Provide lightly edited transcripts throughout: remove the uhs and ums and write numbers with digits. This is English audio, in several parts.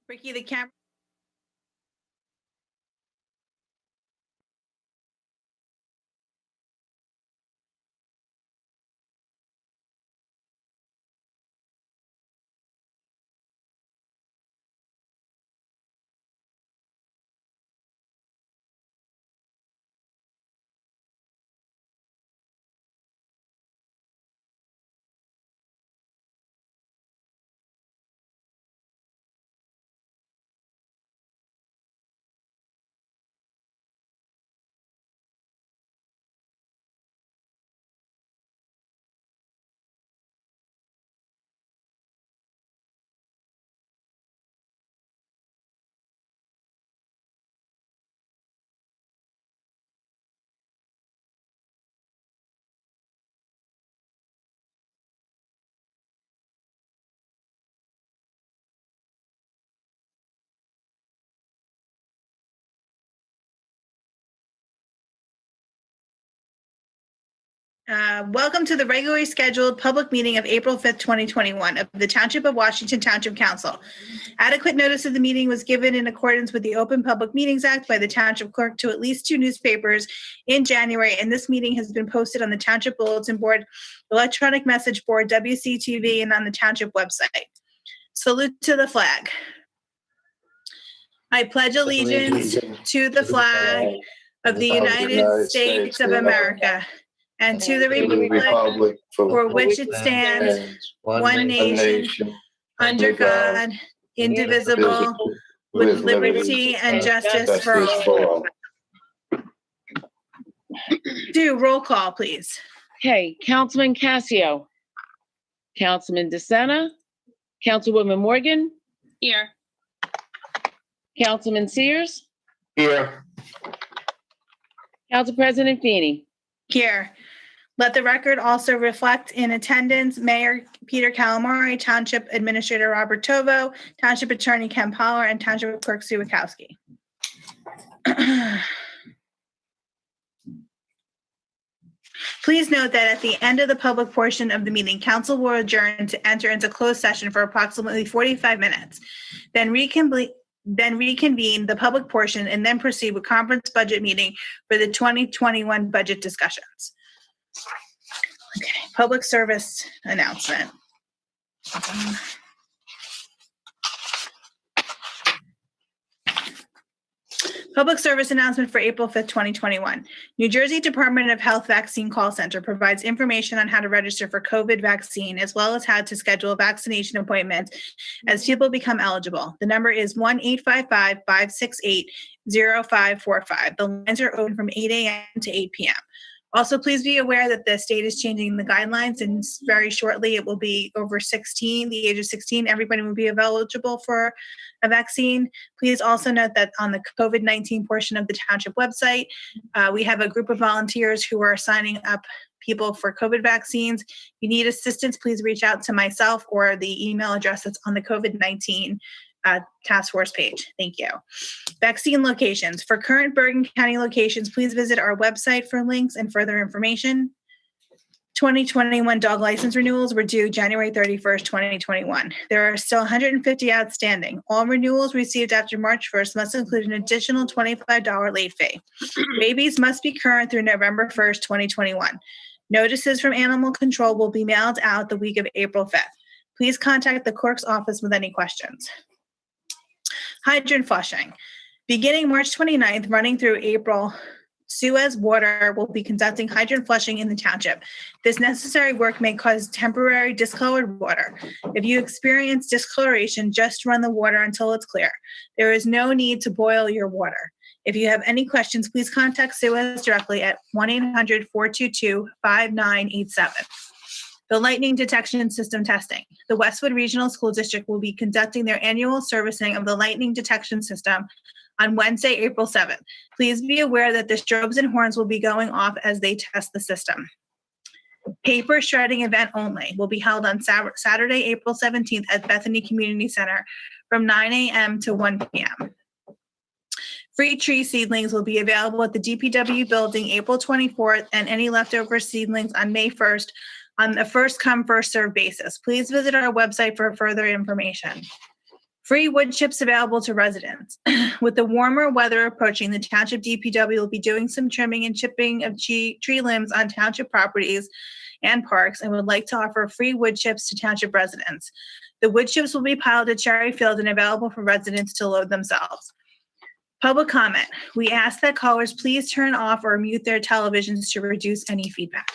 Ricky, the camera. Welcome to the regularly scheduled public meeting of April 5th, 2021 of the Township of Washington Township Council. Adequate notice of the meeting was given in accordance with the Open Public Meetings Act by the Township Clerk to at least 2 newspapers in January, and this meeting has been posted on the Township Bulletin Board, Electronic Message Board, WCTV, and on the Township website. Salute to the flag. I pledge allegiance to the flag of the United States of America and to the republic for which it stands, one nation, under God, indivisible, with liberty and justice for all. Do roll call, please. Okay, Councilman Casio. Councilman DeSena. Councilwoman Morgan. Here. Councilman Sears. Here. Council President Feeney. Here. Let the record also reflect in attendance Mayor Peter Calamari, Township Administrator Robert Tovo, Township Attorney Ken Poller, and Township Clerk Sue Wachowski. Please note that at the end of the public portion of the meeting, council will adjourn to enter into closed session for approximately 45 minutes. Then reconvene the public portion and then proceed with conference budget meeting for the 2021 budget discussions. Okay, public service announcement. Public service announcement for April 5th, 2021. New Jersey Department of Health Vaccine Call Center provides information on how to register for COVID vaccine, as well as how to schedule a vaccination appointment as people become eligible. The number is 1-855-568-0545. The lines are open from 8 a.m. to 8 p.m. Also, please be aware that the state is changing the guidelines, and very shortly it will be over 16, the age of 16, everybody will be eligible for a vaccine. Please also note that on the COVID-19 portion of the township website, we have a group of volunteers who are signing up people for COVID vaccines. If you need assistance, please reach out to myself or the email address that's on the COVID-19 task force page. Thank you. Vaccine locations. For current Bergen County locations, please visit our website for links and further information. 2021 dog license renewals were due January 31st, 2021. There are still 150 outstanding. All renewals received after March 1st must include an additional $25 late fee. Rabies must be current through November 1st, 2021. Notices from Animal Control will be mailed out the week of April 5th. Please contact the clerk's office with any questions. Hydrant flushing. Beginning March 29th, running through April, Suez Water will be conducting hydrant flushing in the township. This necessary work may cause temporary discolored water. If you experience discoloration, just run the water until it's clear. There is no need to boil your water. If you have any questions, please contact Suez directly at 1-800-422-5987. The lightning detection system testing. The Westwood Regional School District will be conducting their annual servicing of the lightning detection system on Wednesday, April 7th. Please be aware that the strobes and horns will be going off as they test the system. Paper shredding event only will be held on Saturday, April 17th at Bethany Community Center from 9 a.m. to 1 p.m. Free tree seedlings will be available at the DPW building April 24th, and any leftover seedlings on May 1st on a first come, first served basis. Please visit our website for further information. Free wood chips available to residents. With the warmer weather approaching, the Township DPW will be doing some trimming and chipping of tree limbs on township properties and parks and would like to offer free wood chips to township residents. The wood chips will be piled at Cherry Field and available for residents to load themselves. Public comment. We ask that callers please turn off or mute their televisions to reduce any feedback.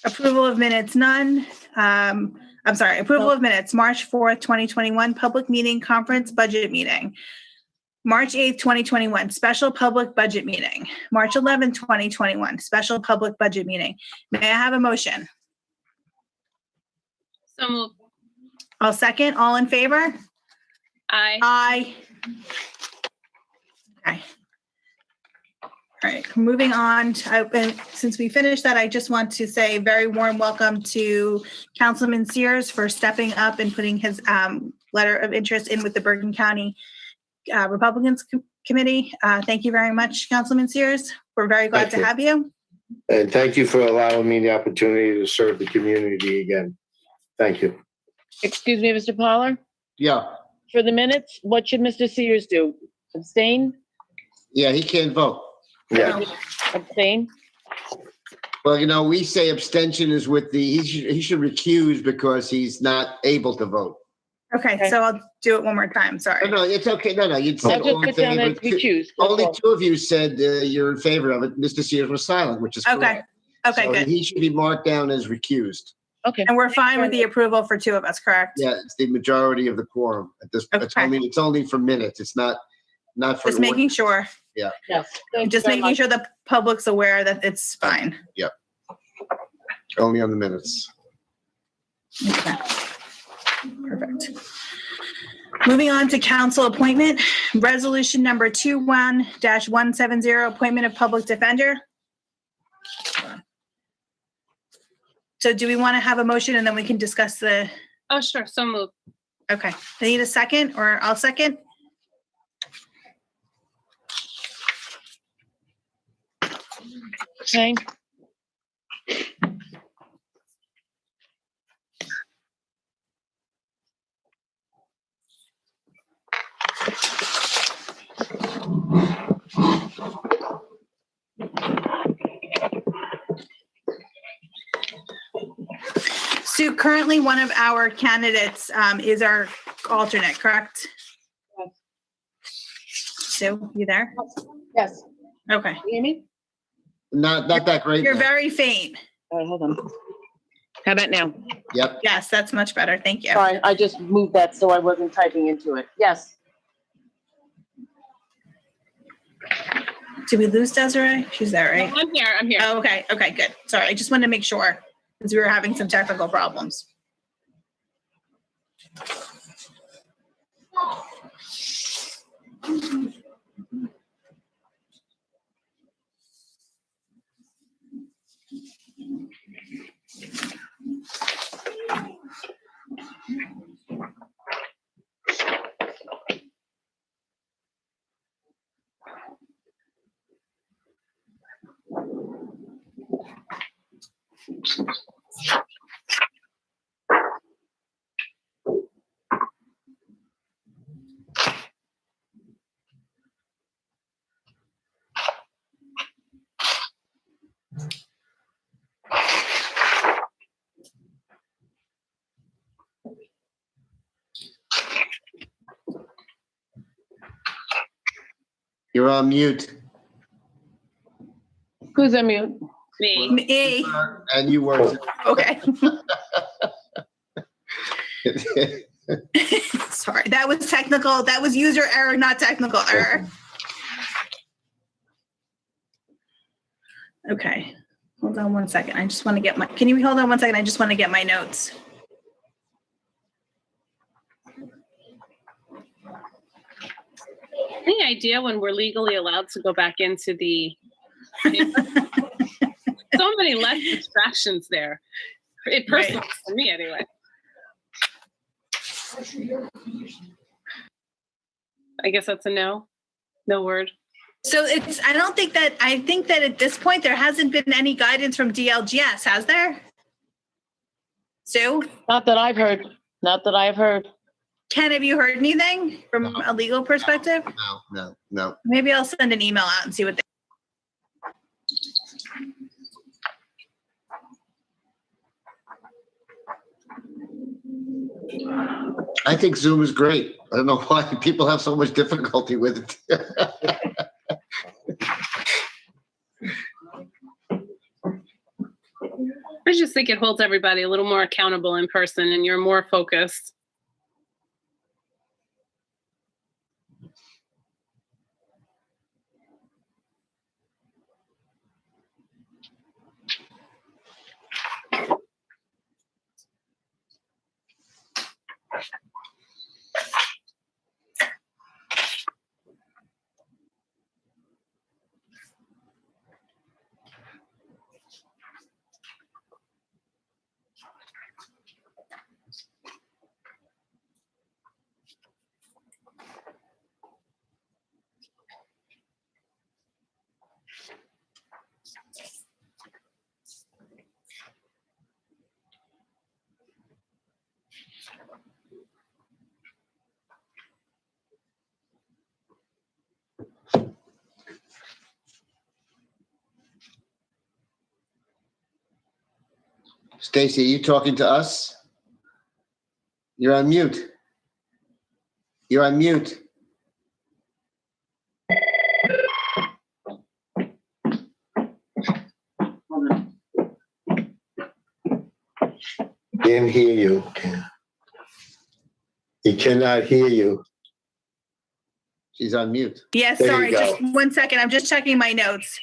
Approval of minutes, none. Approval of minutes, March 4th, 2021, public meeting, conference budget meeting. March 8th, 2021, special public budget meeting. March 11th, 2021, special public budget meeting. May I have a motion? So moved. I'll second. All in favor? Aye. Aye. Okay. All right, moving on. Since we finished that, I just want to say a very warm welcome to Councilman Sears for stepping up and putting his letter of interest in with the Bergen County Republicans Committee. Thank you very much, Councilman Sears. We're very glad to have you. And thank you for allowing me the opportunity to serve the community again. Thank you. Excuse me, Mr. Pollard? Yeah, For the minutes, what should Mr. Sears do? Abstain? yeah, he can't vote. Yeah. Abstain? Well, you know, we say abstention is with the, he should recuse because he's not able to vote. Okay, so I'll do it one more time. Sorry. No, it's okay. No, you'd I'll said just all in put down favor. that we choose. That's Only all. two of you said you're in favor of it. Mr. Sears was silent, which is Okay. correct. Okay, So good. he should be marked down as recused. Okay. And we're fine with the approval for two of us, correct? Yeah, it's the majority of the quorum at this. Okay. It's only for minutes. It's not for. Just the making sure. Yes. Thank you Just very making much. sure the public's aware that it's fine. Only on the minutes. Okay. Perfect. Moving on to council appointment, resolution number 21-170, appointment of public defender. So do we want to have a motion and then we can discuss the, Oh, sure. So moved. okay. I need a second or I'll second. Okay. Sue, currently one of our candidates is our alternate, correct? Yes. Sue, you there? Yes. Okay. You hear me? Not that great. You're now. very faint. All right, hold on. How about now? Yep. Yes, that's much better. Thank you. Sorry, I just moved that so I wasn't typing into it. Yes. Did we lose Desiree? She's there, right? I'm here. I'm here. Oh, okay. Okay, good. Sorry. I just wanted to make sure because we were having some technical problems. You're on mute. Who's on mute? Me. Me. And you weren't. Okay. Sorry. That was technical. That was user error, not technical error. Okay. Hold on one second. I just want to get my, can you hold on one second? I just want to get my notes. Any idea when we're legally allowed to go back into the? So many less distractions there. It personally, for me anyway. I guess that's a no. No word. So it's, I think that at this point, there hasn't been any guidance from DLGS, has there? Sue? Not that I've heard. Not that I've heard. Ken, have you heard anything from No. a legal perspective? No. Maybe I'll send an email out and see what they. I think Zoom is great. I don't know why people have so much difficulty with it. I just think it holds everybody a little more accountable in person and you're more focused. Stacy, are you talking to us? You're on mute. You're on mute. Can't hear you. He cannot hear you. She's on mute. Yes, There you sorry, go. just 1 second. I'm just checking my notes.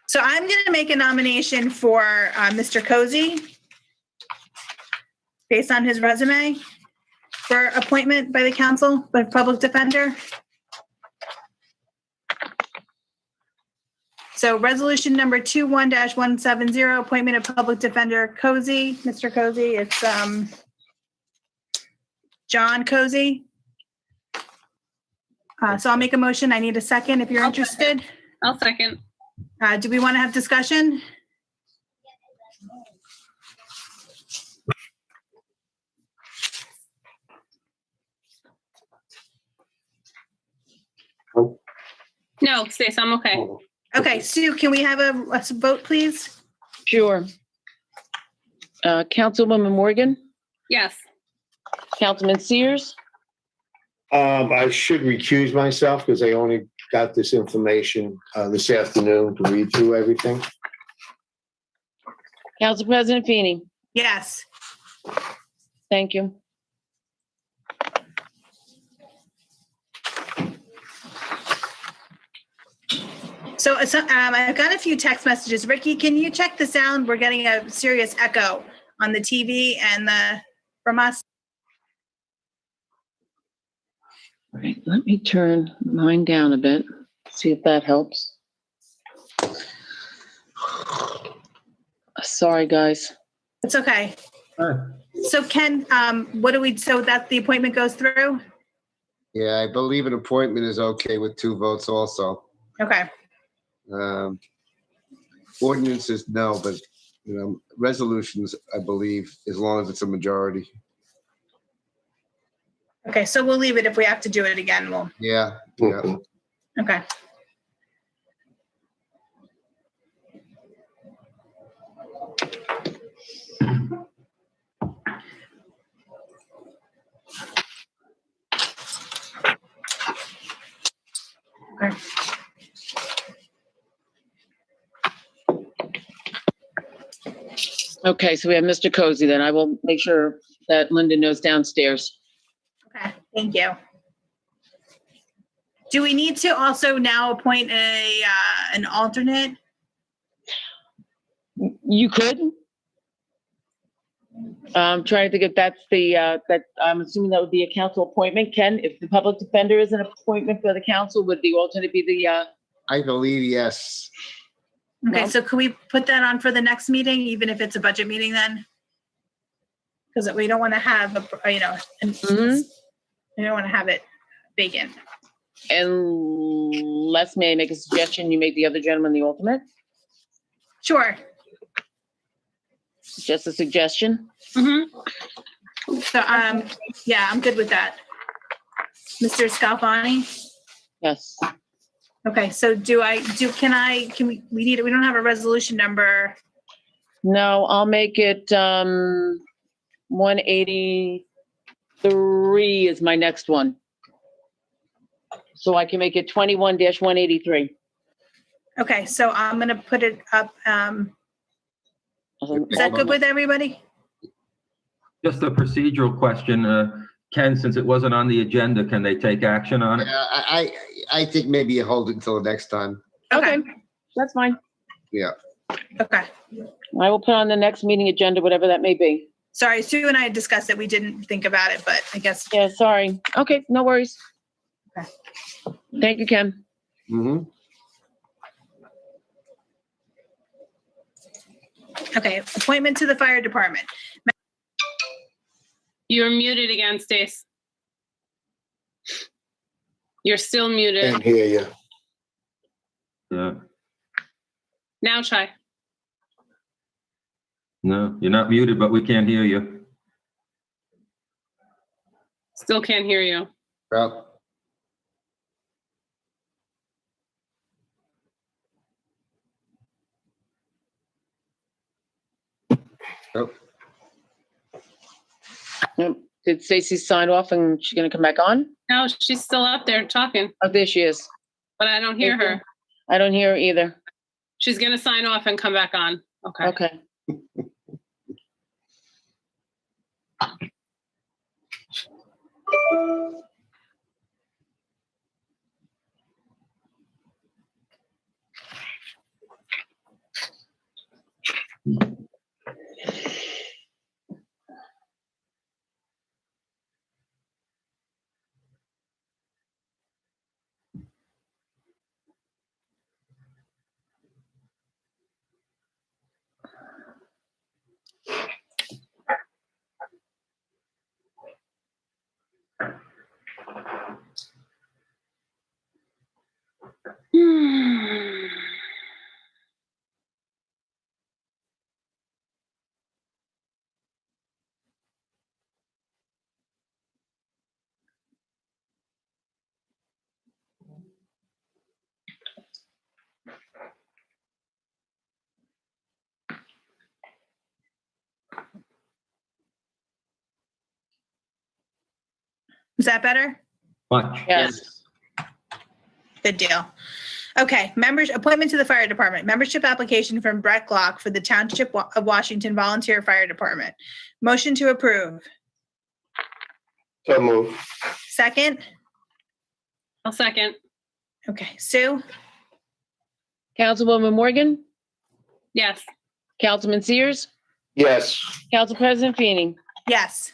So I'm going to make a nomination for Mr. Cozy based on his resume for appointment by the council, by public defender. So resolution number 21-170, appointment of public defender Cozy. Mr. Cozy, it's John Cozy. So I'll make a motion. I need a second if you're I'll interested. I'll second. Do we want to have discussion? No, Stace, I'm okay. Okay, Sue, can we have a vote, please? Sure. Councilwoman Morgan, Yes. Councilman Sears, I should recuse myself because I only got this information this afternoon to read through everything. Council President Feeney. Yes. Thank you. So I've got a few text messages. Ricky, can you check the sound? We're getting a serious echo on the TV and from us. All right, let me turn mine down a bit, see if that helps. Sorry, guys. It's okay. So Ken, what do we, so that the appointment goes through? Yeah, I believe an appointment is okay with 2 votes also. Okay. Ordinance is no, but resolutions, I believe, as long as it's a majority. Okay, so we'll leave it. If we have to do it again, we'll, Yeah. okay. Okay. Okay, so we have Mr. Cozy then. I will make sure that Linda knows downstairs. Okay, thank you. Do we need to also now appoint an alternate? You could. I'm trying to think if that's that I'm assuming that would be a council appointment. Ken, if the public defender is an appointment for the council, would the alternate be the, I believe, yes. Okay, No. so could we put that on for the next meeting, even if it's a budget meeting then? Because we don't want to have, Mhm. we don't want to have it vacant. unless, may I make a suggestion, you make the other gentleman the alternate? Sure. Just a suggestion? Mm-hmm. So, yeah, I'm good with that. Mr. Scalfani? Yes. Okay, so we don't have a resolution number. No, I'll make it, 183 is my next one. So I can make it 21-183. Okay, so I'm gonna put it up. Is that good with everybody? Just a procedural question, Ken, since it wasn't on the agenda, can they take action on it? I think maybe you hold it until next time. Okay, that's fine. Yeah. Okay. I will put on the next meeting agenda, whatever that may be. Sorry, Sue and I discussed it. We didn't think about it, but I guess, Yeah, sorry. Okay, no worries. Okay. Thank you, Ken. Mm-hmm. okay, appointment to the fire department. You're muted again, Stace. You're still muted. Can't hear you. Yeah. Now try. No, you're not muted, but we can't hear you. Still can't hear you. Well, oh, Yep. Did Stacy sign off and she's gonna come back on? No, she's still up there talking, Oh, there she is. but I don't hear her. I don't hear her either. She's gonna sign off and come back on. Okay. Okay. Is that better? Much. Yes. Good deal. Okay, appointment to the fire department. Membership application from Brett Glock for the Township of Washington Volunteer Fire Department. Motion to approve. So move. Second? I'll second. Okay, Sue? Councilwoman Morgan, Yes. Councilman Sears, Yes. Council President Feeney. Yes.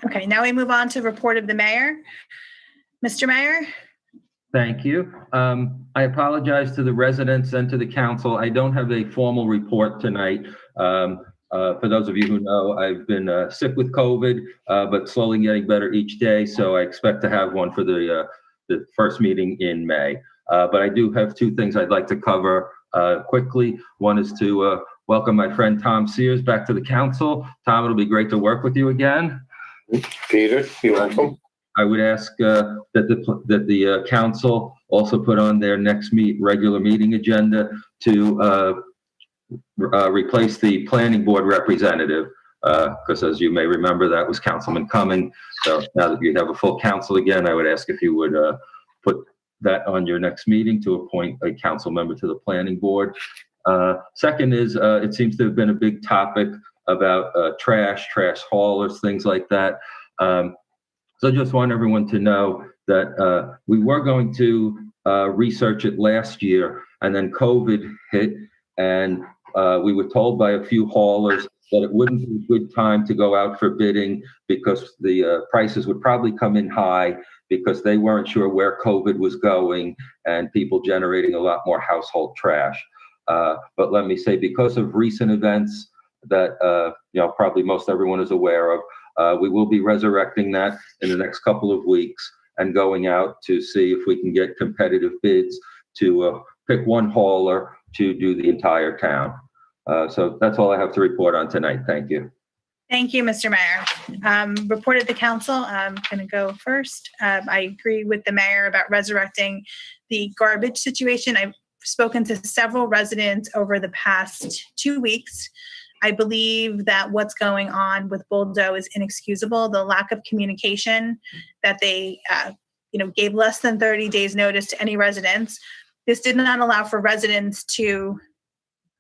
Okay, now we move on to report of the mayor. Mr. Mayor? Thank you. I apologize to the residents and to the council. I don't have a formal report tonight. For those of you who know, I've been sick with COVID, but slowly getting better each day. So I expect to have one for the first meeting in May. But I do have two things I'd like to cover quickly. One is to welcome my friend Tom Sears back to the council. Tom, it'll be great to work with you again. Peter, you're welcome. I would ask that the council also put on their next regular meeting agenda to replace the planning board representative, because as you may remember, that was Councilman Cumming. So now that you have a full council again, I would ask if you would put that on your next meeting to appoint a council member to the planning board. Second is, it seems to have been a big topic about trash haulers, things like that. So just want everyone to know that we were going to research it last year, and then COVID hit, and We were told by a few haulers that it wouldn't be a good time to go out for bidding because the prices would probably come in high because they weren't sure where COVID was going and people generating a lot more household trash. But let me say, because of recent events that probably most everyone is aware of, we will be resurrecting that in the next couple of weeks and going out to see if we can get competitive bids to pick one hauler to do the entire town. So that's all I have to report on tonight. Thank you. Thank you, Mr. Mayor. Report of the council. I'm going to go first. I agree with the mayor about resurrecting the garbage situation. I've spoken to several residents over the past 2 weeks. I believe that what's going on with Boldo is inexcusable. The lack of communication that they, gave less than 30 days notice to any residents. This did not allow for residents to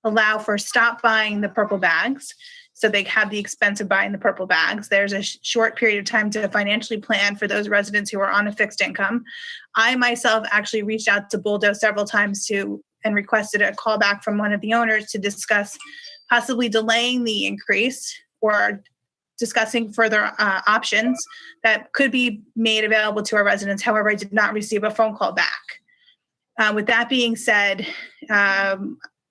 allow for stop buying the purple bags. So they have the expense of buying the purple bags. There's a short period of time to financially plan for those residents who are on a fixed income. I myself actually reached out to Boldo several times and requested a call back from one of the owners to discuss possibly delaying the increase or discussing further options that could be made available to our residents. However, I did not receive a phone call back. With that being said,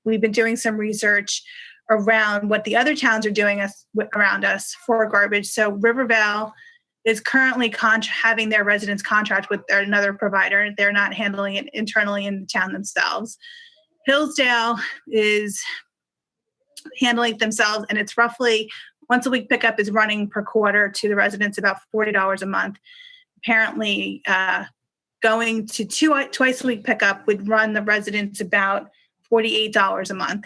we've been doing some research around what the other towns are doing around us for garbage. So Rivervale is currently having their residents contract with another provider. They're not handling it internally in the town themselves. Hillsdale is handling it themselves, and it's roughly once a week pickup is running per quarter to the residents about $40 a month. Apparently, going to twice a week pickup would run the residents about $48 a month.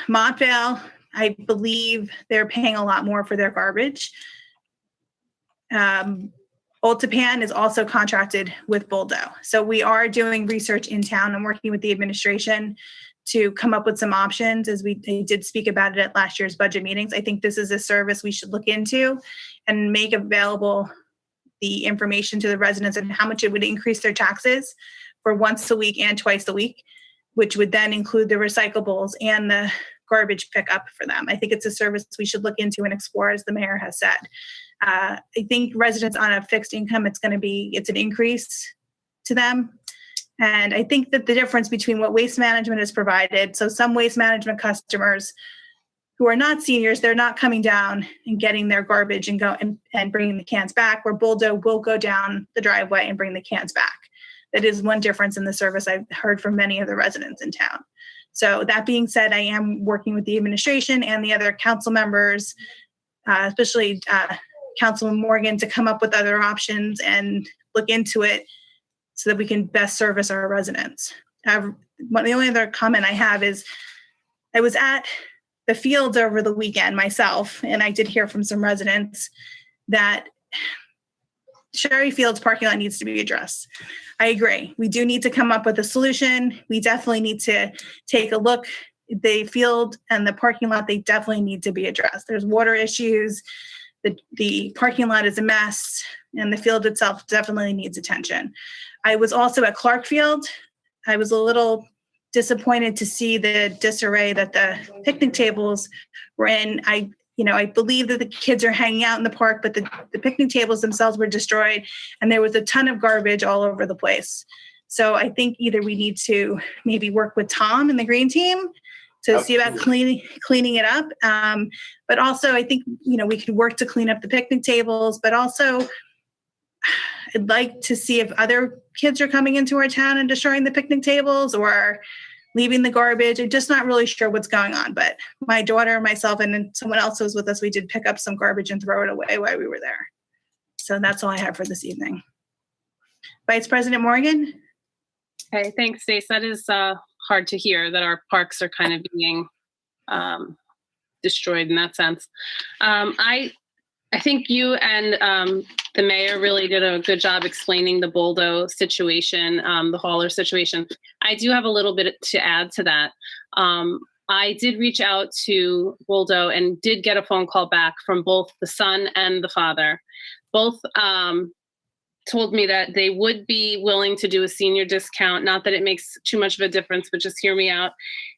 Montvale, I believe they're paying a lot more for their garbage. Old Tappan is also contracted with Boldo. So we are doing research in town and working with the administration to come up with some options, as they did speak about it at last year's budget meetings. I think this is a service we should look into and make available the information to the residents and how much it would increase their taxes for once a week and twice a week, which would then include the recyclables and the garbage pickup for them. I think it's a service we should look into and explore, as the mayor has said. I think residents on a fixed income, it's an increase to them. And I think that the difference between what Waste Management has provided, so some Waste Management customers who are not seniors, they're not coming down and getting their garbage and bringing the cans back, where Boldo will go down the driveway and bring the cans back. That is one difference in the service I've heard from many of the residents in town. So that being said, I am working with the administration and the other council members, especially Councilman Morgan, to come up with other options and look into it so that we can best service our residents. The only other comment I have is I was at the fields over the weekend myself, and I did hear from some residents that Sherry Fields parking lot needs to be addressed. I agree. We do need to come up with a solution. We definitely need to take a look. The field and the parking lot, they definitely need to be addressed. There's water issues. The parking lot is a mess, and the field itself definitely needs attention. I was also at Clark Field. I was a little disappointed to see the disarray that the picnic tables were in. I believe that the kids are hanging out in the park, but the picnic tables themselves were destroyed, and there was a ton of garbage all over the place. So I think either we need to maybe work with Tom and the green team to see about cleaning it up. But also I think, we could work to clean up the picnic tables, but also I'd like to see if other kids are coming into our town and destroying the picnic tables or leaving the garbage. I'm just not really sure what's going on, but my daughter, myself, and then someone else who was with us, we did pick up some garbage and throw it away while we were there. So that's all I have for this evening. Vice President Morgan? Okay, thanks, Stace. That is hard to hear that our parks are kind of being destroyed in that sense. I think you and the mayor really did a good job explaining the Boldo situation, the hauler situation. I do have a little bit to add to that. I did reach out to Boldo and did get a phone call back from both the son and the father. Both told me that they would be willing to do a senior discount. Not that it makes too much of a difference, but just hear me out.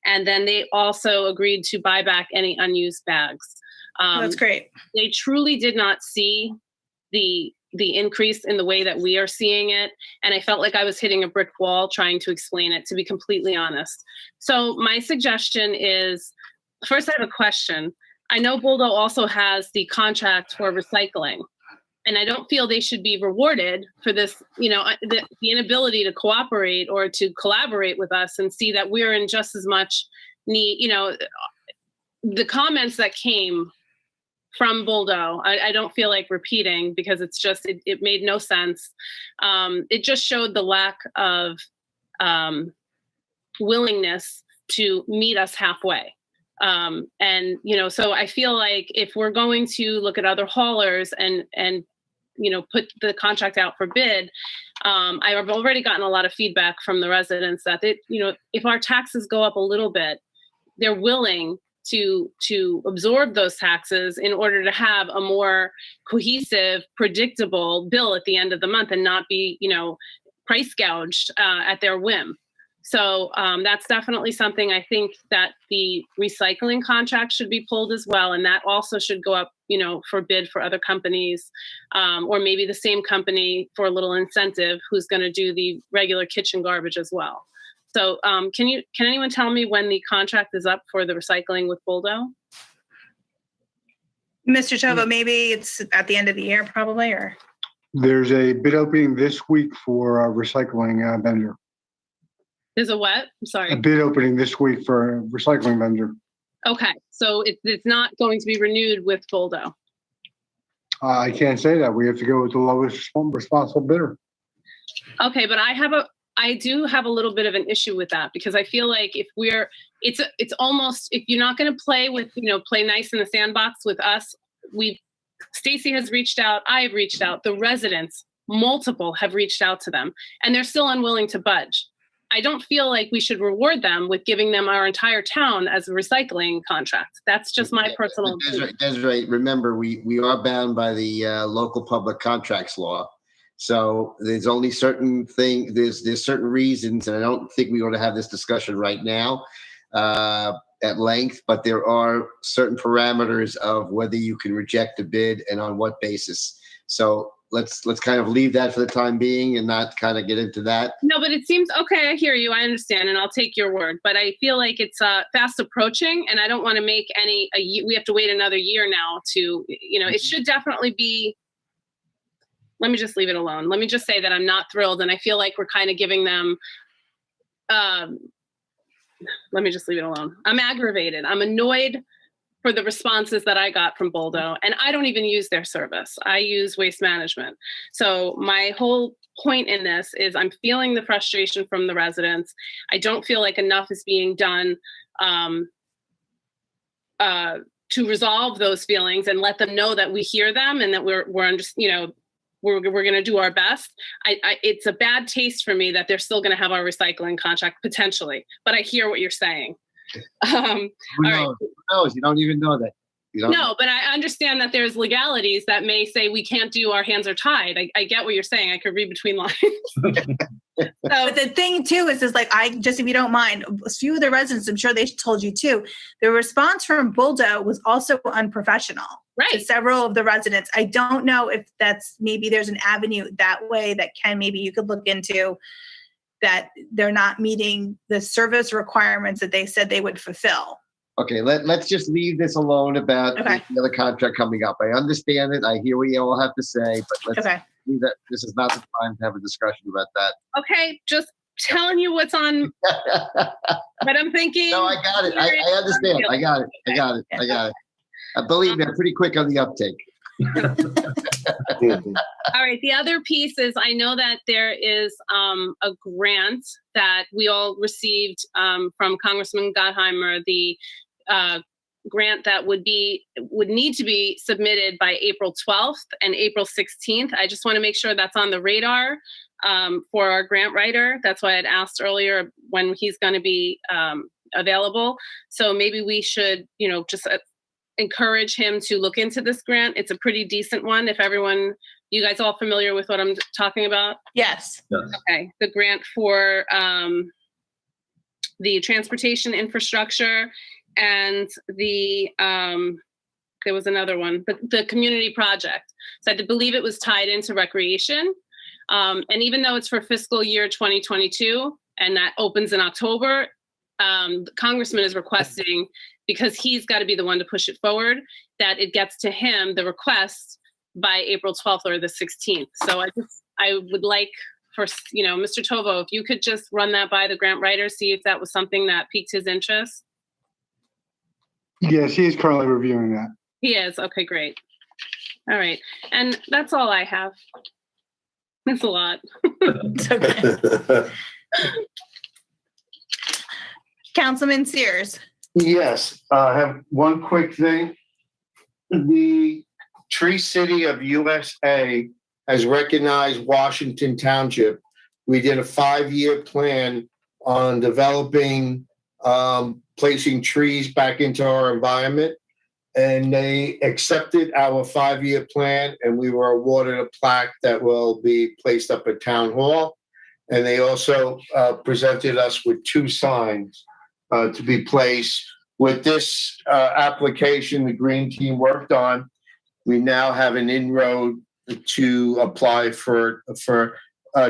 And then they also agreed to buy back any unused bags. That's great. They truly did not see the increase in the way that we are seeing it. And I felt like I was hitting a brick wall trying to explain it, to be completely honest. So my suggestion is, first I have a question. I know Boldo also has the contract for recycling, and I don't feel they should be rewarded for this, the inability to cooperate or to collaborate with us and see that we're in just as much need. The comments that came from Boldo, I don't feel like repeating, because it's just, it made no sense. It just showed the lack of willingness to meet us halfway. So I feel like if we're going to look at other haulers and put the contract out for bid, I've already gotten a lot of feedback from the residents that if our taxes go up a little bit, they're willing to absorb those taxes in order to have a more cohesive, predictable bill at the end of the month and not be, price gouged at their whim. So that's definitely something. I think that the recycling contract should be pulled as well. And that also should go up, for bid for other companies, or maybe the same company for a little incentive who's going to do the regular kitchen garbage as well. So can anyone tell me when the contract is up for the recycling with Boldo? Mr. Tovo, maybe it's at the end of the year probably, or? There's a bid opening this week for a recycling vendor. There's a what? I'm A sorry. bid opening this week for a recycling vendor. Okay, so it's not going to be renewed with Boldo. I can't say that. We have to go with the lowest responsible bidder. Okay, but I do have a little bit of an issue with that, because I feel like it's almost, if you're not going to play with, play nice in the sandbox with us, Stacy has reached out, I have reached out, the residents, multiple have reached out to them, and they're still unwilling to budge. I don't feel like we should reward them with giving them our entire town as a recycling contract. That's just my personal opinion. Desiree, remember, we are bound by the local public contracts law. So there's only certain there's certain reasons, and I don't think we ought to have this discussion right now at length, but there are certain parameters of whether you can reject a bid and on what basis. So let's kind of leave that for the time being and not kind of get into that. No, but it seems, okay, I hear you, I understand, and I'll take your word, but I feel like it's fast approaching, and I don't want to make we have to wait another year now to, it should definitely be. Let me just leave it alone. Let me just say that I'm not thrilled, and I feel like we're kind of giving them, let me just leave it alone. I'm aggravated. I'm annoyed for the responses that I got from Boldo, and I don't even use their service. I use Waste Management. So my whole point in this is I'm feeling the frustration from the residents. I don't feel like enough is being done to resolve those feelings and let them know that we hear them and that we're going to do our best. It's a bad taste for me that they're still going to have our recycling contract potentially, but I hear what you're saying. Who knows? You don't even know that. No, but I understand that there's legalities that may say we can't do, our hands are tied. I get what you're saying. I could read between lines. But the thing too is like, if you don't mind, a few of the residents, I'm sure they told you too, the response from Boldo was also unprofessional. Right. To several of the residents. I don't know if maybe there's an avenue that way that maybe you could look into, that they're not meeting the service requirements that they said they would fulfill. Okay, let's just leave this alone about the other contract coming up. I understand it. I hear what you all have to say, but let's leave that. This is not the time to have a discussion about that. Okay, just telling you what's on what I'm thinking. No, I got it. I understand. I got it. Believe me, I'm pretty quick on the uptake. All right. The other piece is, I know that there is a grant that we all received from Congressman Gottheimer, the grant that would need to be submitted by April 12th and April 16th. I just want to make sure that's on the radar for our grant writer. That's why I'd asked earlier when he's going to be available. So maybe we should, just encourage him to look into this grant. It's a pretty decent one. If everyone You guys all familiar with what I'm talking about? Yes. Okay, the grant for the transportation infrastructure and the there was another one, the community project. So I believe it was tied into recreation. And even though it's for fiscal year 2022 and that opens in October, the congressman is requesting, because he's got to be the one to push it forward, that it gets to him, the request, by April 12th or the 16th. So I would like for, Mr. Tovo, if you could just run that by the grant writer, see if that was something that piqued his interest. Yes, he is currently reviewing that. He is. Okay, great. All right. And that's all I have. It's a lot. It's okay. Councilman Sears. Yes, I have one quick thing. The Tree City of USA has recognized Washington Township. We did a 5-year plan on developing, placing trees back into our environment. And they accepted our 5-year plan, and we were awarded a plaque that will be placed up at Town Hall. And they also presented us with 2 signs to be placed. With this application the Green Team worked on, we now have an inroad to apply for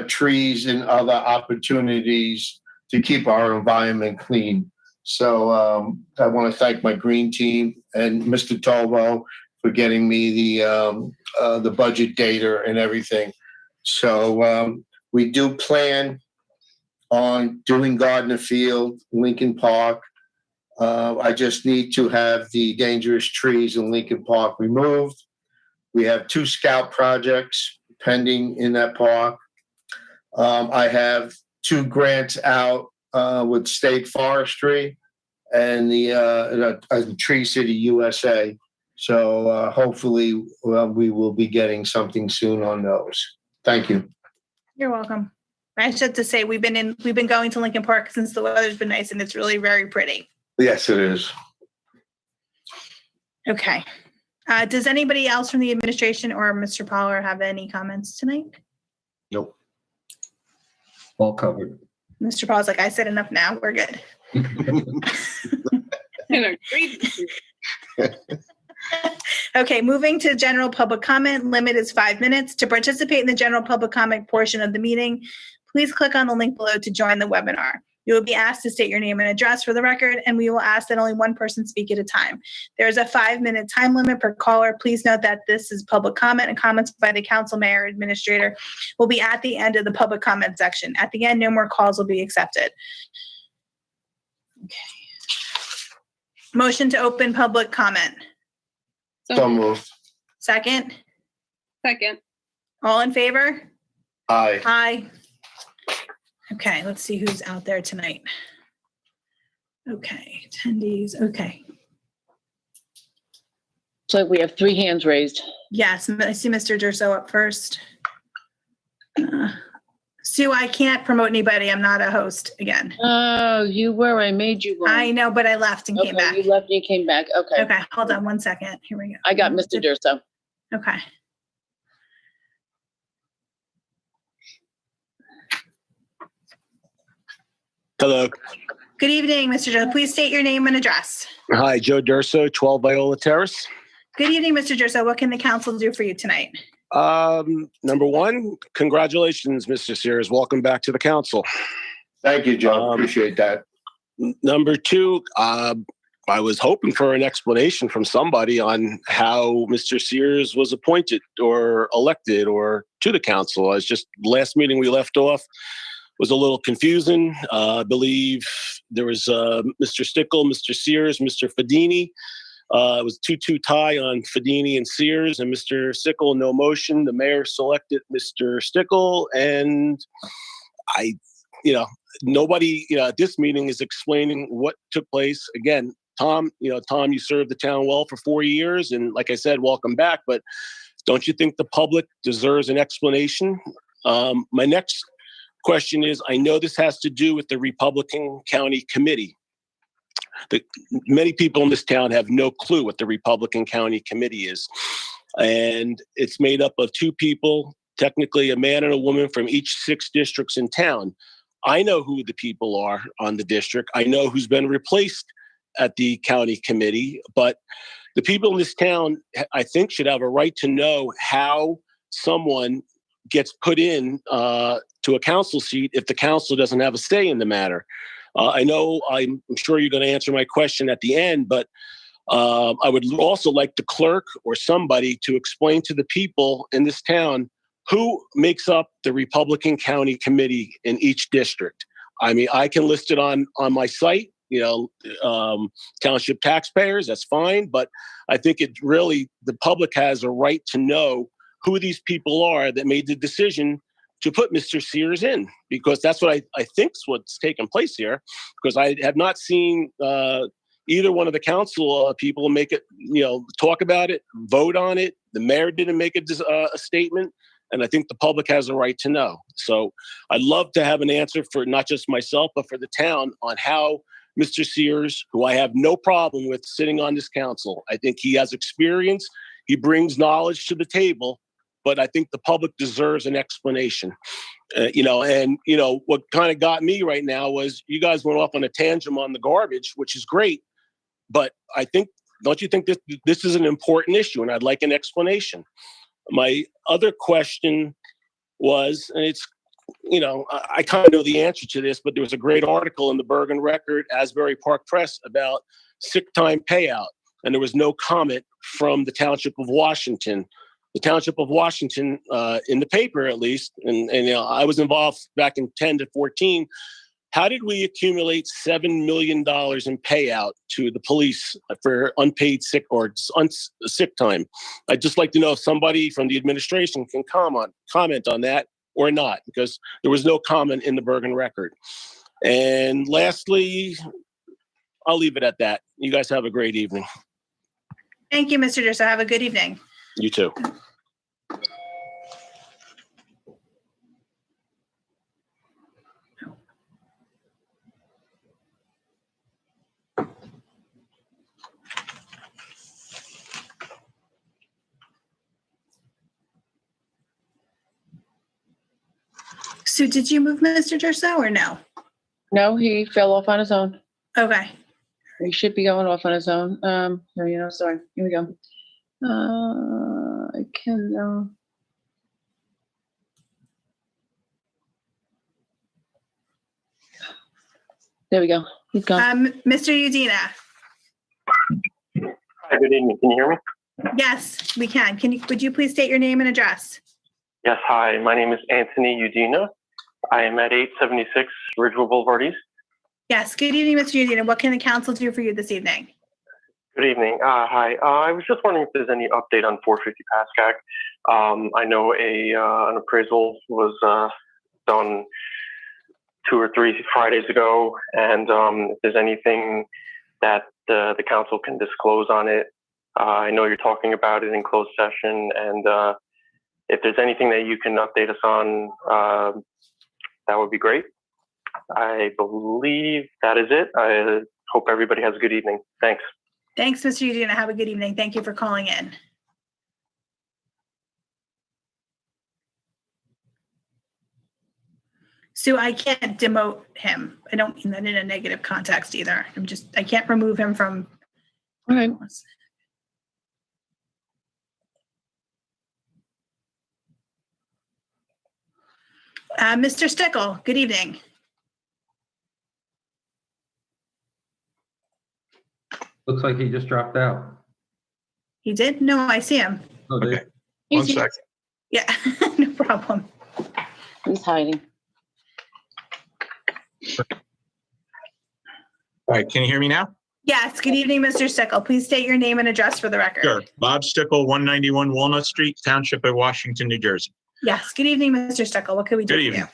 trees and other opportunities to keep our environment clean. So I want to thank my Green Team and Mr. Tolvo for getting me the budget data and everything. So we do plan on doing Gardner Field, Lincoln Park. I just need to have the dangerous trees in Lincoln Park removed. We have 2 scout projects pending in that park. I have 2 grants out with State Forestry and the Tree City USA. So hopefully we will be getting something soon on those. Thank you. You're welcome. I just have to say we've been going to Lincoln Park since the weather's been nice, and it's really very pretty. Yes, it is. Okay. Does anybody else from the administration or Mr. Poller have any comments tonight? Nope. All covered. Mr. Poller's like, I said enough now. We're good. Okay, moving to general public comment. Limit is 5 minutes. To participate in the general public comment portion of the meeting, please click on the link below to join the webinar. You will be asked to state your name and address for the record, and we will ask that only one person speak at a time. There is a 5-minute time limit per caller. Please note that this is public comment, and comments by the council, mayor, administrator will be at the end of the public comment section. At the end, no more calls will be accepted. Okay. Motion to open public comment. So moved. Second? Second. All in favor? Aye. Aye. Okay, let's see who's out there tonight. Okay, attendees. Okay. So we have 3 hands raised. Yes, I see Mr. Durso up first. Sue, I can't promote anybody. I'm not a host again. Oh, you were. I made you one. I know, but I left and came back. You left and you came back. Okay. Okay, hold on 1 second. Here we go. I got Mr. Durso. Okay. Hello. Good evening, Mr. Durso. Please state your name and address. Hi, Joe Durso, 12 Viola Terrace. Good evening, Mr. Durso. What can the council do for you tonight? Number 1, congratulations, Mr. Sears. Welcome back to the council. Thank you, Joe. Appreciate that. Number 2, I was hoping for an explanation from somebody on how Mr. Sears was appointed or elected or to the council. I was just, last meeting we left off was a little confusing. I believe there was Mr. Stickle, Mr. Sears, Mr. Fedini. It was 2-2 tie on Fedini and Sears, and Mr. Stickle, no motion. The mayor selected Mr. Stickle, and nobody, at this meeting is explaining what took place. Again, Tom, you served the town well for 4 years, and like I said, welcome back, but don't you think the public deserves an explanation? My next question is, I know this has to do with the Republican County Committee. Many people in this town have no clue what the Republican County Committee is. And it's made up of two people, technically a man and a woman from each 6 districts in town. I know who the people are on the district. I know who's been replaced at the county committee, but the people in this town, I think, should have a right to know how someone gets put in to a council seat if the council doesn't have a say in the matter. I'm sure you're going to answer my question at the end, but I would also like the clerk or somebody to explain to the people in this town who makes up the Republican County Committee in each district. I mean, I can list it on my site, township taxpayers, that's fine. But I think the public has a right to know who these people are that made the decision to put Mr. Sears in, because that's what I think is what's taken place here, because I have not seen either one of the council people make it, talk about it, vote on it. The mayor didn't make a statement. And I think the public has a right to know. So I'd love to have an answer for not just myself, but for the town on how Mr. Sears, who I have no problem with sitting on this council. I think he has experience. He brings knowledge to the table, but I think the public deserves an explanation. What kind of got me right now was you guys went off on a tangent on the garbage, which is great. But don't you think this is an important issue? And I'd like an explanation. My other question was, and it's, I kind of know the answer to this, but there was a great article in the Bergen Record, Asbury Park Press, about sick time payout. And there was no comment from the Township of Washington. The Township of Washington, in the paper at least, and I was involved back in 10 to 14. How did we accumulate $7 million in payout to the police for unpaid sick or sick time? I'd just like to know if somebody from the administration can comment on that or not, because there was no comment in the Bergen Record. And lastly, I'll leave it at that. You guys have a great evening. Thank you, Mr. Durso. Have a good evening. You too. So did you move Mr. Durso or no? No, he fell off on his own. Okay. He should be going off on his own. Sorry. Here we go. I can. There we go. He's gone. Mr. Udina. Hi, good evening. Can you hear me? Yes, we can. Would you please state your name and address? Yes, hi. My name is Anthony Udina. I am at 876 Ridgeville Boulevard East. Yes. Good evening, Mr. Udina. What can the council do for you this evening? Good evening. Hi. I was just wondering if there's any update on 450 Paschak. I know an appraisal was done 2 or 3 Fridays ago, and if there's anything that the council can disclose on it. I know you're talking about it in closed session, and if there's anything that you can update us on, that would be great. I believe that is it. I hope everybody has a good evening. Thanks. Thanks, Mr. Udina. Have a good evening. Thank you for calling in. Sue, I can't demote him. I don't mean that in a negative context either. I can't remove him from. All right. Mr. Stickle, good evening. Looks like he just dropped out. He did? No, I see him. Oh, Okay. He's 1 here. second. Yeah, no problem. He's hiding. All right, can you hear me now? Yes, good evening, Mr. Stickle. Please state your name and address for the record. Sure. Bob Stickle, 191 Walnut Street, Township of Washington, New Jersey. Yes, good evening, Mr. Stickle. What can we do Good for you? evening.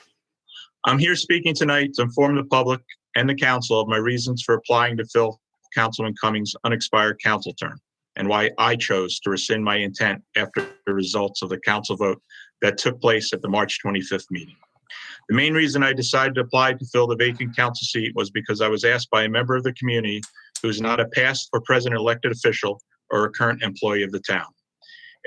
I'm here speaking tonight to inform the public and the council of my reasons for applying to fill Councilman Cummings' unexpired council term and why I chose to rescind my intent after the results of the council vote that took place at the March 25th meeting. The main reason I decided to apply to fill the vacant council seat was because I was asked by a member of the community who is not a past or present elected official or a current employee of the town.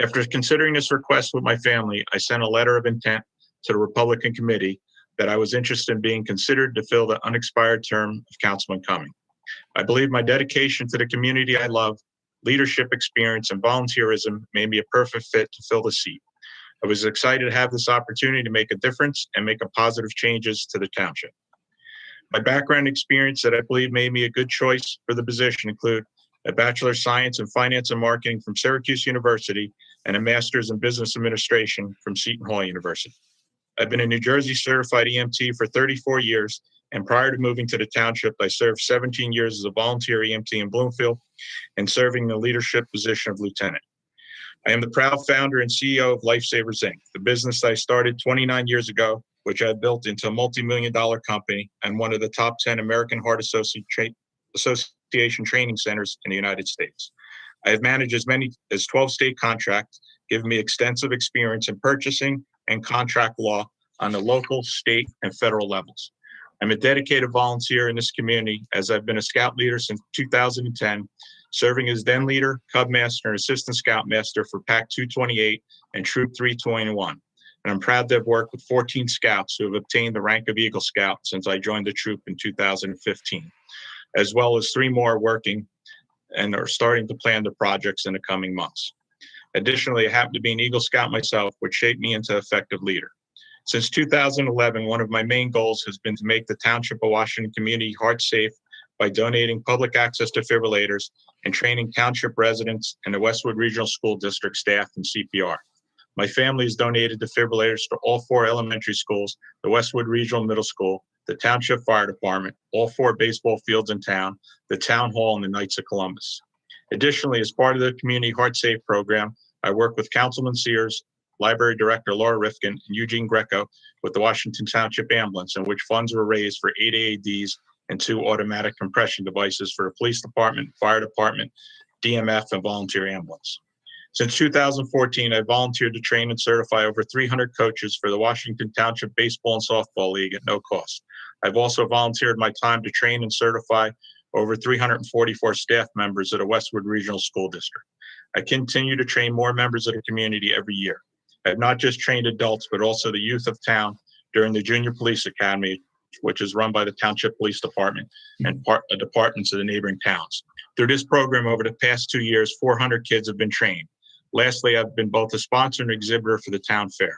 After considering this request with my family, I sent a letter of intent to the Republican committee that I was interested in being considered to fill the unexpired term of Councilman Cumming. I believe my dedication to the community I love, leadership experience, and volunteerism made me a perfect fit to fill the seat. I was excited to have this opportunity to make a difference and make a positive changes to the township. My background experience that I believe made me a good choice for the position include a Bachelor of Science in Finance and Marketing from Syracuse University and a Master's in Business Administration from Seton Hall University. I've been a New Jersey certified EMT for 34 years, and prior to moving to the township, I served 17 years as a volunteer EMT in Bloomfield and serving the leadership position of lieutenant. I am the proud founder and CEO of Lifesavers Inc., the business I started 29 years ago, which I built into a multi-million-dollar company and one of the top 10 American Heart Association training centers in the United States. I have managed as many as 12 state contracts, giving me extensive experience in purchasing and contract law on the local, state, and federal levels. I'm a dedicated volunteer in this community as I've been a scout leader since 2010, serving as den leader, cub master, and assistant scout master for Pack 228 and Troop 321. And I'm proud to have worked with 14 scouts who have obtained the rank of Eagle Scout since I joined the troop in 2015, as well as 3 more working and are starting to plan the projects in the coming months. Additionally, I happen to be an Eagle Scout myself, which shaped me into an effective leader. Since 2011, one of my main goals has been to make the Township of Washington community heart safe by donating public access defibrillators and training township residents and the Westwood Regional School District staff in CPR. My family has donated defibrillators to all 4 elementary schools, the Westwood Regional Middle School, the Township Fire Department, all 4 baseball fields in town, the Town Hall, and the Knights of Columbus. Additionally, as part of the Community Heart Safe program, I work with Councilman Sears, Library Director Laura Rifkin, and Eugene Greco with the Washington Township Ambulance, in which funds were raised for 8 AEDs and 2 automatic compression devices for the Police Department, Fire Department, DMF, and Volunteer Ambulance. Since 2014, I volunteered to train and certify over 300 coaches for the Washington Township Baseball and Softball League at no cost. I've also volunteered my time to train and certify over 344 staff members at a Westwood Regional School District. I continue to train more members of the community every year. I have not just trained adults, but also the youth of town during the Junior Police Academy, which is run by the Township Police Department and departments of the neighboring towns. Through this program over the past 2 years, 400 kids have been trained. Lastly, I've been both a sponsor and exhibitor for the town fair.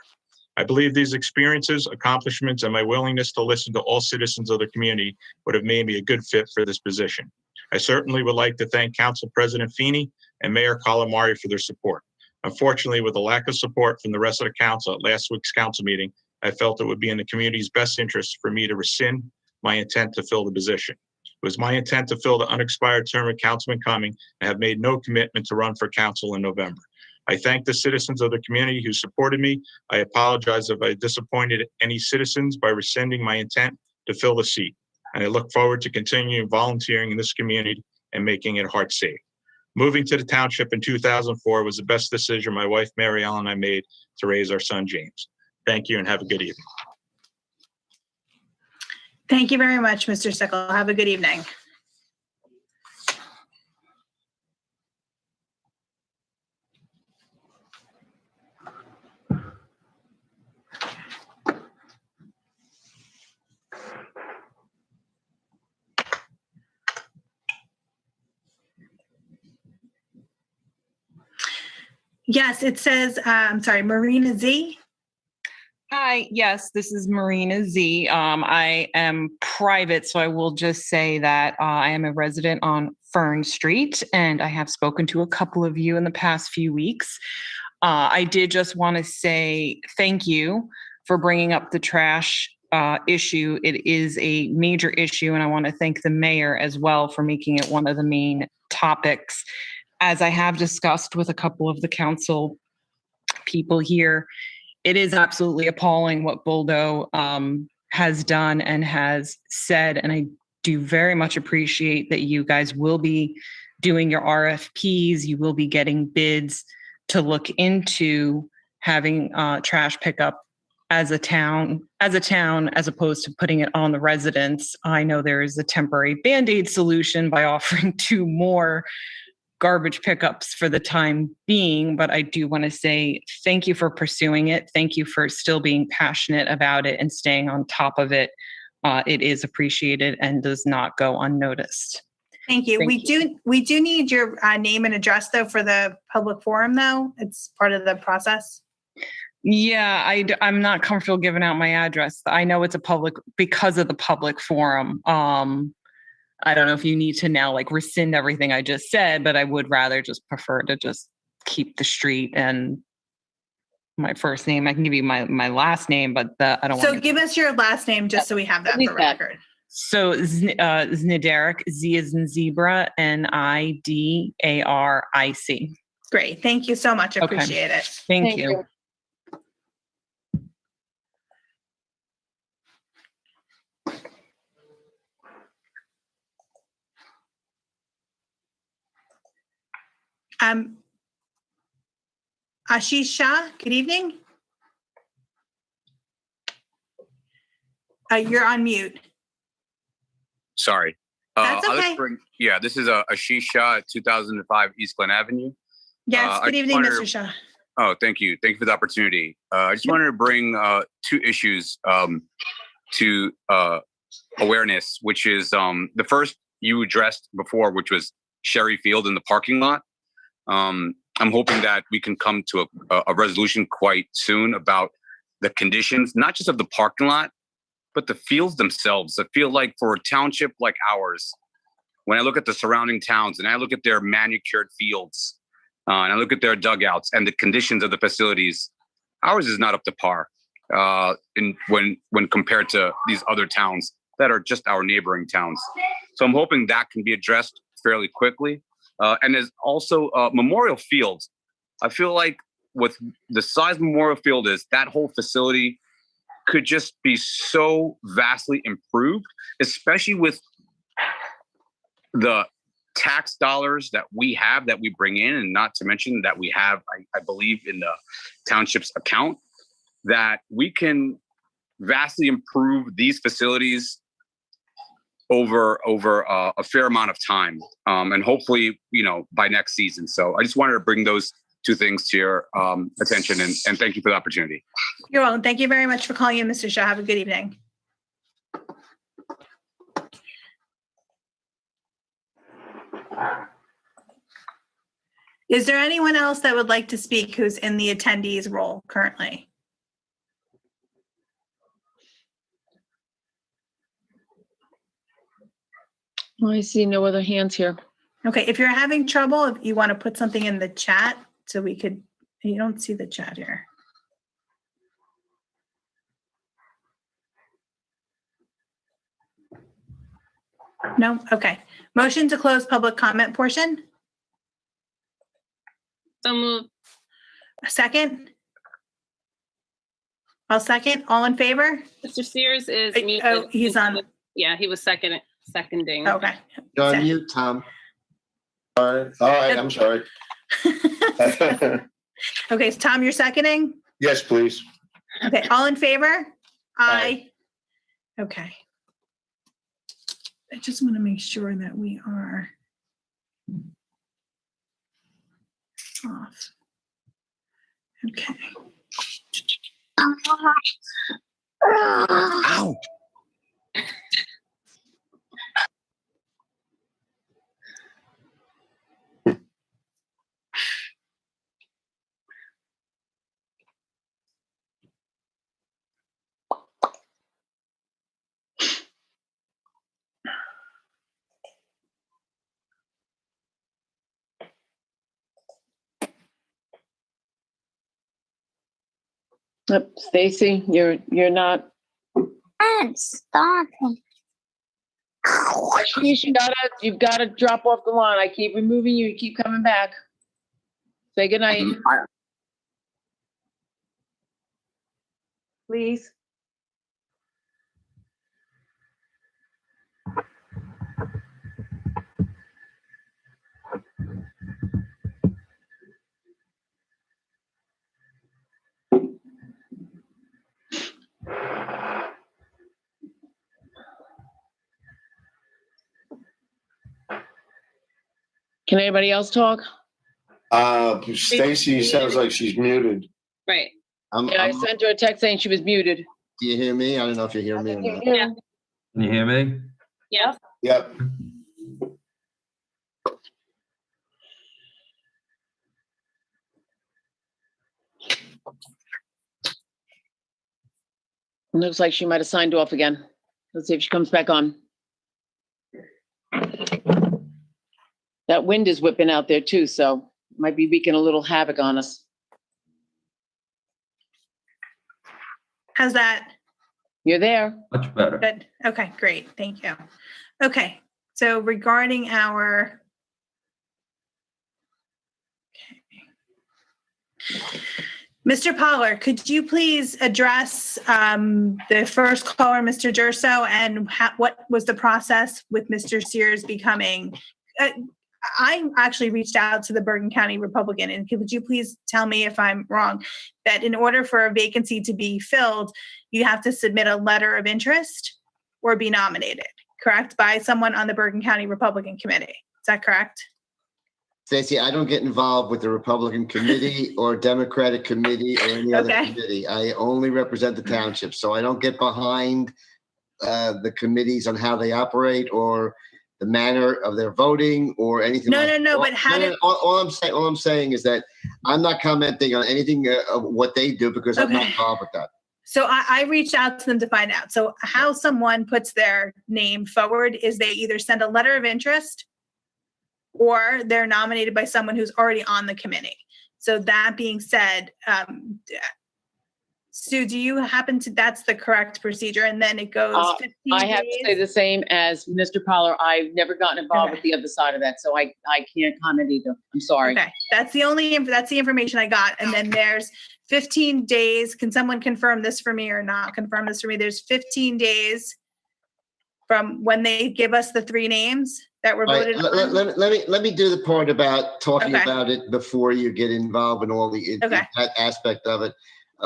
I believe these experiences, accomplishments, and my willingness to listen to all citizens of the community would have made me a good fit for this position. I certainly would like to thank Council President Feeney and Mayor Calamari for their support. Unfortunately, with the lack of support from the rest of the council at last week's council meeting, I felt it would be in the community's best interest for me to rescind my intent to fill the position. It was my intent to fill the unexpired term of Councilman Cumming and have made no commitment to run for council in November. I thank the citizens of the community who supported me. I apologize if I disappointed any citizens by rescinding my intent to fill the seat. And I look forward to continuing volunteering in this community and making it heart safe. Moving to the township in 2004 was the best decision my wife, Mary Ellen, and I made to raise our son, James. Thank you and have a good evening. Thank you very much, Mr. Sickle. Have a good evening. Yes, it says, I'm sorry, Marina Z. Hi, yes, this is Marina Z. I am private, so I will just say that I am a resident on Fern Street, and I have spoken to a couple of you in the past few weeks. I did just want to say thank you for bringing up the trash issue. It is a major issue, and I want to thank the mayor as well for making it one of the main topics. As I have discussed with a couple of the council people here, it is absolutely appalling what Boldo has done and has said. And I do very much appreciate that you guys will be doing your RFPs. You will be getting bids to look into having trash pickup as a town, as opposed to putting it on the residents. I know there is a temporary Band-Aid solution by offering 2 more garbage pickups for the time being, but I do want to say thank you for pursuing it. Thank you for still being passionate about it and staying on top of it. It is appreciated and does not go unnoticed. Thank you. We do need your name and address though for the public forum though. It's part of the process. Yeah, I'm not comfortable giving out my address. I know it's because of the public forum. I don't know if you need to now like rescind everything I just said, but I would rather just prefer to just keep the street and my first name. I can give you my last name, but I don't want to. So give us your last name just so we have that for record. So Znidaric, Z is in zebra, Nidaric. Great. Thank you so much. Appreciate it. Thank you. Ashish Shah, good evening. You're on mute. Sorry. That's okay. This is Ashish Shah at 2005 East Glen Avenue. Yes, good evening, Mr. Shah. Oh, thank you. Thank you for the opportunity. I just wanted to bring two issues to awareness, which is the first you addressed before, which was Sherry Field in the parking lot. I'm hoping that we can come to a resolution quite soon about the conditions, not just of the parking lot, but the fields themselves. I feel like for a township like ours, when I look at the surrounding towns and I look at their manicured fields and I look at their dugouts and the conditions of the facilities, ours is not up to par when compared to these other towns that are just our neighboring towns. So I'm hoping that can be addressed fairly quickly. And there's also Memorial Fields. I feel like with the size Memorial Field is, that whole facility could just be so vastly improved, especially with the tax dollars that we have, that we bring in, and not to mention that we have, I believe, in the township's account, that we can vastly improve these facilities over a fair amount of time, and hopefully, by next season. So I just wanted to bring those two things to your attention, and thank you for the opportunity. You're welcome. Thank you very much for calling in, Mr. Shah. Have a good evening. Is there anyone else that would like to speak who's in the attendees role currently? I see no other hands here. Okay, if you're having trouble, if you want to put something in the chat so we could, you don't see the chat here. No? Okay. Motion to close public comment portion. So moved. A second? I'll second. All in favor? Mr. Sears is muted. Oh, he's on. Yeah, he was seconding. Okay. You're on mute, Tom. All right, I'm sorry. Okay, so Tom, you're seconding? Yes, please. Okay, all in favor? Aye. Okay. I just want to make sure that we are off. Okay. Ow. Yep, Stacy, you're not. I'm stopping. You've gotta drop off the line. I keep removing you. You keep coming back. Say goodnight. Please. Can anybody else talk? Stacy sounds like she's muted. Right. Yeah, I sent her a text saying she was muted. Do you hear me? I don't know if you hear me or not. Yeah. Can you hear me? Yeah. Yep. Looks like she might have signed off again. Let's see if she comes back on. That wind is whipping out there too, so might be wreaking a little havoc on us. How's that? You're there. Much better. Good. Okay, great. Thank you. Okay, so regarding our. Okay. Mr. Pollard, could you please address the first caller, Mr. Durso, and what was the process with Mr. Sears becoming? I actually reached out to the Bergen County Republican, and could you please tell me if I'm wrong, that in order for a vacancy to be filled, you have to submit a letter of interest or be nominated, correct, by someone on the Bergen County Republican Committee. Is that correct? Stacey, I don't get involved with the Republican committee or Democratic committee or any other committee. I only represent the township, so I don't get behind the committees on how they operate or the manner of their voting or anything. No. But how did? All I'm saying is that I'm not commenting on anything of what they do because I'm not involved with that. So I reached out to them to find out. So how someone puts their name forward is they either send a letter of interest or they're nominated by someone who's already on the committee. So that being said, Sue, do you happen to, that's the correct procedure, and then it goes 15 I have to say the same as Mr. Pollard. I've never gotten involved with the other side of that, so I can't comment either. I'm sorry. Okay, that's the information I got. And then there's 15 days. Can someone confirm this for me or not confirm this for me? There's 15 days from when they give us the three names that were voted on. Let me do the part about talking about it before you get involved in all that aspect of it.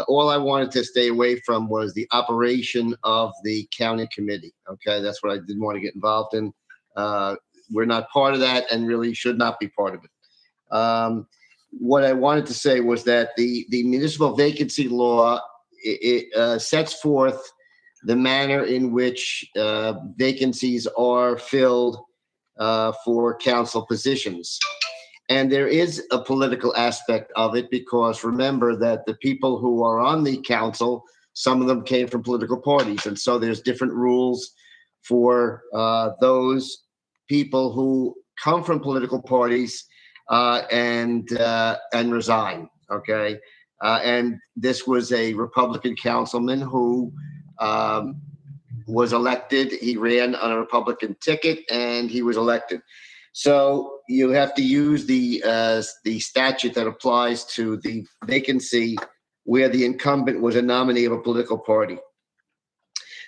All I wanted to stay away from was the operation of the county committee. Okay, that's what I didn't want to get involved in. We're not part of that and really should not be part of it. What I wanted to say was that the municipal vacancy law it sets forth the manner in which vacancies are filled for council positions. And there is a political aspect of it because remember that the people who are on the council, some of them came from political parties. And so there's different rules for those people who come from political parties and resign, okay? And this was a Republican councilman who was elected. He ran on a Republican ticket and he was elected. So you have to use the statute that applies to the vacancy where the incumbent was a nominee of a political party.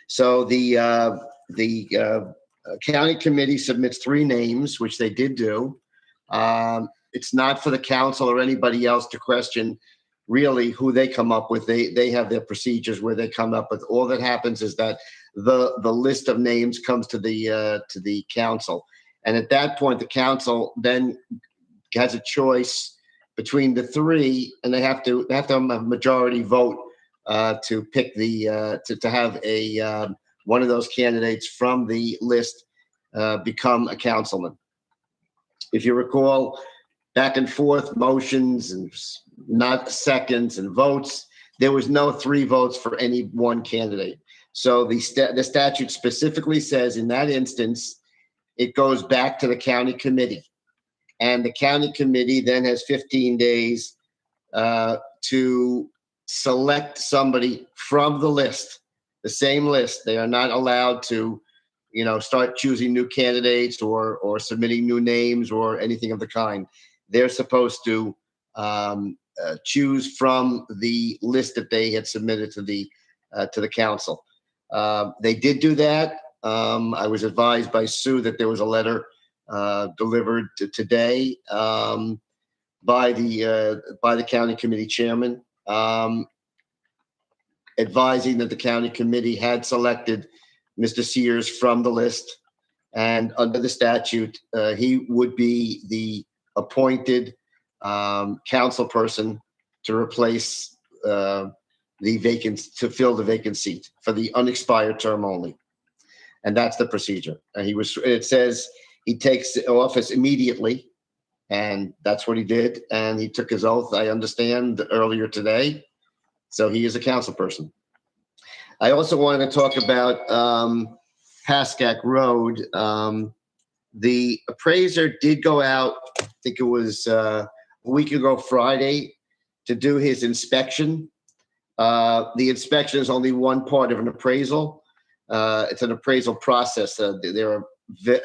So the county committee submits three names, which they did do. It's not for the council or anybody else to question really who they come up with. They have their procedures where they come up with. All that happens is that the list of names comes to the council. And at that point, the council then has a choice between the three, and they have to have a majority vote to pick to have a one of those candidates from the list become a councilman. If you recall, back and forth motions and not seconds and votes, there was no 3 votes for any one candidate. So the statute specifically says in that instance, it goes back to the county committee, and the county committee then has 15 days to select somebody from the list, the same list. They are not allowed to, start choosing new candidates or submitting new names or anything of the kind. They're supposed to choose from the list that they had submitted to the council. They did do that. I was advised by Sue that there was a letter delivered today by the county committee chairman advising that the county committee had selected Mr. Sears from the list And under the statute, he would be the appointed council person to replace to fill the vacant seat for the unexpired term only. And that's the procedure. It says he takes the office immediately, and that's what he did. And he took his oath, I understand, earlier today. So he is a council person. I also wanted to talk about Paschak Road. The appraiser did go out, I think it was a week ago Friday, to do his inspection. The inspection is only one part of an appraisal. It's an appraisal process. There are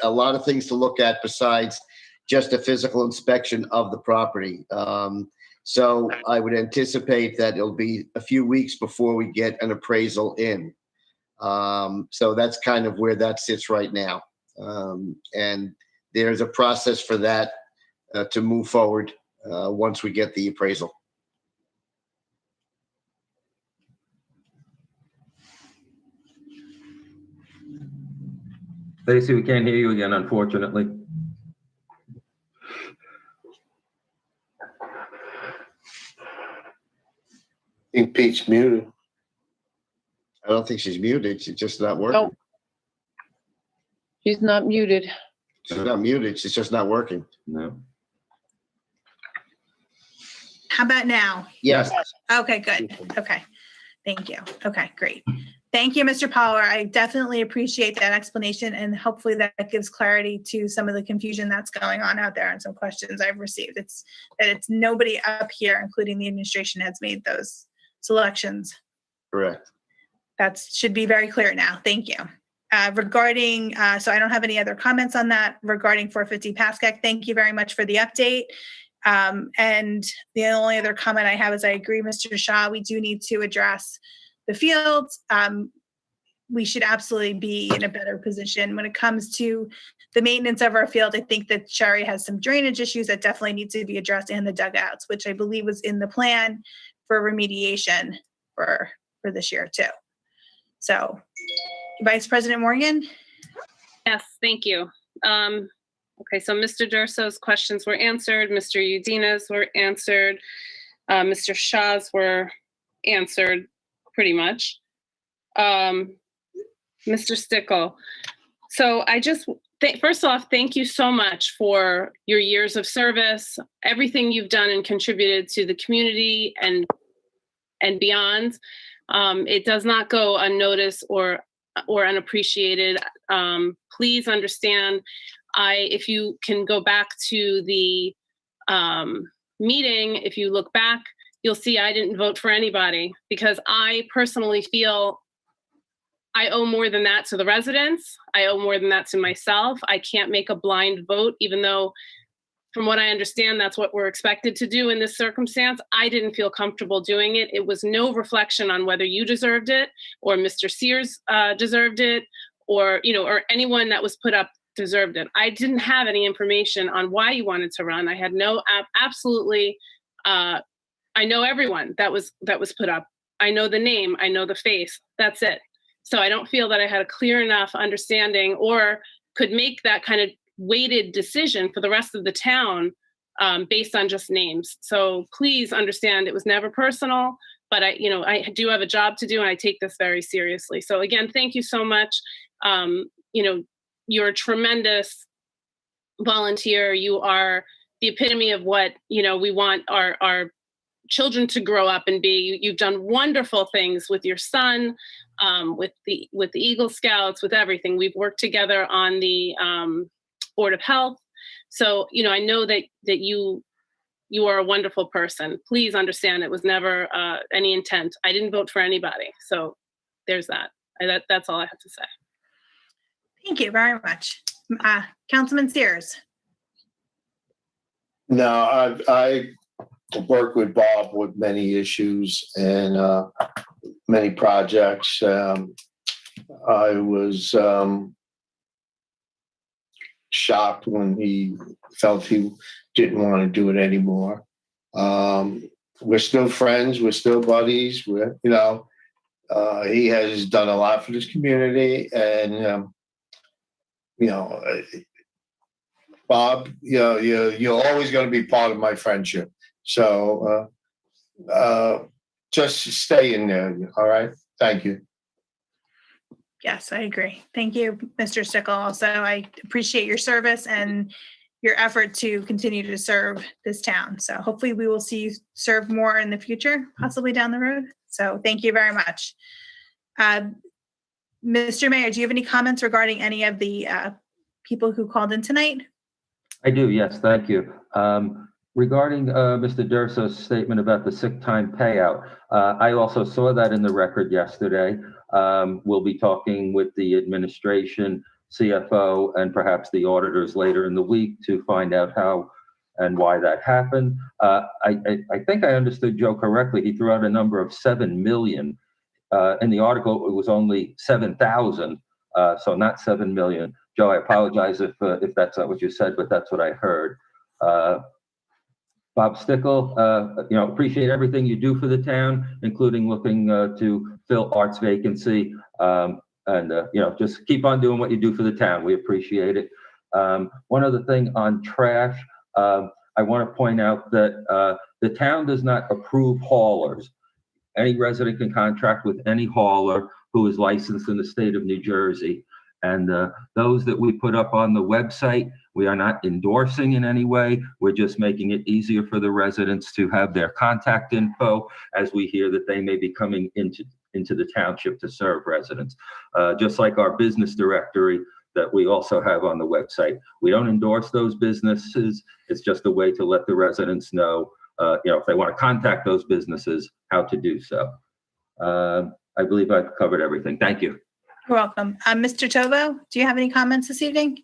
a lot of things to look at besides just a physical inspection of the property. So I would anticipate that it'll be a few weeks before we get an appraisal in. So that's kind of where that sits right now. And there's a process for that to move forward once we get the appraisal. Stacy, we can't hear you again, unfortunately. I think Pete's muted. I don't think she's muted. She's just not working. Oh. She's not muted. She's not muted. She's just not working. No. How about now? Yes. Okay, good. Okay. Thank you. Okay, great. Thank you, Mr. Power. I definitely appreciate that explanation, and hopefully that gives clarity to some of the confusion that's going on out there and some questions I've received. It's nobody up here, including the administration, has made those selections. Correct. That should be very clear now. Thank you. Regarding, so I don't have any other comments on that. Regarding 450 Paschak, thank you very much for the update. And the only other comment I have is I agree, Mr. Shaw, we do need to address the fields. We should absolutely be in a better position when it comes to the maintenance of our field. I think that Sherry has some drainage issues that definitely need to be addressed, and the dugouts, which I believe was in the plan for remediation for this year too. So, Vice President Morgan? Yes, thank you. Okay, so Mr. Durso's questions were answered. Mr. Udina's were answered. Mr. Shaw's were answered pretty much. Mr. Stickle. So I just, first off, thank you so much for your years of service, everything you've done and contributed to the community and beyond. It does not go unnoticed or unappreciated. Please understand, if you can go back to the meeting, if you look back, you'll see I didn't vote for anybody because I personally feel I owe more than that to the residents. I owe more than that to myself. I can't make a blind vote, even though from what I understand, that's what we're expected to do in this circumstance. I didn't feel comfortable doing it. It was no reflection on whether you deserved it or Mr. Sears deserved it or anyone that was put up deserved it. I didn't have any information on why you wanted to run. I had no, absolutely, I know everyone that was put up. I know the name, I know the face, that's it. So I don't feel that I had a clear enough understanding or could make that kind of weighted decision for the rest of the town based on just names. So please understand it was never personal, but I do have a job to do and I take this very seriously. So again, thank you so much. You're a tremendous volunteer. You are the epitome of what, we want our children to grow up and be. You've done wonderful things with your son, with the Eagle Scouts, with everything. We've worked together on the Board of Health. So, I know that you are a wonderful person. Please understand it was never any intent. I didn't vote for anybody. So there's that. That's all I have to say. Thank you very much. Councilman Sears. No, I worked with Bob with many issues and many projects. I was shocked when he felt he didn't want to do it anymore. We're still friends. We're still buddies. He has done a lot for this community, and you know, Bob, you're always going to be part of my friendship. So just stay in there. All right. Thank you. Yes, I agree. Thank you, Mr. Stickle. Also, I appreciate your service and your effort to continue to serve this town. So hopefully we will see you serve more in the future, possibly down the road. So thank you very much. Mr. Mayor, do you have any comments regarding any of the people who called in tonight? I do, yes, thank you. Regarding Mr. Durso's statement about the sick time payout, I also saw that in the record yesterday. We'll be talking with the administration, CFO, and perhaps the auditors later in the week to find out how and why that happened. I think I understood Joe correctly. He threw out a number of 7 million. In the article, it was only 7,000, so not 7 million. Joe, I apologize if that's not what you said, but that's what I heard. Bob Stickle, appreciate everything you do for the town, including looking to fill Art's vacancy. Just keep on doing what you do for the town. We appreciate it. One other thing on trash, I want to point out that the town does not approve haulers. Any resident can contract with any hauler who is licensed in the state of New Jersey. And those that we put up on the website, we are not endorsing in any way. We're just making it easier for the residents to have their contact info as we hear that they may be coming into the township to serve residents. Just like our business directory that we also have on the website. We don't endorse those businesses. It's just a way to let the residents know, if they want to contact those businesses, how to do so. I believe I've covered everything. Thank you. You're welcome. Mr. Tovo, do you have any comments this evening?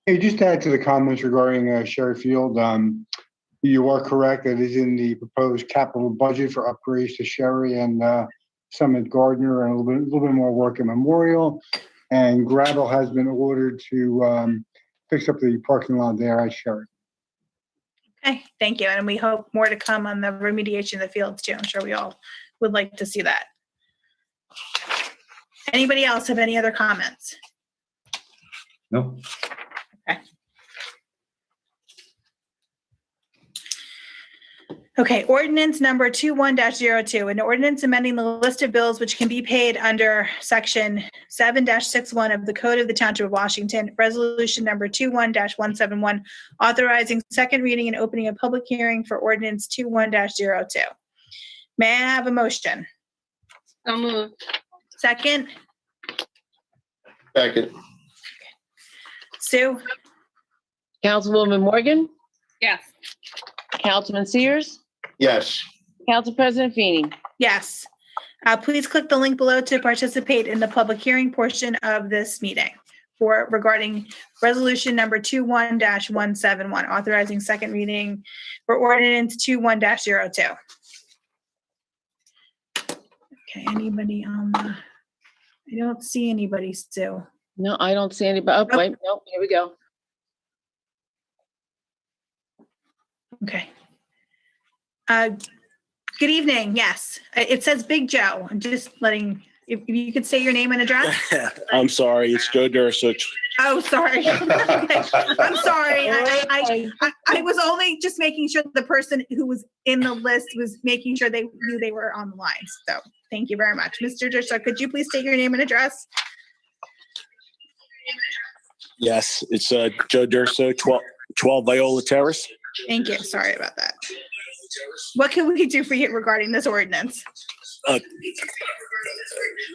Hey, just to add to the comments regarding Sherry Field, you are correct. It is in the proposed capital budget for upgrades to Sherry and Summit Gardner, and a little bit more work at Memorial. And gravel has been ordered to fix up the parking lot there at Sherry. Okay, thank you. And we hope more to come on the remediation of the fields too. I'm sure we all would like to see that. Anybody else have any other comments? No. Okay, ordinance number 21-02, an ordinance amending the list of bills which can be paid under section 7-61 of the Code of the Township of Washington, resolution number 21-171, authorizing second reading and opening a public hearing for ordinance 21-02. May I have a motion? So moved. Second? Second. Sue? Councilwoman Morgan, Yes. Councilman Sears, Yes. Council President Feeney. Yes. Please click the link below to participate in the public hearing portion of this meeting regarding resolution number 21-171, authorizing second reading for ordinance 21-02. Okay, anybody on the, I don't see anybody still. No, I don't see anybody. Oh, wait, no, here we go. Okay. Good evening. Yes, it says Big Joe. I'm just letting, if you could say your name and address. I'm sorry, it's Joe Durso. Oh, sorry. Okay. I'm sorry. I was only just making sure the person who was in the list was making sure they knew they were on the line. So thank you very much. Mr. Durso, could you please state your name and address? Yes, it's Joe Durso, 12 Viola Terrace. Thank you. Sorry about that. What can we do for you regarding this ordinance?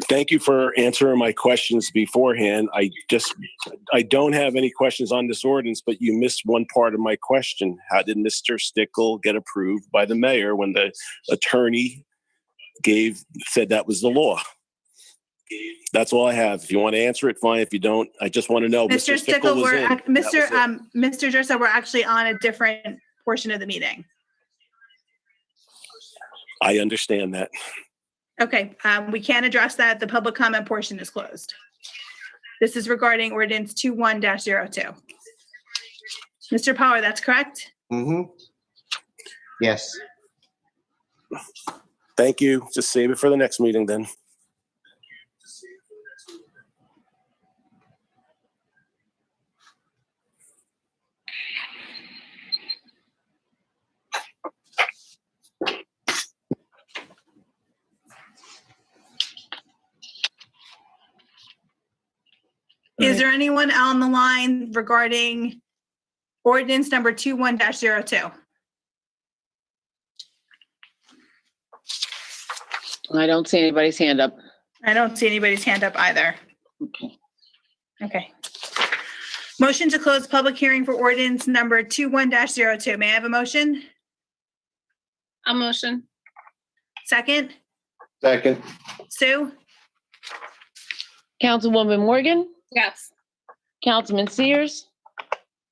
Thank you for answering my questions beforehand. I don't have any questions on this ordinance, but you missed one part of my question. How did Mr. Stickle get approved by the mayor when the attorney said that was the law? That's all I have. If you want to answer it, fine. If you don't, I just want to know. Mr. Stickle, Mr. Durso, we're actually on a different portion of the meeting. I understand that. Okay, we can't address that. The public comment portion is closed. This is regarding ordinance 21-02. Mr. Power, that's correct? Mm-hmm. Yes. Thank you. Just save it for the next meeting then. Is there anyone on the line regarding ordinance number 21-02? I don't see anybody's hand up. I don't see anybody's hand up either. Okay. Okay. Motion to close public hearing for ordinance number 21-02. May I have a motion? I'll motion. Second? Second. Sue? Councilwoman Morgan, Yes. Councilman Sears,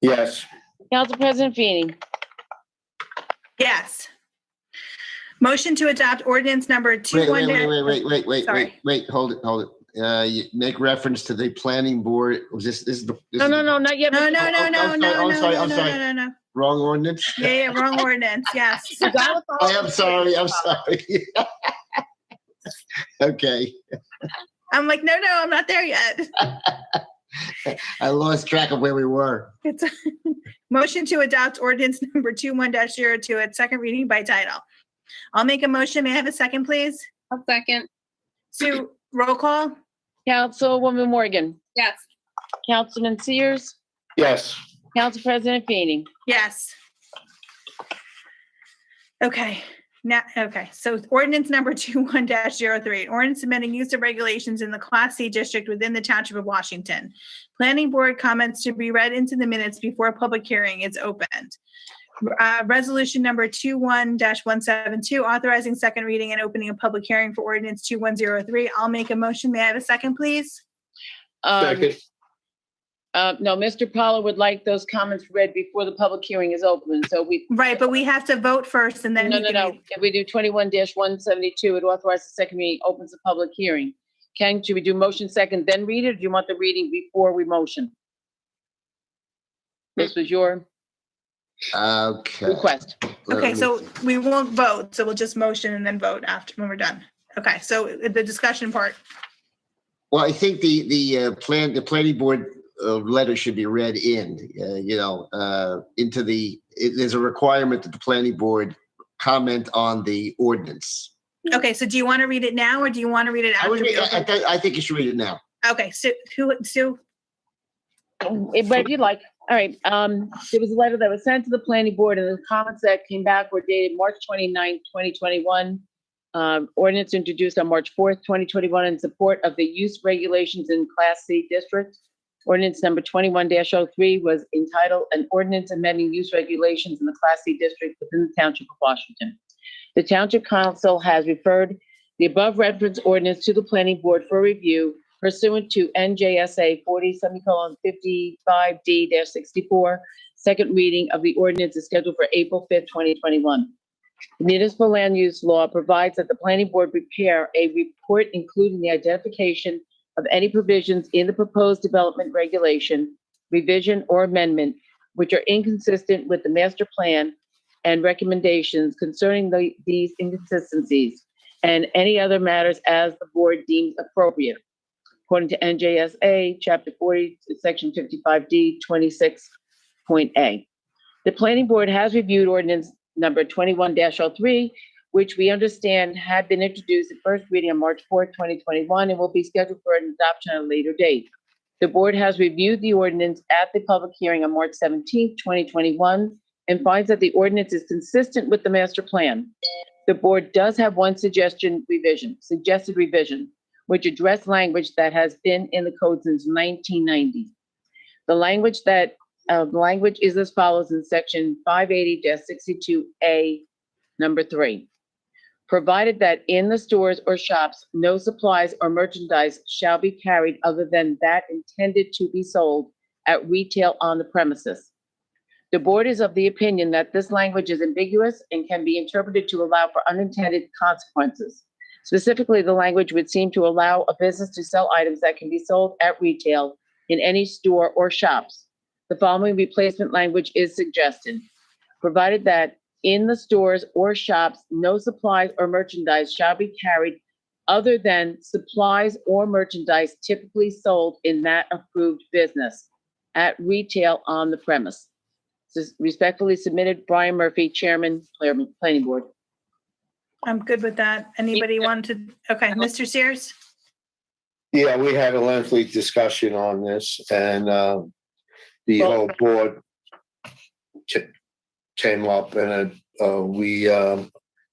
Yes. Council President Feeney. Yes. Motion to adopt ordinance number Wait, 21-. Sorry. hold it. You make reference to the planning board. Was this is the? this No, is no, the no, not yet. No, Mr. no, no, no, no, I'm sorry, no, I'm no, sorry. no, no, no. Wrong ordinance? Yeah, wrong ordinance, yes. I am sorry, I'm sorry. Okay, I'm like, no, I'm not there yet. I lost track of where we were. It's motion to adopt ordinance number 21-02 at second reading by title. I'll make a motion. May I have a second, please? I'll second. Sue, roll call? Councilwoman Morgan, Yes. Councilman Sears, Yes. Council President Feeney. Yes. Okay. Now, okay, so ordinance number 21-03, ordinance amending use of regulations in the Class C district within the Township of Washington. Planning board comments to be read into the minutes before public hearing is opened. Resolution number 21-172, authorizing second reading and opening a public hearing for ordinance 2103. I'll make a motion. May I have a second, please? Second. No, Mr. Pollard would like those comments read before the public hearing is open, so we. Right, but we have to vote first and then. No, he no, can no. read. If we do 21-172, it authorizes the second reading, opens the public hearing. Should we do motion second, then read it, or do you want the reading before we motion? This was your Okay. request. Okay, so we won't vote, so we'll just motion and then vote after, when we're done. Okay, so the discussion part. Well, I think the planning board letter should be read in, into there's a requirement that the planning board comment on the ordinance. Okay, so do you want to read it now or do you want to read it I would after? read- we open? I think you should read it now. Okay, Sue, But if you'd like, all right, there was a letter that was sent to the planning board and the comments that came back were dated March 29, 2021. Ordinance introduced on March 4th, 2021 in support of the use regulations in Class C district. Ordinance number 21-03 was entitled an ordinance amending use regulations in the Class C district within the Township of Washington. The Township Council has referred the above referenced ordinance to the planning board for review pursuant to NJSA 40:55D-64. Second reading of the ordinance is scheduled for April 5th, 2021. The municipal land use law provides that the planning board prepare a report including the identification of any provisions in the proposed development regulation, revision or amendment, which are inconsistent with the master plan and recommendations concerning these inconsistencies and any other matters as the board deems appropriate, according to NJSA Chapter 40, Section 55D, 26.A. The planning board has reviewed ordinance number 21-03, which we understand had been introduced at first reading on March 4th, 2021, and will be scheduled for an adoption at a later date. The board has reviewed the ordinance at the public hearing on March 17th, 2021, and finds that the ordinance is consistent with the master plan. The board does have one suggested revision, which addressed language that has been in the code since 1990. The language is as follows in section 580-62A, number 3. Provided that in the stores or shops, no supplies or merchandise shall be carried other than that intended to be sold at retail on the premises. The board is of the opinion that this language is ambiguous and can be interpreted to allow for unintended consequences. Specifically, the language would seem to allow a business to sell items that can be sold at retail in any store or shops. The following replacement language is suggested. Provided that in the stores or shops, no supplies or merchandise shall be carried other than supplies or merchandise typically sold in that approved business at retail on the premise. This is respectfully submitted, Brian Murphy, Chairman, Planning Board. I'm good with that. Anybody want to? Okay, Mr. Sears? Yeah, we had a lengthy discussion on this and, the whole board came up and, we,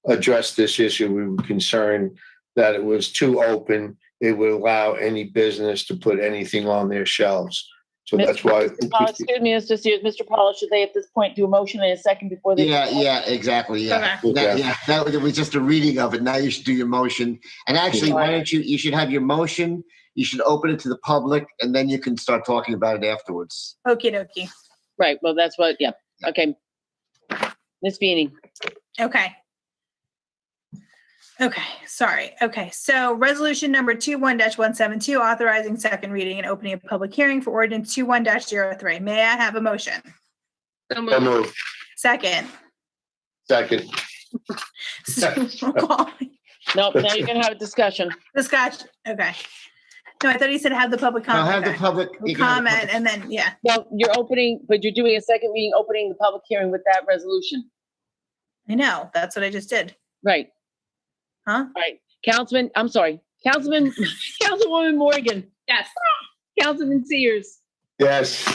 addressed this issue. We were concerned that it was too open. It would allow any business to put anything on their shelves. So that's why. Excuse me, Mr. Sears, Mr. Paul, should they at this point do a motion in a second before they? Yeah, exactly, yeah. Okay. That was just a reading of it. Now you should do your motion. And actually, why don't you should have your motion, you should open it to the public, and then you can start talking about it afterwards. Okie dokie. Right, well, that's what, yeah, okay. Ms. Feeney. Okay. Okay, sorry. Okay, so resolution number 21-172, authorizing second reading and opening a public hearing for ordinance 21-03. May I have a motion? So So moved. moved. Second. Second. Nope, now you're gonna have a discussion. Discussion, okay. No, I thought he said have the public I'll comment. have the public. you can have the Comment, and then, yeah. No, you're opening, but you're doing a second reading, opening the public hearing with that resolution. I know, that's what I just did. Right, Huh? right. Councilwoman Morgan, Yes. Councilman Sears, Yes.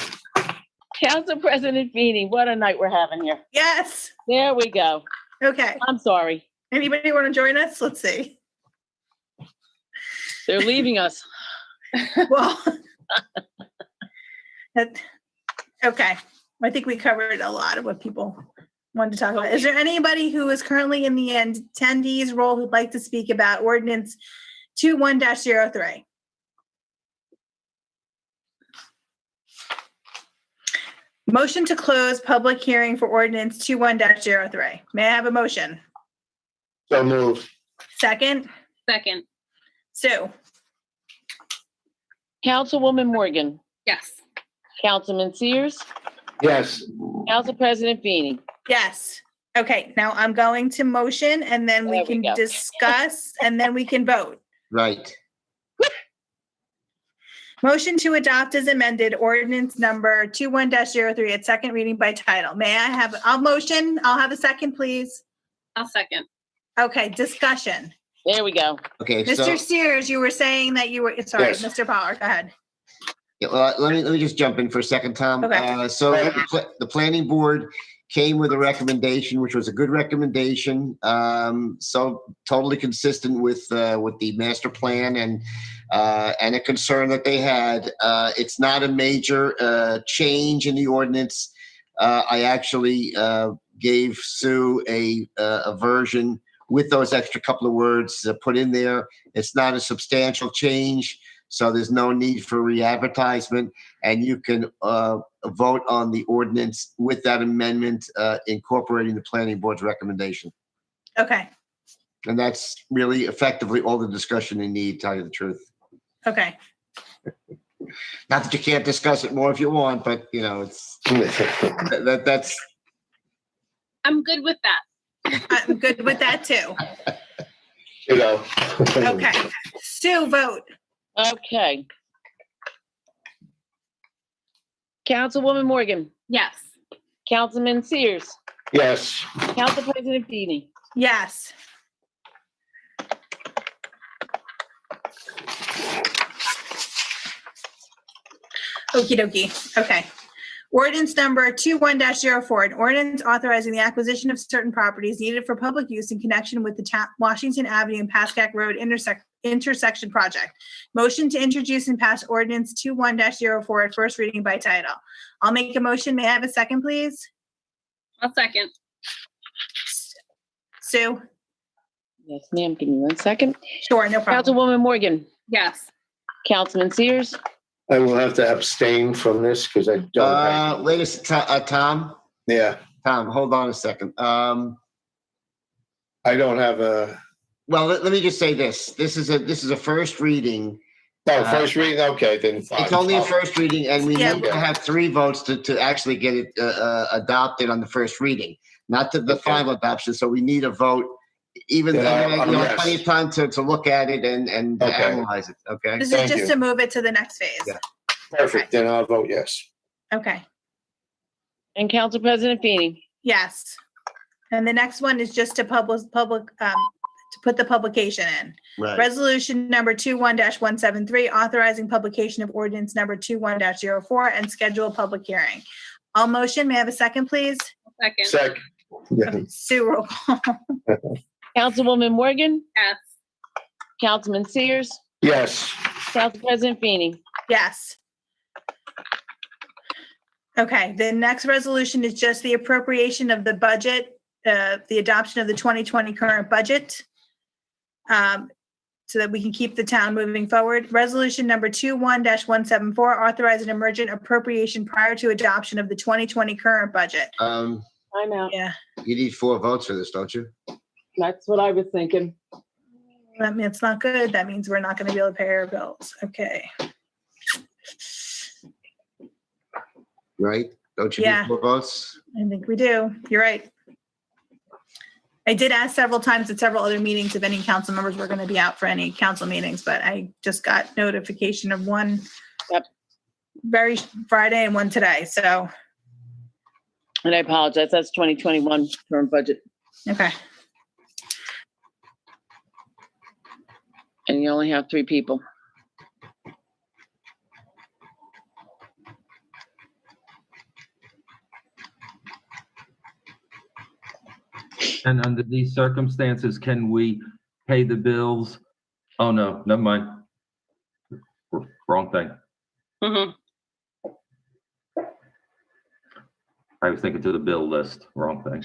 Council President Feeney. What a night we're having here. Yes, There we go. okay. I'm sorry. Anybody want to join us? Let's see. They're leaving us. Well, okay. I think we covered a lot of what people wanted to talk about. Is there anybody who is currently in the attendees role who'd like to speak about ordinance 21-03? Motion to close public hearing for ordinance 21-03. May I have a motion? So moved. Second, Second. Sue. Councilwoman Morgan, Yes. Councilman Sears, Yes. Council President Feeney. Yes. Okay, now I'm going to motion and then we There we can go. discuss and then we can vote. Right. Motion to adopt as amended ordinance number 21-03 at second reading by title. May I have, I'll motion, I'll have a second, please. I'll second. Okay, discussion. There we go. Okay, so, Mr. Sears, you were saying that you were, sorry, Yes. Mr. Pollard, go ahead. yeah, well, let me just jump in for a second, Tom. Okay. So the planning board came with a recommendation, which was a good recommendation. So totally consistent with the master plan and a concern that they had. It's not a major change in the ordinance. I actually gave Sue a version with those extra couple of words put in there. It's not a substantial change, so there's no need for re-advertisement, and you can vote on the ordinance with that amendment incorporating the planning board's recommendation. Okay, And that's really effectively all the discussion you need, tell you the truth. okay. Not that you can't discuss it more if you want, but you know, it's that's I'm good with that. I'm good with that too. You know. Okay, Sue, vote. Okay. Councilwoman Morgan, Yes. Councilman Sears, Yes. Council President Feeney. Yes. Okie dokie. Okay. Ordinance number 21-04, an ordinance authorizing the acquisition of certain properties needed for public use in connection with the Washington Avenue and Paschak Road intersection project. Motion to introduce and pass ordinance 21-04 at first reading by title. I'll make a motion. May I have a second, please? I'll second. Sue? Yes, ma'am. Give me 1 second. Sure, no problem. Councilwoman Morgan, Yes. Councilman Sears, I will have to abstain from this because I don't. have- wait a second, Tom, Yeah, hold on a second. I don't have a, Well, let me just say this. This is a first reading. first reading, okay, then fine. It's only a first reading, and we Yeah. need to have 3 votes to actually get it adopted on the first reading, not the Okay. final adoption. So we need a vote, even Then though I'll you know, yes. plenty of time to look at it and Okay. analyze it. Okay. This Thank is just you. to move it to the next phase. Yeah. Perfect, then I'll vote yes. Okay, and Council President Feeney. yes. And the next one is just to public, to put the publication in. Right. Resolution number 21-173, authorizing publication of ordinance number 21-04 and schedule a public hearing. All motion, may I have a second, please? Second. Second. Yeah. Sue, roll call. Councilwoman Morgan, Yes. Councilman Sears, Yes. Council President Feeney. Yes. Okay, the next resolution is just the appropriation of the budget, the adoption of the 2020 current budget, so that we can keep the town moving forward. Resolution number 21-174, authorize an emergent appropriation prior to adoption of the 2020 current budget. I'm out. Yeah, You need 4 votes for this, don't you? That's what I was thinking. that means it's not good. That means we're not going to be able to pay our bills. Okay. Right? Don't you Yeah. need 4 votes? I think we do. You're right. I did ask several times at several other meetings if any council members were going to be out for any council meetings, but I just got notification of one Yep. very Friday and one today. So, And I apologize. That's 2021 current budget. okay. And you only have 3 people. And under these circumstances, can we pay the bills? Oh, no, never mind. Wrong thing. Mhm. I was thinking to the bill list, wrong thing.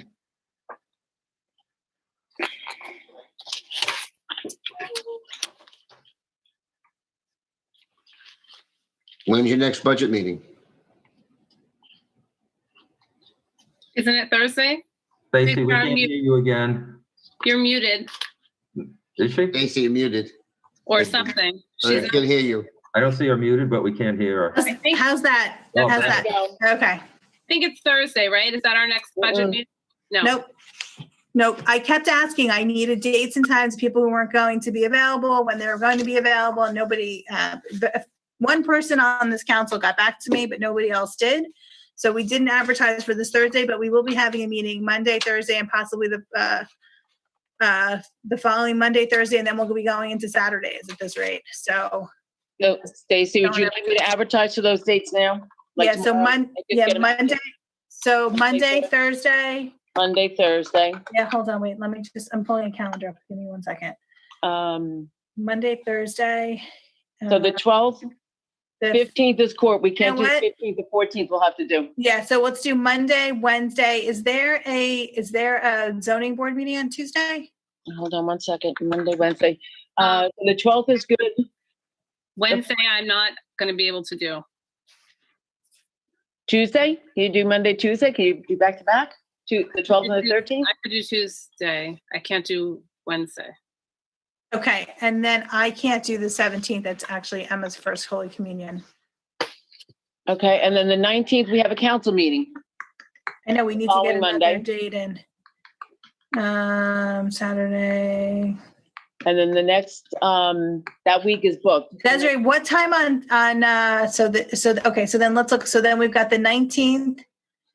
When's your next budget meeting? Isn't it Thursday? Stacy, we Karen, can't hear you again. You're muted Is she? Stacy, you're muted. or something. I She's can hear you. I don't see her muted, but we can't hear her. How's that? Oh, How's there that? Okay. I think it's Thursday, right? Is that our next budget meeting? No. Nope. Nope. I kept asking. I needed dates and times, people who weren't going to be available, when they were going to be available, and nobody, one person on this council got back to me, but nobody else did. So we didn't advertise for this Thursday, but we will be having a meeting Monday, Thursday, and possibly the following Monday, Thursday, and then we'll be going into Saturdays at this rate. So, So, Stacy, would you like me to advertise for those dates now? Like yeah, so tomorrow? I just get them- Monday. So Monday, Thursday. Thursday. Monday, Thursday. Yeah, hold on, wait, I'm pulling a calendar up. Give me 1 second. Monday, Thursday. So the 12th, the 15th is court. We can't do You know what? 15th. The 14th we'll have to do. Yeah, so let's do Monday, Wednesday. Is there a zoning board meeting on Tuesday? Hold on 1 second. Monday, Wednesday. The 12th is good. Wednesday, I'm not going to be able to do. Tuesday? Can you do Monday, Tuesday? Can you do back to back? The 12th and the 13th? I could do Tuesday. I can't do Wednesday. Okay, and then I can't do the 17th. That's actually Emma's first Holy Communion. Okay, and then the 19th, we have a council meeting. I know we need to Following get another Monday. date in. Saturday. And then the next, that week is booked. Desiree, what time so then let's look. So then we've got the 19th,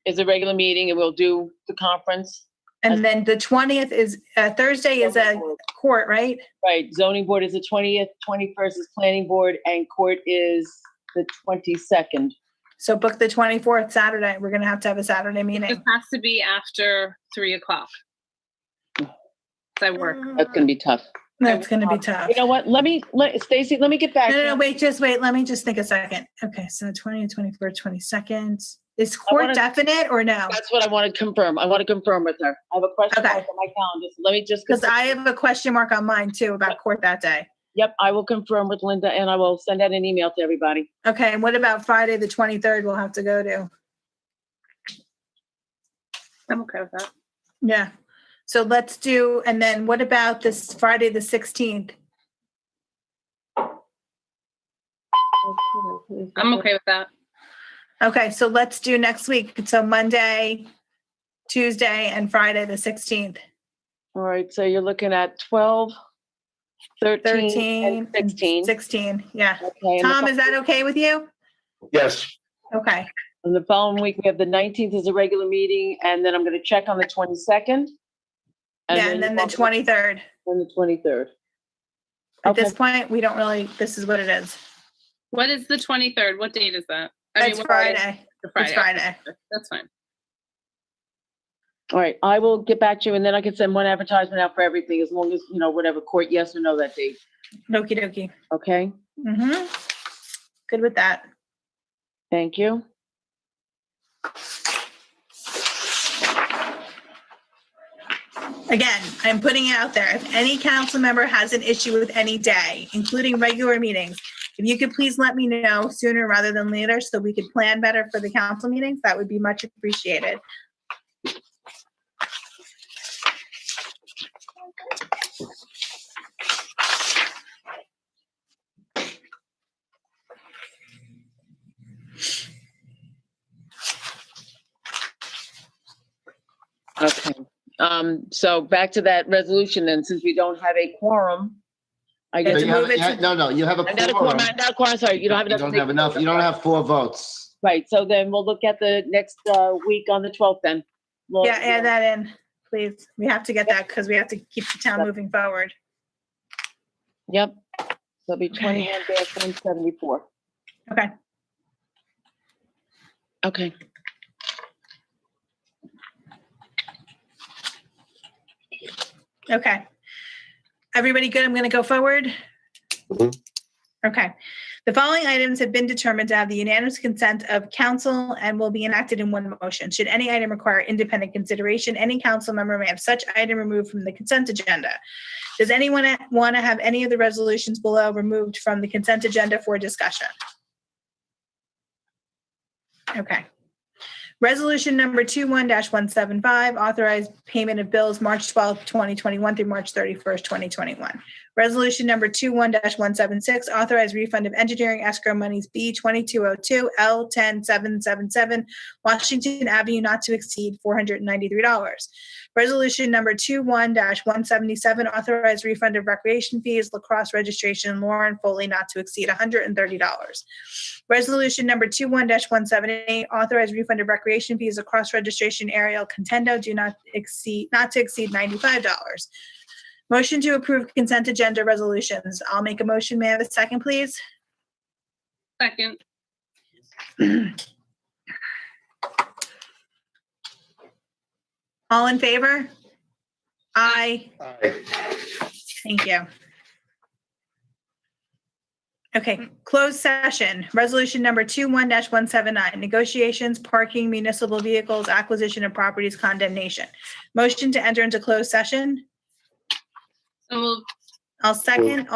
Is a regular meeting and we'll do the conference. and then the 20th is Thursday is a court, right? Right, zoning board is the 20th, 21st is planning board, and court is the 22nd. So book the 24th Saturday. We're gonna have to have a Saturday This meeting. has to be after 3:00. I work. That's gonna be tough. That's gonna be tough. You know what, Stacy, let me get back. No, to no, you. wait. Let me just think a second. Okay, so 20th, 24th, 22nd. Is court wanna- definite or no? That's what I want to confirm. I want to confirm with her. I have a question Okay. mark on my calendar, so let me just. Because I have a question mark on mine too about court that day. Yep, I will confirm with Linda and I will send out an email to everybody. Okay, and what about Friday, the 23rd, we'll have to go to? I'm okay with that. Yeah, so let's do, and then what about this Friday, the 16th? I'm okay with that. Okay, so let's do next week. So Monday, Tuesday, and Friday, the 16th. All right, so you're looking at 12, 13, 13, and 16. 16, yeah. Okay, and Tom, is that okay with you? Yes. Okay, and the following week, we have the 19th is a regular meeting, and then I'm going to check on the 22nd. Yeah, and then the 23rd. And the 23rd. At Okay, this point, we don't really, this is what it is. What is the 23rd? What date is that? It's what- Friday. It's It's Friday. That's fine. all right, I will get back to you, and then I can send one advertisement out for everything, as long as, whatever, court, yes or no that date, Okie dokie. okay? Mm-hmm. Good with that. Thank you. Again, I'm putting it out there. If any council member has an issue with any day, including regular meetings, if you could please let me know sooner rather than later so we could plan better for the council meetings, that would be much appreciated. Okay, so back to that resolution then, since we don't have a quorum. I Yeah, guess, to move it to- No, you have a not a quorum. quorum, not a quorum, sorry, you don't have You enough. don't to have take- enough, you don't have 4 votes. Right, so then we'll look at the next, week on the 12th then. Well, Yeah, add that in, please. We have to get that because we have to keep the town moving forward. Yep, so it'll be 21-174. Okay. Okay. Okay. Everybody good? I'm going to go forward. Mhm. Okay. The following items have been determined to have the unanimous consent of council and will be enacted in one motion. Should any item require independent consideration, any council member may have such item removed from the consent agenda. Does anyone want to have any of the resolutions below removed from the consent agenda for discussion? Okay. Resolution number 21-175, authorized payment of bills March 12th, 2021 through March 31st, 2021. Resolution number 21-176, authorized refund of engineering escrow monies B2202 L10777 Washington Avenue not to exceed $493. Resolution number 21-177, authorized refund of recreation fees, lacrosse registration, Lauren Foley not to exceed $130. Resolution number 21-178, authorized refund of recreation fees, lacrosse registration, aerial contendo not to exceed $95. Motion to approve consent agenda resolutions. I'll make a motion. May I have a second, please? Second. All in favor? Aye. Aye. Thank you. Okay, closed session, resolution number 21-179, negotiations, parking, municipal vehicles, acquisition of properties, condemnation. Motion to enter into closed session. So moved. I'll second.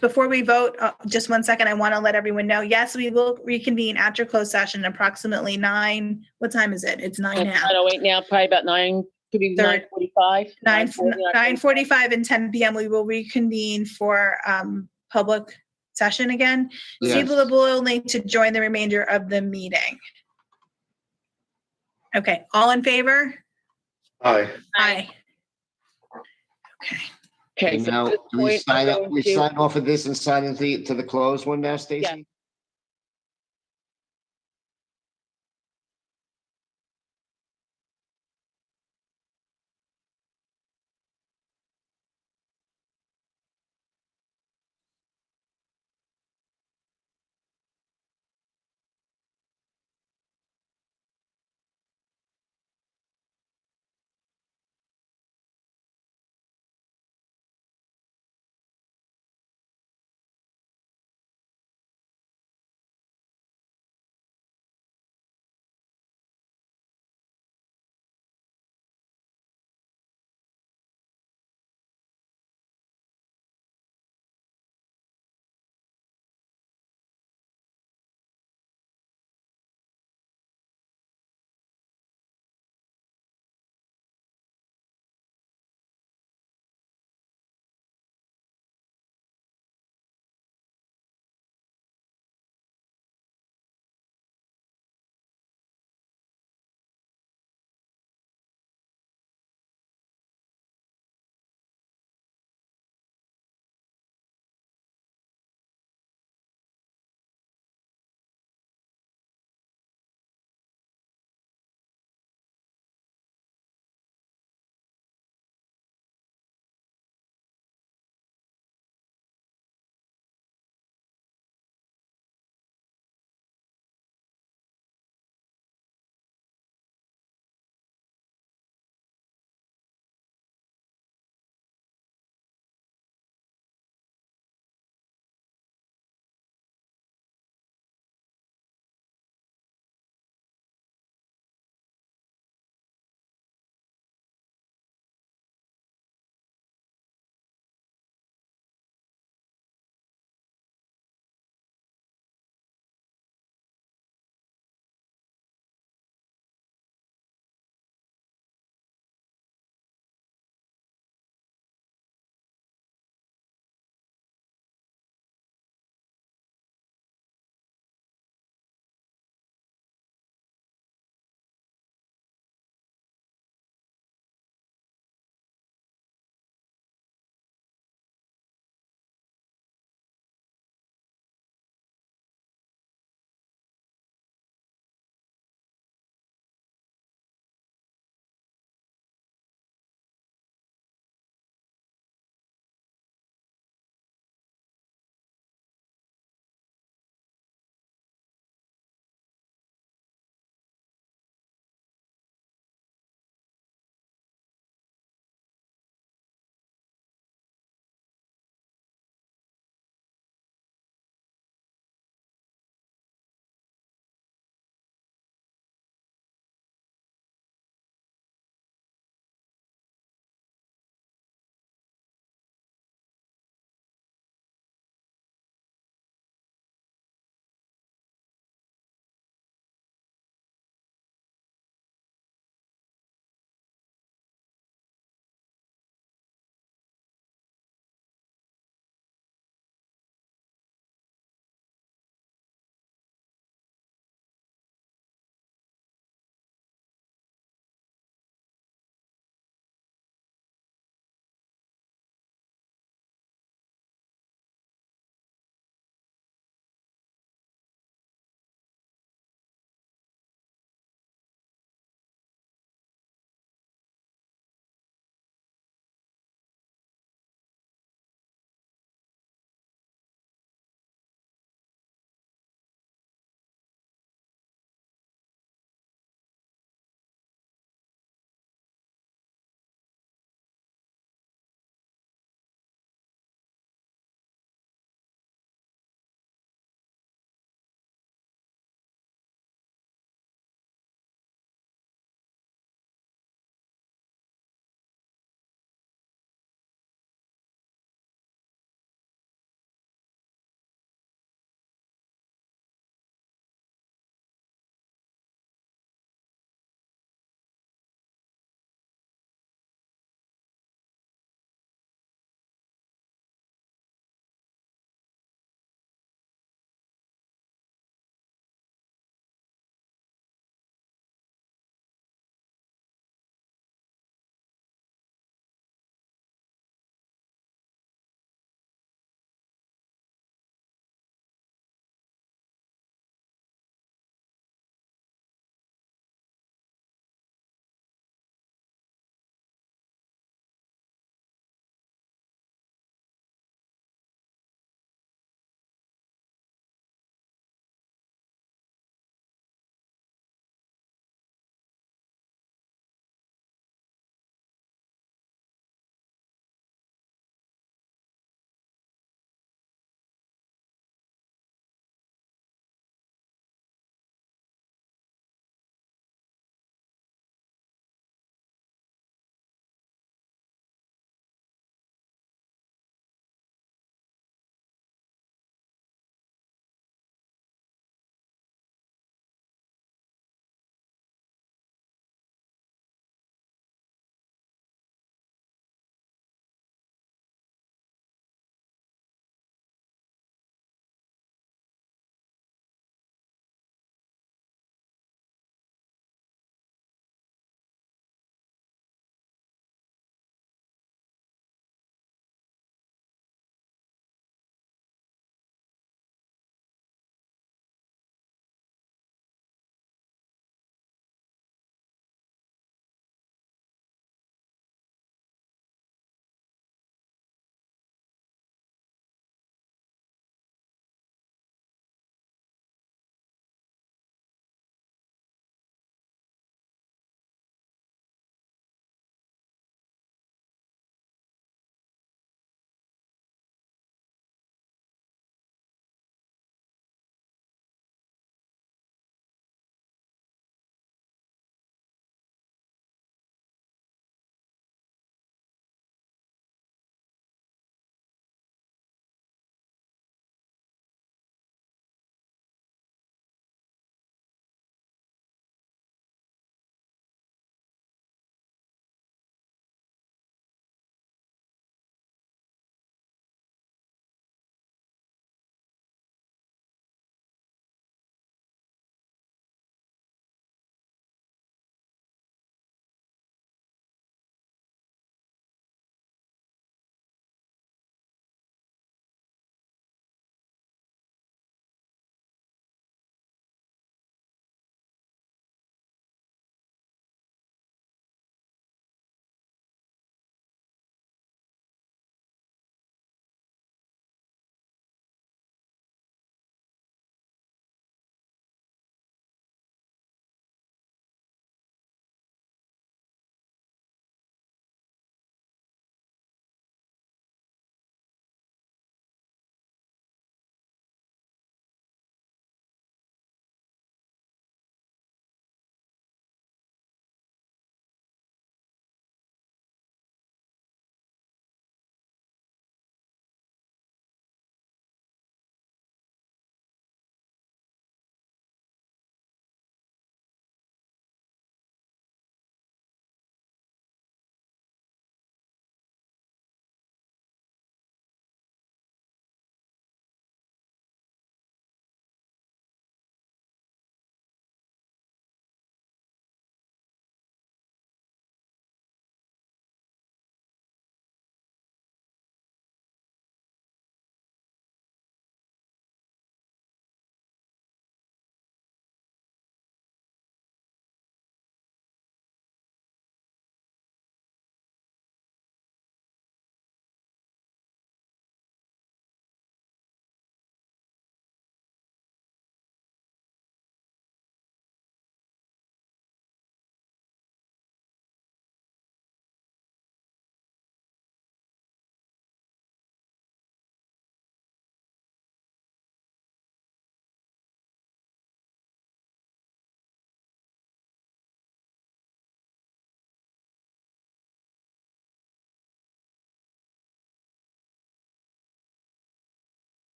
Before we vote, just 1 second, I want to let everyone know, yes, we will reconvene after closed session approximately 9. What time is it? It's 9 now. 9:08 now, probably about 9, could be Third. 9:45. 9:45 and 10 p.m. We will reconvene for public session again. Yes. People will need to join the remainder of the meeting. Okay, all in favor? Aye. Aye. Okay, And so now, at this do we point, sign we're up, going we to- sign off of this and sign into the closed one now, Stacy?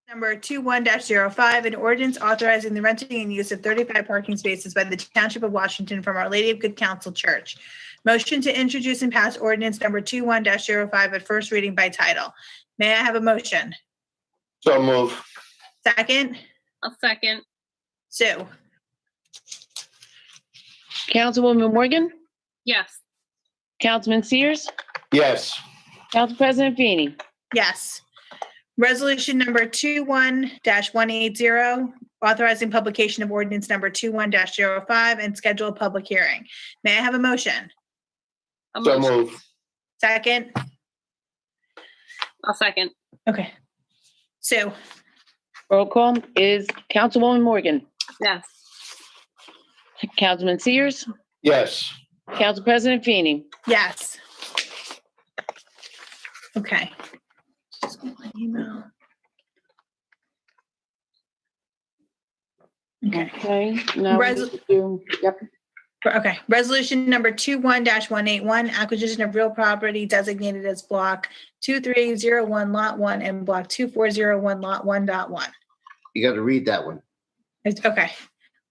Number 21-05, an ordinance authorizing the renting and use of 35 parking spaces by the Township of Washington from Our Lady of Good Counsel Church. Motion to introduce and pass ordinance number 21-05 at first reading by title. May I have a motion? So move. Second? I'll second. Sue? Councilwoman Morgan, Yes. Councilman Sears, Yes. Council President Feeney. Yes. Resolution number 21-180, authorizing publication of ordinance number 21-05 and schedule a public hearing. May I have a motion? A So motion. move. Second? I'll second. Okay. Sue? Roll call is Councilwoman Morgan, Yes. Councilman Sears, Yes. Council President Feeney. Yes. Okay. Just get my email. Okay. Okay. Now we Res- need to do- Yep. Okay, resolution number 21-181, acquisition of real property designated as block 2301 lot 1 and block 2401 lot 1.1. You got to read that one. Okay.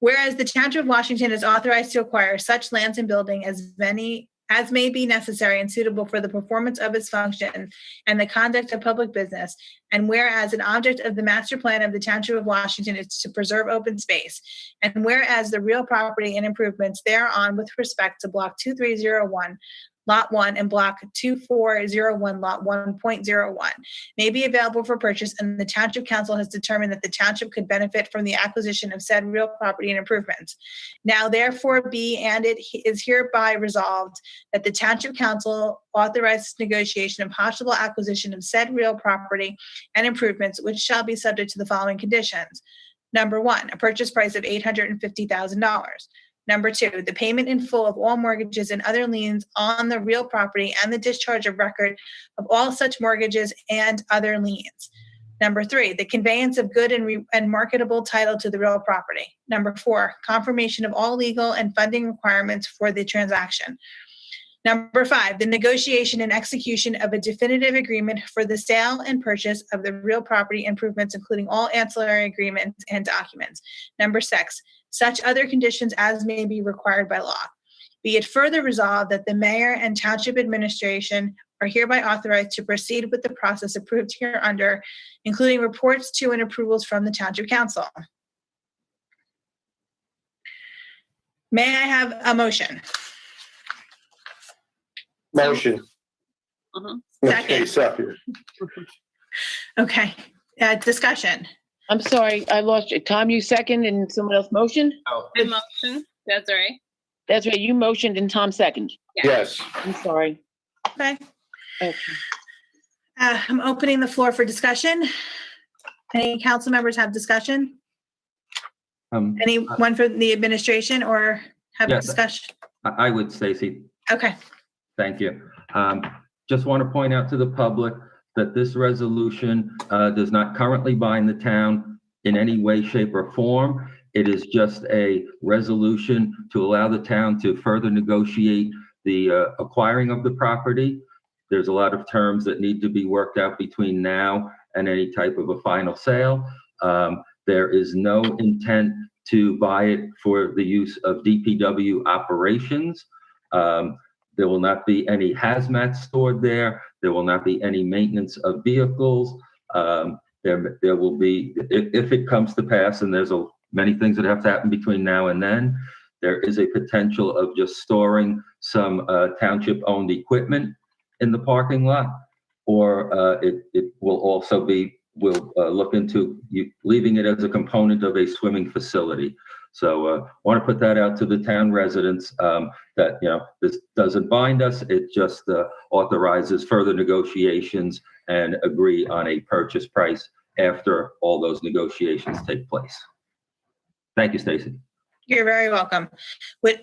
Whereas the Township of Washington is authorized to acquire such lands and building as many as may be necessary and suitable for the performance of its function and the conduct of public business. And whereas an object of the master plan of the Township of Washington is to preserve open space. And whereas the real property and improvements thereon with respect to block 2301, lot 1 and block 2401, lot 1.01 may be available for purchase, and the Township Council has determined that the township could benefit from the acquisition of said real property and improvements. Now therefore be and it is hereby resolved that the Township Council authorizes negotiation of possible acquisition of said real property and improvements, which shall be subject to the following conditions. Number 1, a purchase price of $850,000. Number 2, the payment in full of all mortgages and other liens on the real property and the discharge of record of all such mortgages and other liens. Number 3, the conveyance of good and marketable title to the real property. Number 4, confirmation of all legal and funding requirements for the transaction. Number 5, the negotiation and execution of a definitive agreement for the sale and purchase of the real property improvements, including all ancillary agreements and documents. Number 6, such other conditions as may be required by law. Be it further resolved that the mayor and township administration are hereby authorized to proceed with the process approved hereunder, including reports to and approvals from the township council. May I have a motion? Motion. Mhm. Okay, second. Okay, discussion. I'm sorry, I lost you. Tom, you second and someone else motioned? I motion. That's all right. That's right, you motioned and Tom second. Yes. I'm sorry. Okay, Okay. I'm opening the floor for discussion. Any council members have discussion? Anyone from the administration or have Yes. discussion? I would, Stacy. Okay, Thank you. Just want to point out to the public that this resolution does not currently bind the town in any way, shape, or form. It is just a resolution to allow the town to further negotiate the acquiring of the property. There's a lot of terms that need to be worked out between now and any type of a final sale. There is no intent to buy it for the use of DPW operations. There will not be any hazmat stored there. There will not be any maintenance of vehicles. There will be, if it comes to pass, and there's many things that have to happen between now and then, there is a potential of just storing some township-owned equipment in the parking lot, or it will also be, we'll look into leaving it as a component of a swimming facility. So want to put that out to the town residents that, this doesn't bind us. It just authorizes further negotiations and agree on a purchase price after all those negotiations take place. Thank you, Stacy. you're very welcome.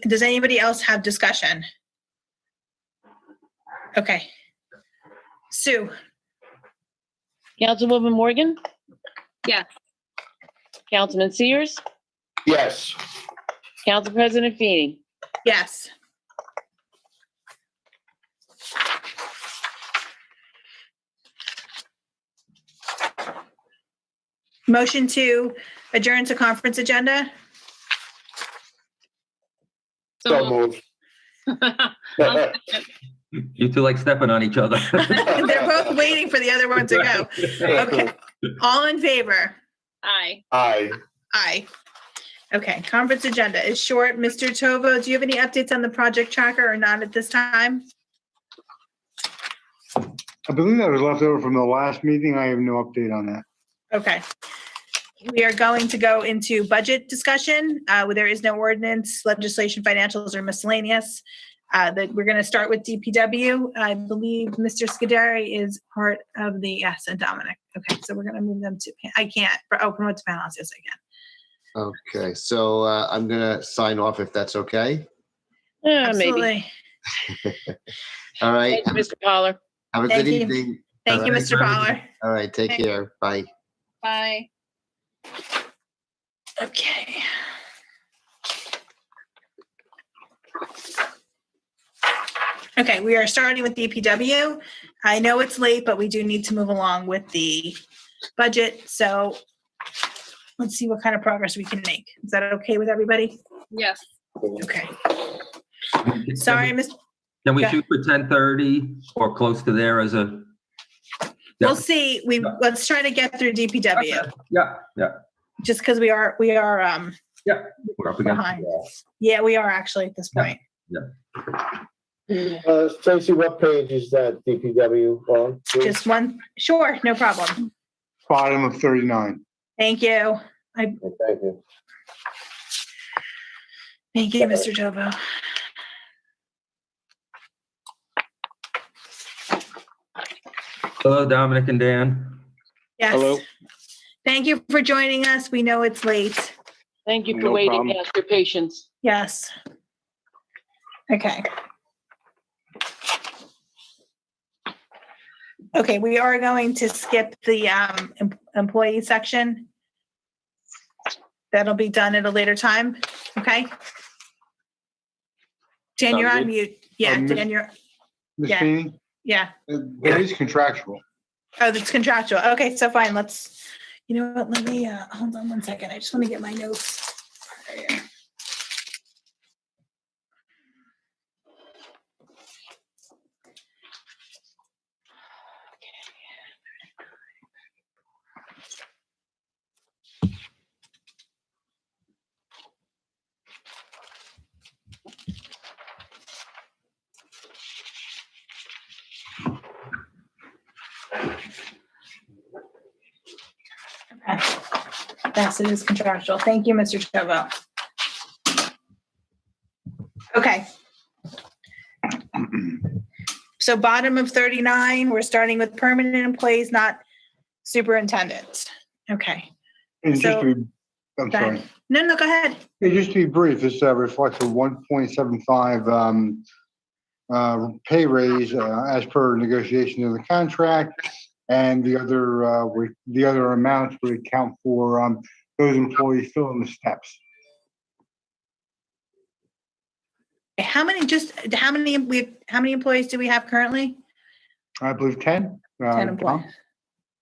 Does anybody else have discussion? Okay. Sue? Councilwoman Morgan, Yes. Councilman Sears, Yes. Council President Feeney. Yes. Motion to adjourn to conference agenda. So moved. You two like stepping on each other. They're both waiting for the other one to go. Okay. All in favor? Aye. Aye. Aye. Okay, conference agenda is short. Mr. Tovo, do you have any updates on the project tracker or not at this time? I believe that was left over from the last meeting. I have no update on that. Okay. We are going to go into budget discussion, where there is no ordinance, legislation, financials, or miscellaneous. That we're going to start with DPW. I believe Mr. Scuderi is part of the, yes, and Dominic. Okay, so we're going to move them to, I can't, promote to panelists, yes, I can. Okay, so I'm gonna sign off if that's okay. Yeah, maybe. Absolutely. All right. Thank you, Mr. Poller. Have a Thank good you. evening. Thank you, All right. Mr. Poller. All right, take care. Bye. Bye. Okay. Okay, we are starting with DPW. I know it's late, but we do need to move along with the budget. So let's see what kind of progress we can make. Is that okay with everybody? Yes. Okay. Sorry, Ms. Can we Yeah. shoot for 10:30 or close to there as a? We'll see. Let's try to get through DPW, Yeah, just because we are we're up against behind. the wall. Yeah, we are actually at this point. Tracy, what page is that DPW on? Just one. Sure, no problem. Bottom of 39. Thank you. Thank you. Thank you, Mr. Tovo. Hello, Dominic and Dan. Yes. Hello. Thank you for joining us. We know it's late. Thank you for No waiting problem. and your patience. Yes. Okay. Okay, we are going to skip the employee section. That'll be done at a later time, okay? Dan, you're on mute. Yeah, Miss- Dan, you're, Ms. Yeah. Feeney, yeah. it is contractual. Oh, that's contractual. Okay, so fine, you know what, let me, hold on one second. I just want to get my notes. Okay. Yes, it is contractual. Thank you, Mr. Chovo. Okay. So bottom of 39, we're starting with permanent employees, not superintendents. Okay. And just So- to be, I'm sorry. No, go ahead. Hey, just to be brief, this reflects a 1.75 pay raise as per negotiation of the contract, and the other amounts would account for those employees filling the steps. How many employees do we have currently? I believe 10. 10 employees.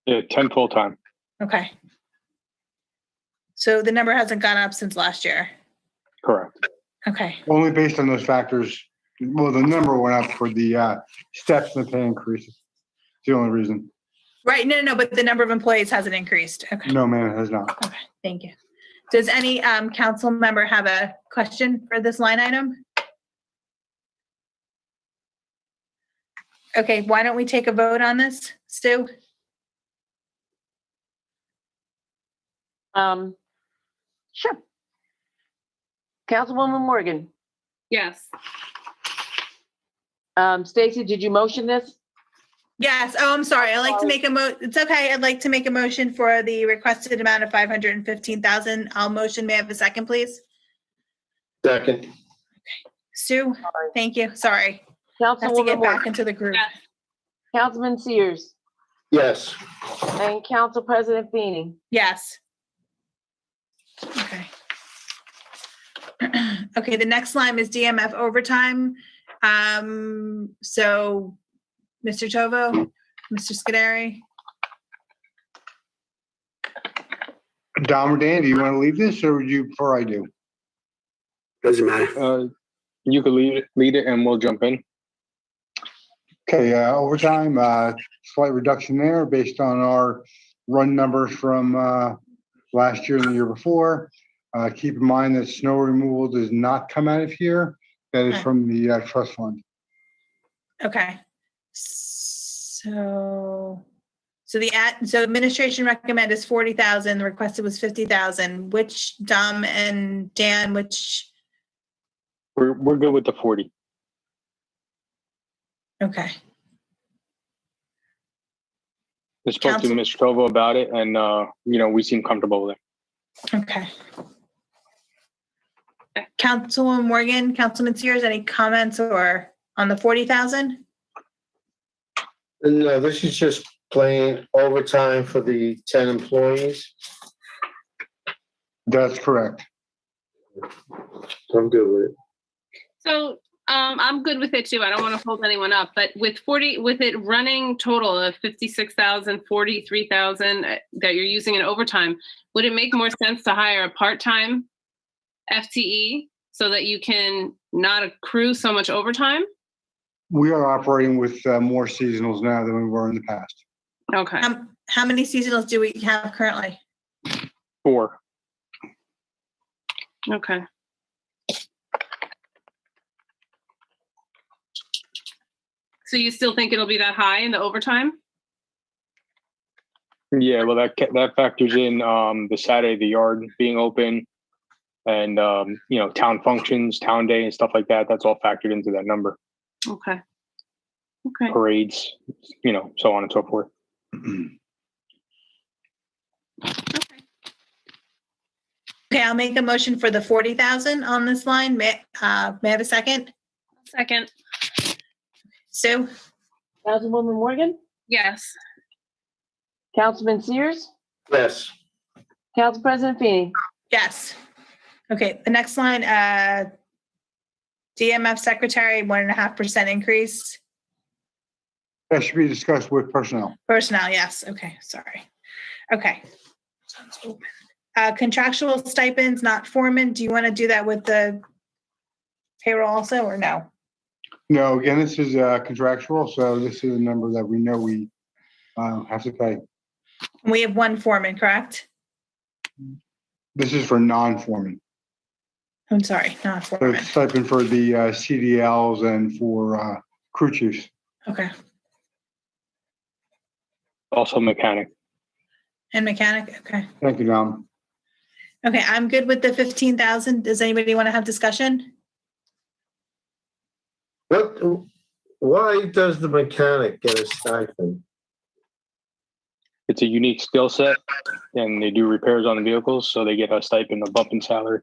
Yeah, 10 full-time. Okay. So the number hasn't gone up since last year. Correct. Okay. Only based on those factors. Well, the number went up for the steps and the pay increases. It's the only reason. Right. No, but the number of employees hasn't increased. Okay. No, man, it has not. Okay. Thank you. Does any council member have a question for this line item? Okay, why don't we take a vote on this, Stu? Sure. Councilwoman Morgan. Yes. Stacy, did you motion this? Yes. Oh, I'm sorry. I'd like to make it's okay. I'd like to make a motion for the requested amount of 515,000. I'll motion. May I have a second, please? Second. Stu, thank you. Sorry. Have to Councilwoman get back Morgan. into the group. Yes. Councilman Sears. Yes. And Council President Feeney. Yes. Okay. Okay, the next line is DMF overtime. So, Mr. Tovo, Mr. Scuderi. Dom or Dan, do you want to leave this or would you prefer I do? Doesn't matter. You could lead it and we'll jump in. Okay, overtime, slight reduction there based on our run numbers from last year and the year before. Keep in mind that snow removal does not come out of here. That is Okay. from the trust fund. Okay. So administration recommend is 40,000, the requested was 50,000. Which Dom and Dan, which, We're good with the 40. okay, I spoke to Council- Mr. Tovo about it and, we seem comfortable with it. okay. Councilwoman Morgan, Councilman Sears, any comments or on the 40,000? No, this is just plain overtime for the 10 employees. That's correct. I'm good with it. So I'm good with it too. I don't want to hold anyone up, but with it running total of 56,000, 43,000 that you're using in overtime, would it make more sense to hire a part-time FTE so that you can not accrue so much overtime? We are operating with more seasonals now than we were in the past. Okay. How many seasonals do we have currently? 4. Okay. So you still think it'll be that high in the overtime? Yeah, well, that factors in the Saturday, the yard being open and, town functions, town day and stuff like that. That's all factored into that number. Okay. Okay. Parades, so on and so forth. Okay, I'll make a motion for the 40,000 on this line. May I have a second? Second. Sue? Councilwoman Morgan, Yes. Councilman Sears, Yes. Council President Feeney. Yes. Okay, the next line, DMF secretary, 1.5% increase. That should be discussed with personnel. Personnel, yes. Okay, sorry. Okay. Contractual stipends, not foreman. Do you want to do that with the payroll also or no? No, again, this is contractual, so this is a number that we know we have to pay. We have one foreman, correct? This is for non-foreman. I'm sorry, not So foreman. it's stipend for the CDLs and for crew chiefs. Okay. Also mechanic. And mechanic, okay. Thank you, Dom. Okay, I'm good with the 15,000. Does anybody want to have discussion? Why does the mechanic get a stipend? It's a unique skill set and they do repairs on the vehicles. So they get a stipend, a bump in salary.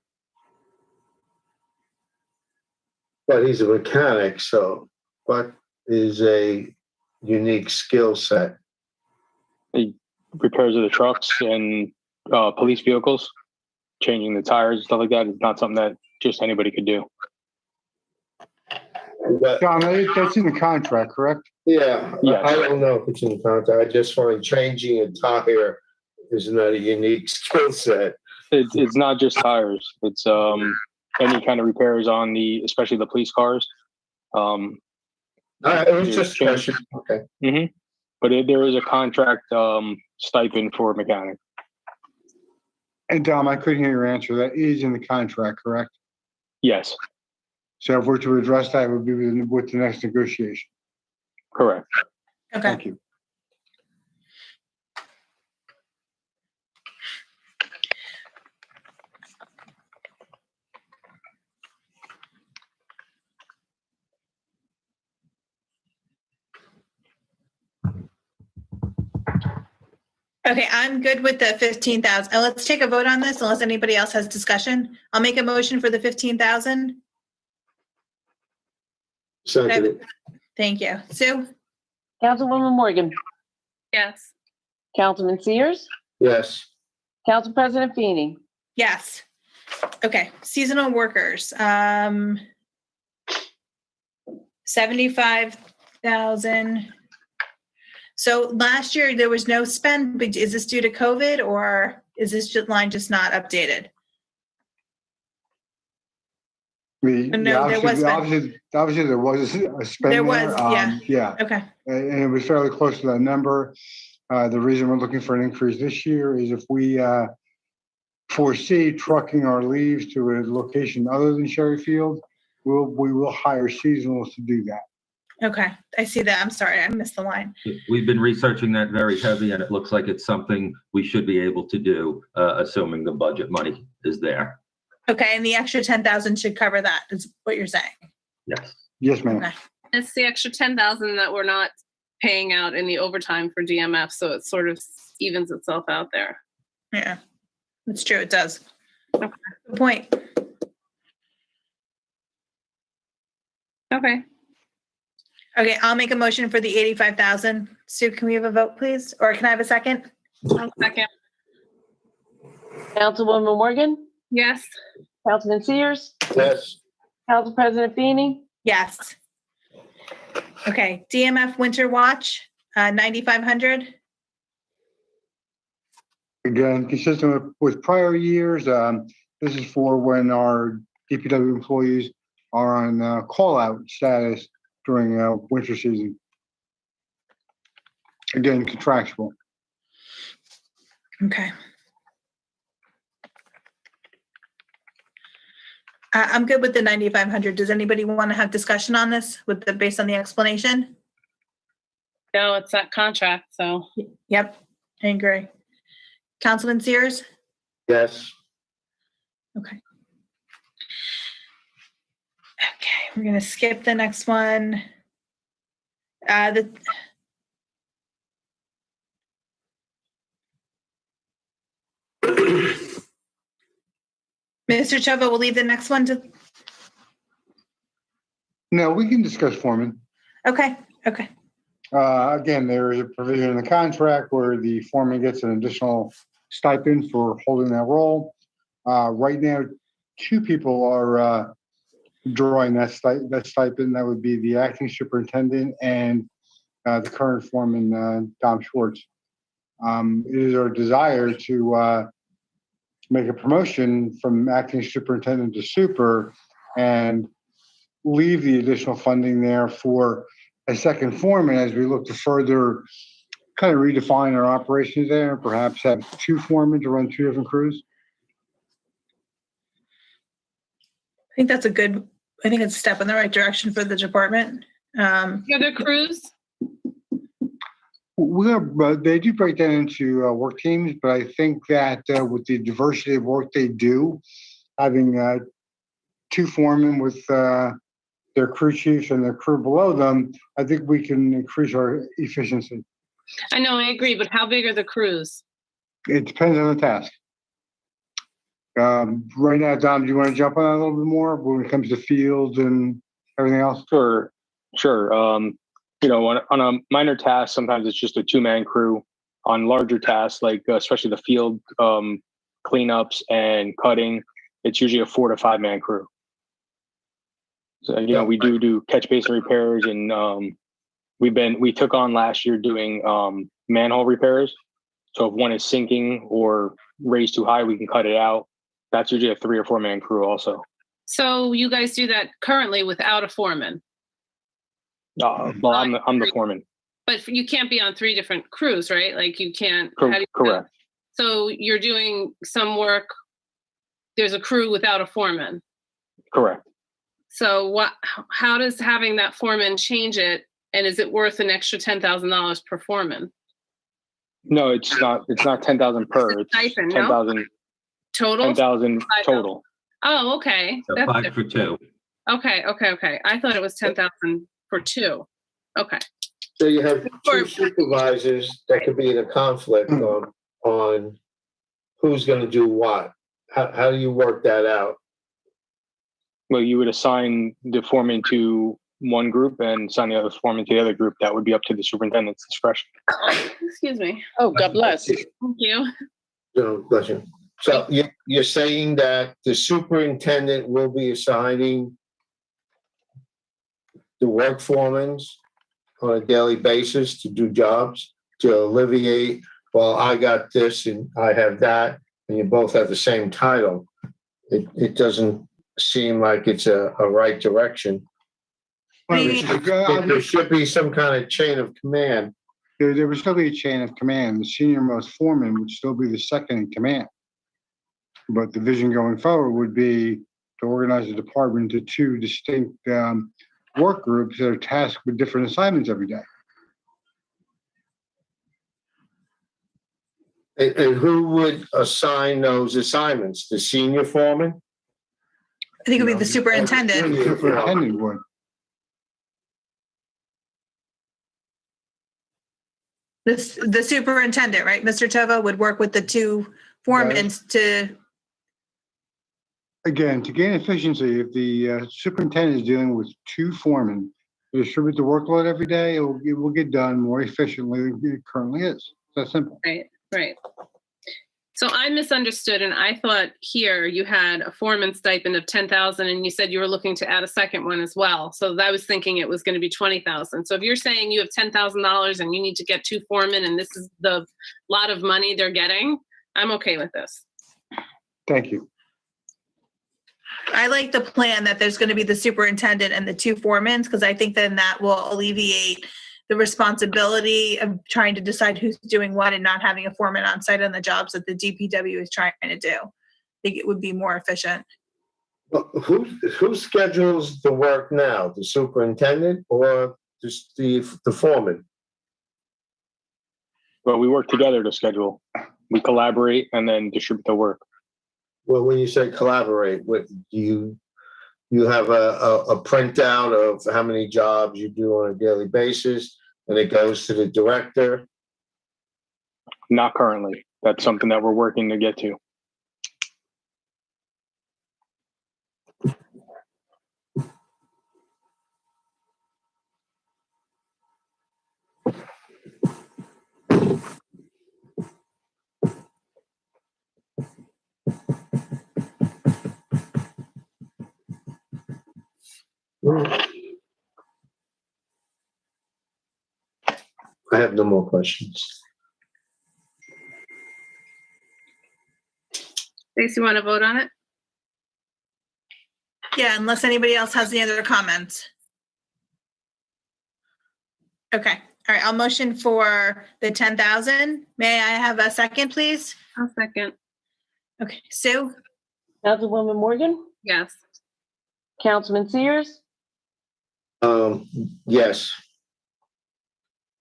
But he's a mechanic, so what is a unique skill set? Repairs of the trucks and police vehicles, changing the tires and stuff like that is not something that just anybody could do. But, Dom, that's in the contract, correct? yeah, Yes. I don't know if it's in the contract. I just find changing a tire is not a unique skill set. It's not just tires. It's any kind of repairs on especially the police cars. It was just a question. Okay. But there is a contract stipend for a mechanic. And Dom, I couldn't hear your answer. That is in the contract, correct? Yes, So if we're to address that, it would be with the next negotiation. correct. Okay. Thank you. Okay, I'm good with the 15,000. Let's take a vote on this unless anybody else has discussion. I'll make a motion for the 15,000. Second. Thank you. Sue? Councilwoman Morgan, Yes. Councilman Sears, Yes. Council President Feeney. Yes. Okay, seasonal workers, 75,000. So last year there was no spend, but is this due to COVID or? Is this line just not updated? No, there was Obviously, there was a spend There was, yeah. Yeah, Okay, and it was fairly close to that number. The reason we're looking for an increase this year is if we foresee trucking our leaves to a location other than Sherry Field, we will hire seasonals to do that. okay. I see that. I'm sorry, I missed the line. We've been researching that very heavy, and it looks like it's something we should be able to do, assuming the budget money is there. Okay, and the extra 10,000 should cover that, is what you're saying? Yes. Yes, ma'am. Okay. It's the extra 10,000 that we're not paying out in the overtime for DMF, so it sort of evens itself out there. Yeah, that's true, it does. Okay. Good point. Okay. Okay, I'll make a motion for the 85,000. Sue, can we have a vote, please? Or can I have a second? One second. Councilwoman Morgan, Yes. Councilman Sears, Yes. Council President Feeney, Yes. Okay, DMF Winter Watch, 9,500. Again, consistent with prior years, this is for when our DPW employees are on call-out status during winter season. Again, contractual. Okay. I'm good with the 9,500. Does anybody want to have discussion on this based on the explanation? No, it's that contract, so. Yep, I agree. Councilman Sears? Yes. Okay. Okay, we're gonna skip the next one. Mr. Chova, we'll leave the next one to, No, we can discuss foreman. okay. Again, there is a provision in the contract where the foreman gets an additional stipend for holding that role. Right now, two people are drawing that stipend. That would be the acting superintendent and the current foreman, Dom Schwartz. It is our desire to make a promotion from acting superintendent to super and leave the additional funding there for a second foreman as we look to further kind of redefine our operations there, perhaps have two foremen to run two different crews. I think it's a step in the right direction for the department. The other crews? They do break that into work teams, but I think that with the diversity of work they do, having two foremen with their crew chiefs and their crew below them, I think we can increase our efficiency. I know, I agree, but how big are the crews? It depends on the task. Right now, Dom, do you want to jump on that a little bit more when it comes to fields and everything else? Sure. On a minor task, sometimes it's just a two-man crew. On larger tasks, like especially the field cleanups and cutting, it's usually a 4 to 5 man crew. So, we do catch basin repairs, and we took on last year doing manhole repairs. So if one is sinking or raised too high, we can cut it out. That's usually a 3 or 4 man crew also. So you guys do that currently without a foreman? Well, I'm the foreman. But you can't be on 3 different crews, right? Like you can't. Correct. So you're doing some work. There's a crew without a foreman. Correct. So how does having that foreman change it? And is it worth an extra $10,000 per foreman? No, it's not. It's not 10,000 per. It's stipend, 10,000 total. 10,000 total. Oh, okay. So That's 5 different. for 2. Okay. I thought it was 10,000 for 2. Okay. So you have two supervisors that could be in a conflict on who's going to do what. How do you work that out? Well, you would assign the foreman to one group and assign the other foreman to the other group. That would be up to the superintendent's discretion. Excuse me. Oh, God bless. Thank you. So, bless you. So you're saying that the superintendent will be assigning the work foremans on a daily basis to do jobs to alleviate, well, I got this and I have that, and you both have the same title, it doesn't seem like it's a right direction. Well, There should be some kind of chain of command. there would still be a chain of command. The senior most foreman would still be the second in command. But the vision going forward would be to organize the department into two distinct work groups that are tasked with different assignments every day. And who would assign those assignments? The senior foreman? I think it would be the The superintendent. superintendent would. The superintendent, right? Mr. Tova would work with the two foremen to, Again, to gain efficiency, if the superintendent is dealing with two foremen, to distribute the workload every day, it will get done more efficiently than it currently is. It's that simple. Right. So I misunderstood, and I thought here you had a foreman stipend of 10,000, and you said you were looking to add a second one as well. So I was thinking it was going to be 20,000. So if you're saying you have $10,000 and you need to get two foremen, and this is the lot of money they're getting, I'm okay with this. Thank you. I like the plan that there's going to be the superintendent and the two foremen, because I think then that will alleviate the responsibility of trying to decide who's doing what and not having a foreman on site on the jobs that the DPW is trying to do. I think it would be more efficient. Well, who schedules the work now? The superintendent or just the foreman? But we work together to schedule. We collaborate and then distribute the work. Well, when you say collaborate, what you have a printout of how many jobs you do on a daily basis, and it goes to the director? Not currently. That's something that we're working to get to. I have no more questions. Stacy, you want to vote on it? Yeah, unless anybody else has any other comments. Okay, all right, I'll motion for the 10,000. May I have a second, please? I'll second. Okay, Sue? Councilwoman Morgan, Yes. Councilman Sears, Yes.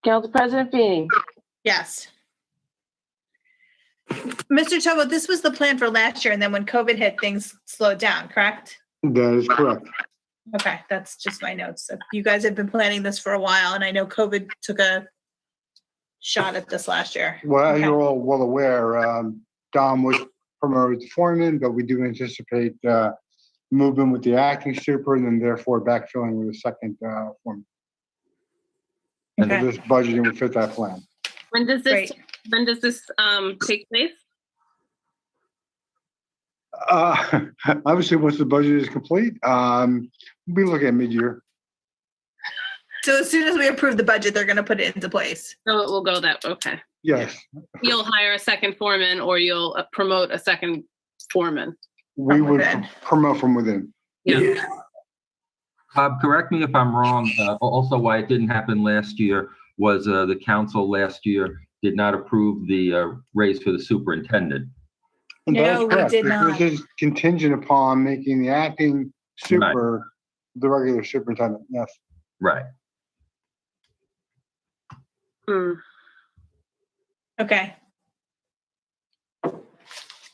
Council President Feeney. Yes. Mr. Tova, this was the plan for last year, and then when COVID hit, things slowed down, correct? That is correct. Okay, that's just my notes. So you guys have been planning this for a while, and I know COVID took a shot at this last year. Well, as Okay. you're all well aware, Dom was promoted to foreman, but we do anticipate movement with the acting super and then therefore backfilling with a second foreman. And Okay. this budgeting would fit that plan. When does Great. this take place? Obviously, once the budget is complete, we look at mid-year. So as soon as we approve the budget, they're gonna put it into place. So it will go that, okay. Yes, You'll hire a second foreman or you'll promote a second foreman. we From would within. promote from within. Yeah. Bob, correct me if I'm wrong. Also, why it didn't happen last year was the council last year did not approve the raise for the superintendent. And No, that's we correct. did It was not. just contingent upon making the acting super the regular superintendent, yes. Right. Hmm. Okay.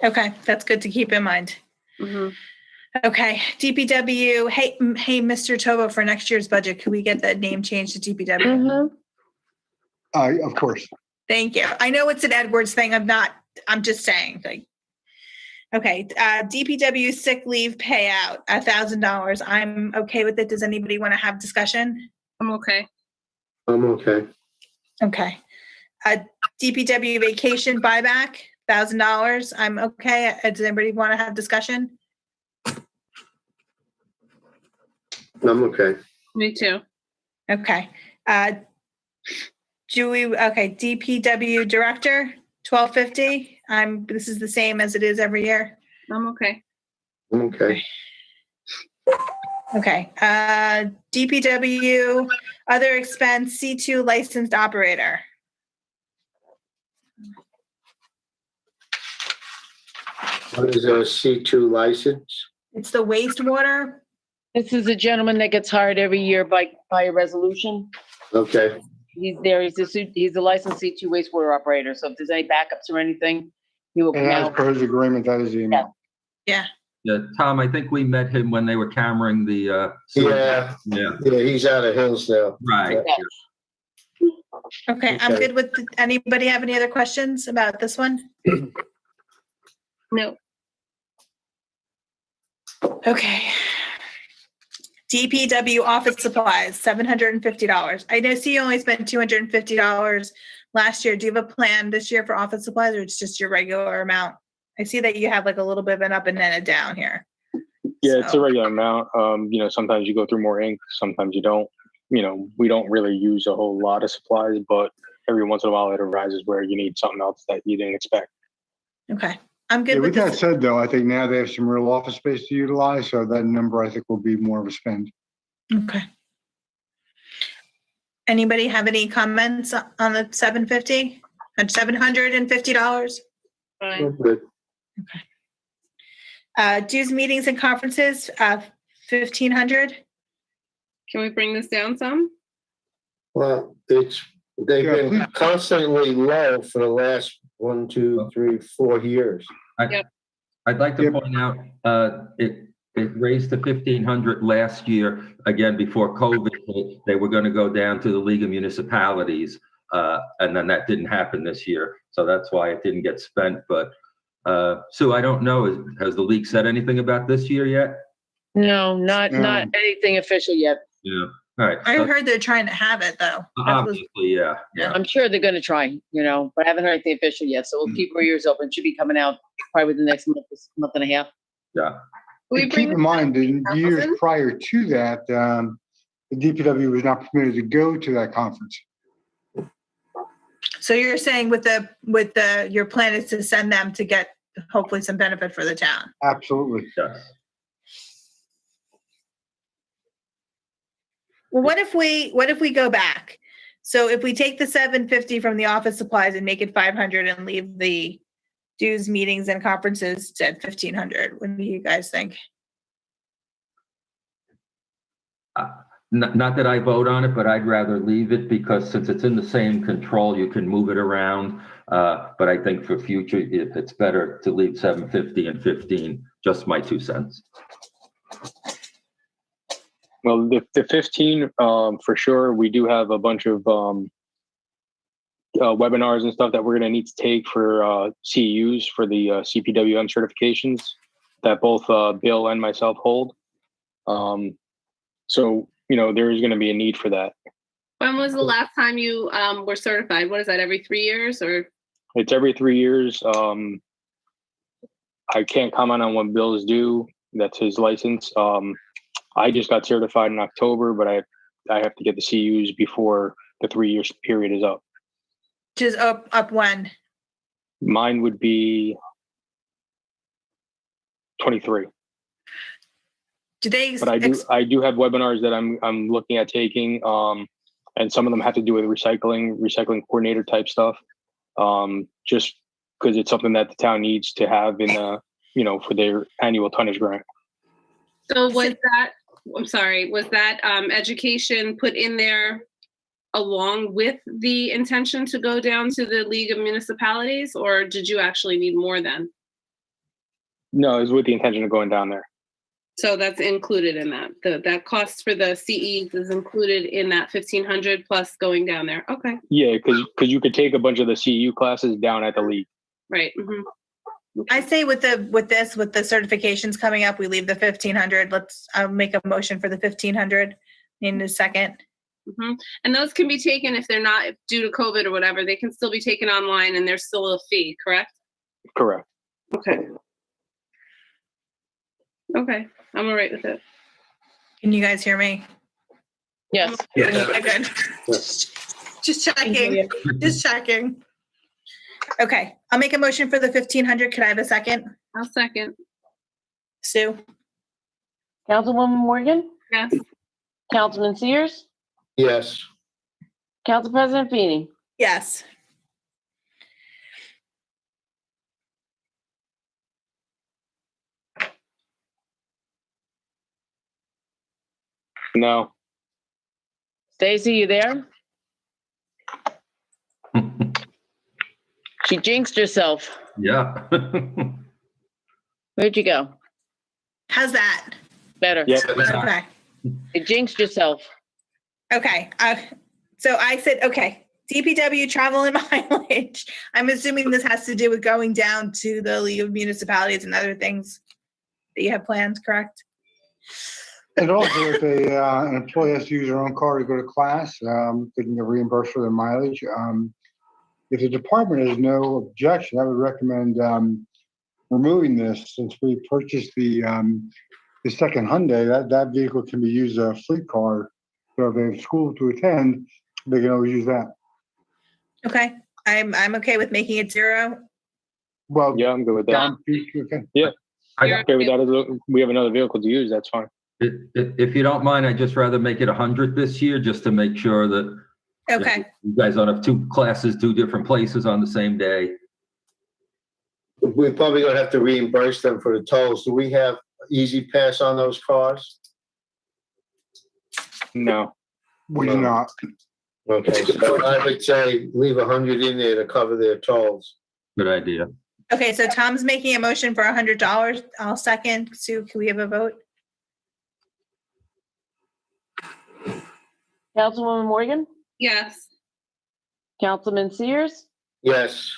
Okay, that's good to keep in mind. Mhm. Okay, DPW, hey, Mr. Tova, for next year's budget, could we get that name changed to DPW? Mm-hmm. Of course. Thank you. I know it's an Edwards thing. I'm just saying, like, okay, DPW sick leave payout, $1,000. I'm okay with it. Does anybody want to have discussion? I'm okay. I'm okay. Okay. DPW vacation buyback, $1,000. I'm okay. Does anybody want to have discussion? I'm okay. Me too. Okay. DPW director, $1,250. This is the same as it is every year. I'm okay. Okay. Okay, DPW, other expense, C2 licensed operator. What is a C2 license? It's the wastewater. This is a gentleman that gets hired every year by a resolution. Okay, He's there, he's a licensed C2 wastewater operator, so if there's any backups or anything, he will come And as out. per his agreement, that is the amount. Yeah, Yeah, Tom, I think we met him when they were cameraing the, yeah, yeah, yeah, he's out of Hillsdale. right. Yeah. okay, I'm Okay. good with, anybody have any other questions about this one? No. Okay. DPW office supplies, $750. I see you only spent $250 last year. Do you have a plan this year for office supplies, or it's just your regular amount? I see that you have like a little bit of an up and then a down here. Yeah, it's a So- regular amount. Sometimes you go through more ink, sometimes you don't. We don't really use a whole lot of supplies, but every once in a while it arises where you need something else that you didn't expect. Okay, I'm Yeah, good with with that this. said, though, I think now they have some real office space to utilize, so that number I think will be more of a spend. Okay. Anybody have any comments on the 750 and $750? Fine. Good. Dues, meetings and conferences, 1,500. Can we bring this down some? Well, they've Yeah, been please. constantly low for the last 1, 2, 3, 4 years. I'd like to Yep. point out, it raised to 1,500 last year, again, before COVID hit. They were gonna go down to the League of Municipalities, and then that didn't happen this year. So that's why it didn't get spent, but, Sue, I don't know, has the league said anything about this year yet? No, not No. anything official yet. Yeah, all right. I heard they're trying to have it though. That was- Obviously, yeah. I'm sure they're gonna try, but I haven't heard anything official yet, so we'll keep our ears open. It should be coming out probably within the next month and a half. Yeah. We And bring keep in this mind, the down years 1,000? prior to that, the DPW was not permitted to go to that conference. So you're saying your plan is to send them to get hopefully some benefit for the town? Absolutely. Yes. Well, what if we go back? So if we take the 750 from the office supplies and make it 500 and leave the dues, meetings and conferences at 1,500, what do you guys think? Not that I vote on it, but I'd rather leave it because since it's in the same control, you can move it around. But I think for future, it's better to leave 750 and 15, just my 2 cents. Well, the 15, for sure, we do have a bunch of webinars and stuff that we're going to need to take for CEUs for the CPWM certifications that both Bill and myself hold. So, there is going to be a need for that. When was the last time you were certified? What is that, every 3 years or? It's every 3 years. I can't comment on when Bill is due. That's his license. I just got certified in October, but I have to get the CUs before the 3 years period is up. Which is up when? Mine would be 23. Do they? But I do have webinars that I'm looking at taking, and some of them have to do with recycling coordinator type stuff. Just because it's something that the town needs to have in for their annual tonnage grant. So was that education put in there along with the intention to go down to the League of Municipalities, or did you actually need more then? No, it was with the intention of going down there. So that's included in that. That cost for the CEs is included in that 1,500 plus going down there. Okay. Yeah, because you could take a bunch of the CEU classes down at the league. Right. Mm-hmm. I say with the certifications coming up, we leave the 1,500. I'll make a motion for the 1,500 in a second. Mm-hmm. And those can be taken if they're not due to COVID or whatever. They can still be taken online, and there's still a fee. Correct. Correct. Okay. Okay, I'm all right with it. Can you guys hear me? Yes. Okay, good. Just checking. Just checking. Okay, I'll make a motion for the 1,500. Could I have a second? I'll second. Sue? Councilwoman Morgan, Yes. Councilman Sears, Yes. Council President Feeney. Yes. No. Stacy, you there? She jinxed herself. Yeah. Where'd you go? How's that? Better. Yep. Okay. You jinxed yourself. Okay. So I said, okay, DPW travel and mileage. I'm assuming this has to do with going down to the League of Municipalities and other things that you have planned, correct? And also, if an employee has to use their own car to go to class, they can get reimbursed for their mileage. If the department has no objection, I would recommend removing this since we purchased the second Hyundai. That vehicle can be used as a fleet car. So if they have school to attend, they can always use that. Okay. I'm okay with making it 0. Well, Yeah, I'm good with that. down, okay. I'm okay with that. We have another vehicle to use. That's fine. If you don't mind, I'd just rather make it 100 this year, just to make sure that Okay. you guys don't have 2 classes, 2 different places on the same day. We're probably gonna have to reimburse them for the tolls. Do we have Easy Pass on those cars? No. We do not. Okay, so I would say leave 100 in there to cover their tolls. Good idea. Okay. So Tom's making a motion for $100. I'll second. Sue, can we have a vote? Councilwoman Morgan, Yes. Councilman Sears, Yes.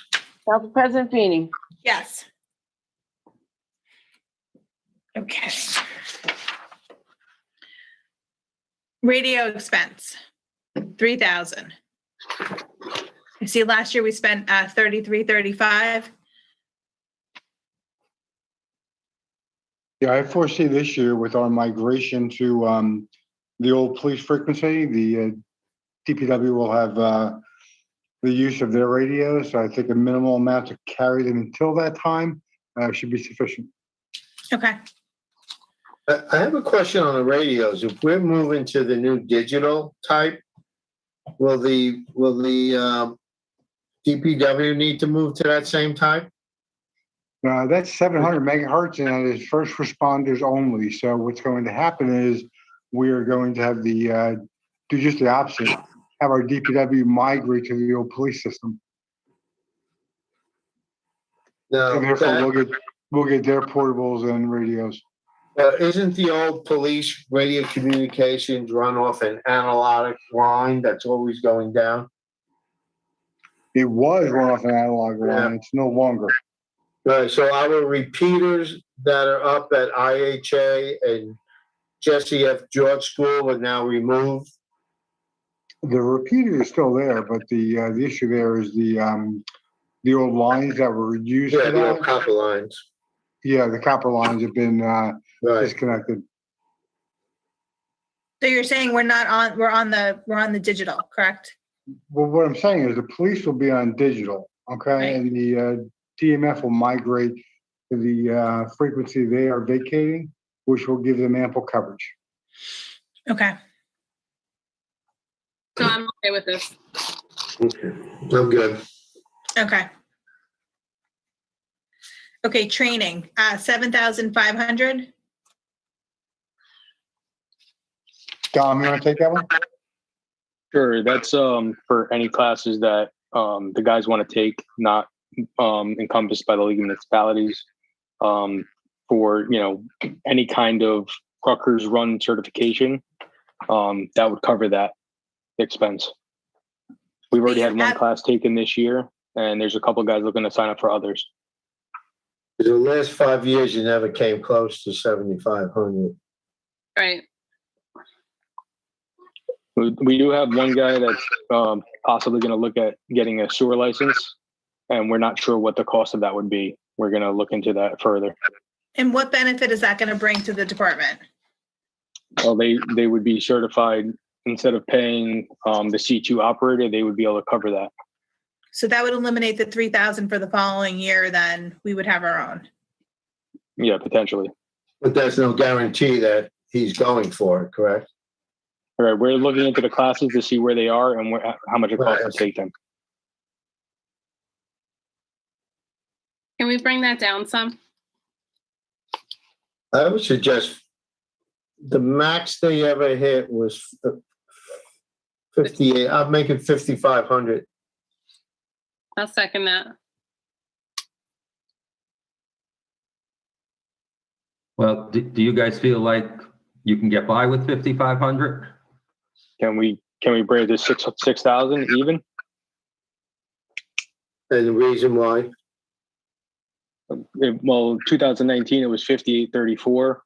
Council President Feeney. Yes. Okay. Radio expense, 3,000. I see last year we spent 3335. Yeah, I foresee this year with our migration to the old police frequency, the DPW will have the use of their radios. So I think a minimal amount to carry them until that time should be sufficient. Okay. I have a question on the radios. If we're moving to the new digital type, will the DPW need to move to that same type? That's 700 megahertz and that is first responders only. So what's going to happen is we are going to have do just the opposite, have our DPW migrate to the old police system. No. And therefore we'll get their portables and radios. Isn't the old police radio communications run off an analog line that's always going down? It was run off an analog line. It's no longer. Right, so our repeaters that are up at IHA and Jesse F. George School are now removed. The repeater is still there, but the issue there is the old lines that were used Yeah, for the old that. copper lines. Yeah, the copper lines have been Right. disconnected. So you're saying we're on the digital, correct? Well, what I'm saying is the police will be on digital, okay, Right. and the DMF will migrate to the frequency they are vacating, which will give them ample coverage. Okay. So I'm okay with this. Okay, I'm good. Okay. Okay, training, 7,500. Dom, you want to take that one? Sure. That's for any classes that the guys want to take, not encompassed by the League of Municipalities. For any kind of Rutgers run certification, that would cover that expense. We've already had one class taken this year, and there's a couple of guys looking to sign up for others. The last 5 years, you never came close to 7,500. Right. We do have one guy that's possibly going to look at getting a sewer license, and we're not sure what the cost of that would be. We're going to look into that further. And what benefit is that going to bring to the department? Well, they would be certified instead of paying the C2 operator. They would be able to cover that. So that would eliminate the 3,000 for the following year, then we would have our own. Yeah, potentially. But there's no guarantee that he's going for it, correct? All right, we're looking into the classes to see where they are and how much it costs to take them. Can we bring that down some? I would suggest the max they ever hit was 58. I'm making 5,500. I'll second that. Well, do you guys feel like you can get by with 5,500? Can we bring it to 6,000 even? And the reason why? Well, 2019 it was 5834.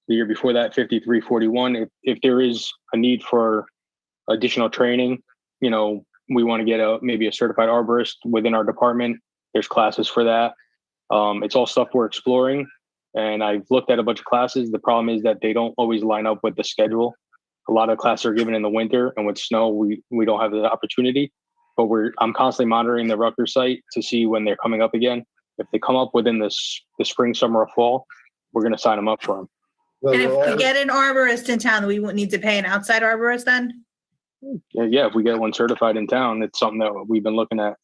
The year before that, 5341. If there is a need for additional training, you know, we want to get maybe a certified arborist within our department. There's classes for that. It's all stuff we're exploring. And I've looked at a bunch of classes. The problem is that they don't always line up with the schedule. A lot of classes are given in the winter, and with snow, we don't have the opportunity. But I'm constantly monitoring the Rutgers site to see when they're coming up again. If they come up within the spring, summer, or fall, we're going to sign them up for them. And if we get an arborist in town, we won't need to pay an outside arborist then? Yeah, if we get one certified in town, it's something that we've been looking at.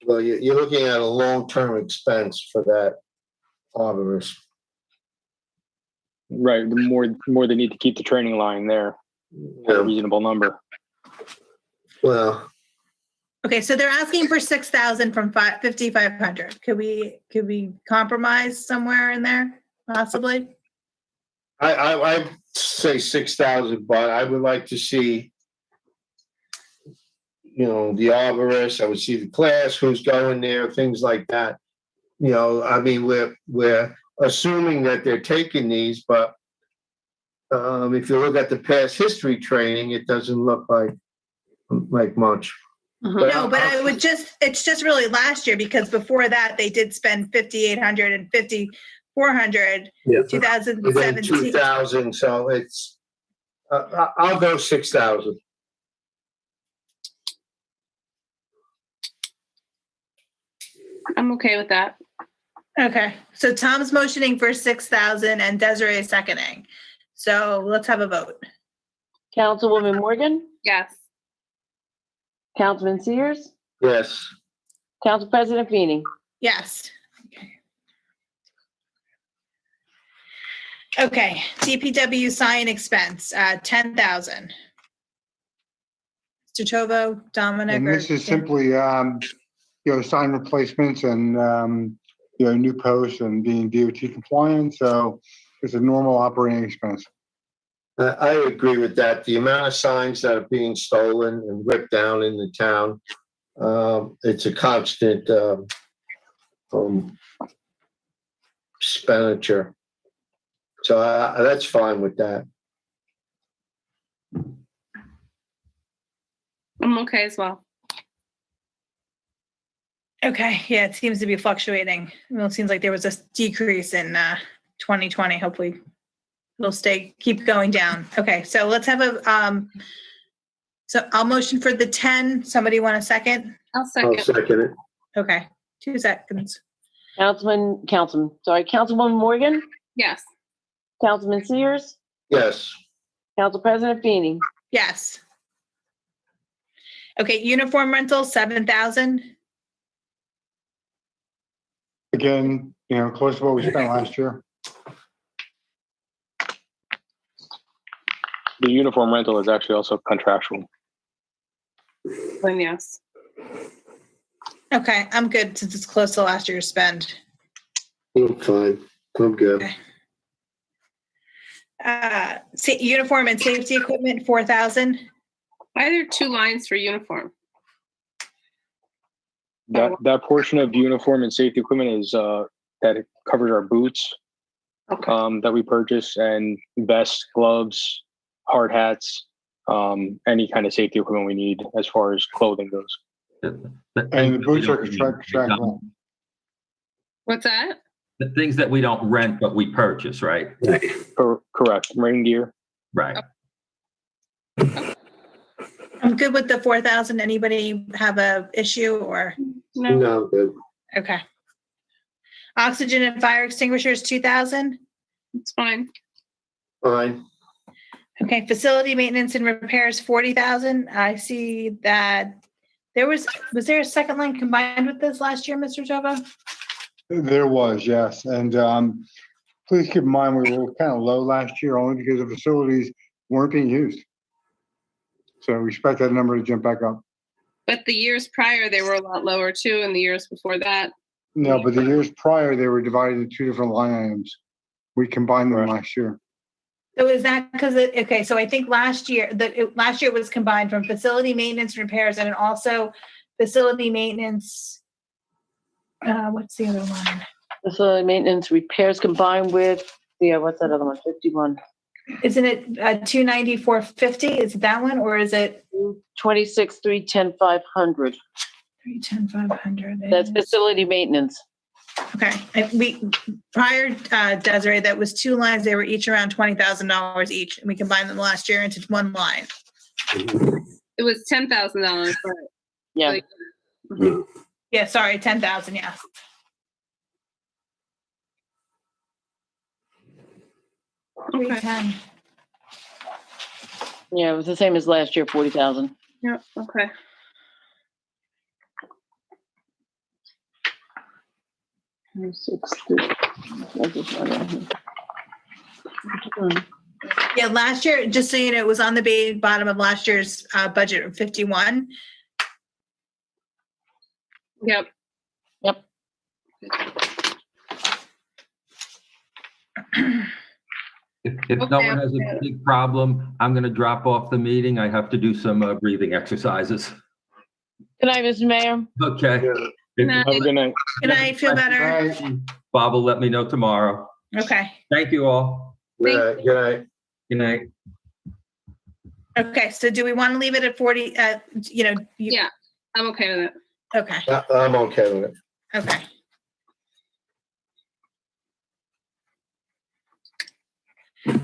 Well, you're looking at a long-term expense for that arborist. Right. The more they need to keep the training line there at a reasonable number. Well, Okay, so they're asking for 6,000 from 5,500. Could we compromise somewhere in there, possibly? I say 6,000, but I would like to see, you know, the arborist. I would see the class, who's going there, things like that. You know, I mean, we're assuming that they're taking these, but if you look at the past history training, it doesn't look like much. No, but it's just really last year, because before that they did spend 5,800 and 5,400, 2017. 2,000, so it's, I'll go 6,000. I'm okay with that. Okay, so Tom's motioning for 6,000 and Desiree is seconding. So let's have a vote. Councilwoman Morgan, Yes. Councilman Sears, Yes. Council President Feeney. Yes. Okay, DPW sign expense, 10,000. Mr. Tovo, Dominic, And this or is simply, sign replacements and, new posts and being DOT compliant. So it's a normal operating expense. I agree with that. The amount of signs that are being stolen and ripped down in the town, it's a constant expenditure. So that's fine with that. I'm okay as well. Okay, yeah, it seems to be fluctuating. Well, it seems like there was a decrease in 2020. Hopefully it'll keep going down. Okay, so let's have so I'll motion for the 10. Somebody want a second? I'll I'll second. second it. Okay, 2 seconds. Councilwoman Morgan, Yes. Councilman Sears, Yes. Council President Feeney. Yes. Okay, uniform rental, 7,000. Again, close to what we spent last year. The uniform rental is actually also contractual. Then yes. Okay, I'm good since it's close to last year's spend. I'm fine. I'm good. Okay. Uniform and safety equipment, 4,000. Why are there 2 lines for uniform? That portion of uniform and safety equipment is that it covers our boots that we purchase, and vests, gloves, hard hats, any kind of safety equipment we need as far as clothing goes. And the boots are contractual. What's that? The things that we don't rent, but we purchase, right? Correct. Rain gear. Right. I'm good with the 4,000. Anybody have a issue or? No, No, good. Okay. Oxygen and fire extinguishers, 2,000. it's fine. Fine. Okay, facility maintenance and repairs, 40,000. I see that was there a second line combined with this last year, Mr. Tova? There was, yes. And please keep in mind, we were kind of low last year only because the facilities weren't being used. So we expect that number to jump back up. But the years prior, they were a lot lower too, and the years before that. No, but the years prior, they were divided into 2 different line items. We combined them last year. So is that because okay, so I think last year it was combined from facility maintenance and repairs and also facility maintenance. What's the other line? Facility maintenance repairs combined with, what's that other one? 51. Isn't it 294.50? Is it that one or is it 26, 310, 500. 310, 500? That's facility maintenance. Okay. Prior, Desiree, that was 2 lines. They were each around $20,000 each. And we combined them last year into 1 line. It was $10,000. Yeah. Like, Yeah, sorry, 10,000, yes. Okay. 310. Yeah, it was the same as last year, 40,000. Yeah, okay. Yeah, last year, just so you know, it was on the bottom of last year's budget of 51. Yep. Yep. If no one has a big problem, I'm going to drop off the meeting. I have to do some breathing exercises. Good night, Mr. Mayor. Okay. Good night. Have a good night. Good night, feel better. Bob will let me know tomorrow. Okay. Thank you all. Good night. Good night. Okay, so do we want to leave it at 40? Yeah, I'm okay with it. Okay, I'm okay with it. okay.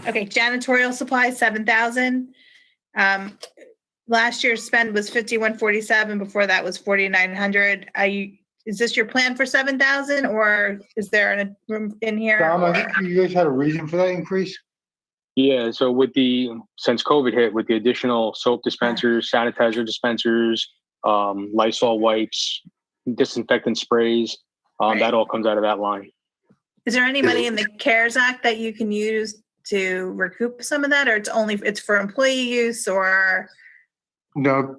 Okay, janitorial supplies, 7,000. Last year's spend was 5147. Before that was 4,900. Is this your plan for 7,000 or is there a room in here? Dom, I think you guys had a reason for that increase? Yeah, so since COVID hit, with the additional soap dispensers, sanitizer dispensers, Lysol wipes, disinfectant sprays, Right. that all comes out of that line. Is there any money in the CARES Act that you can use to recoup some of that, or it's for employee use, or? No,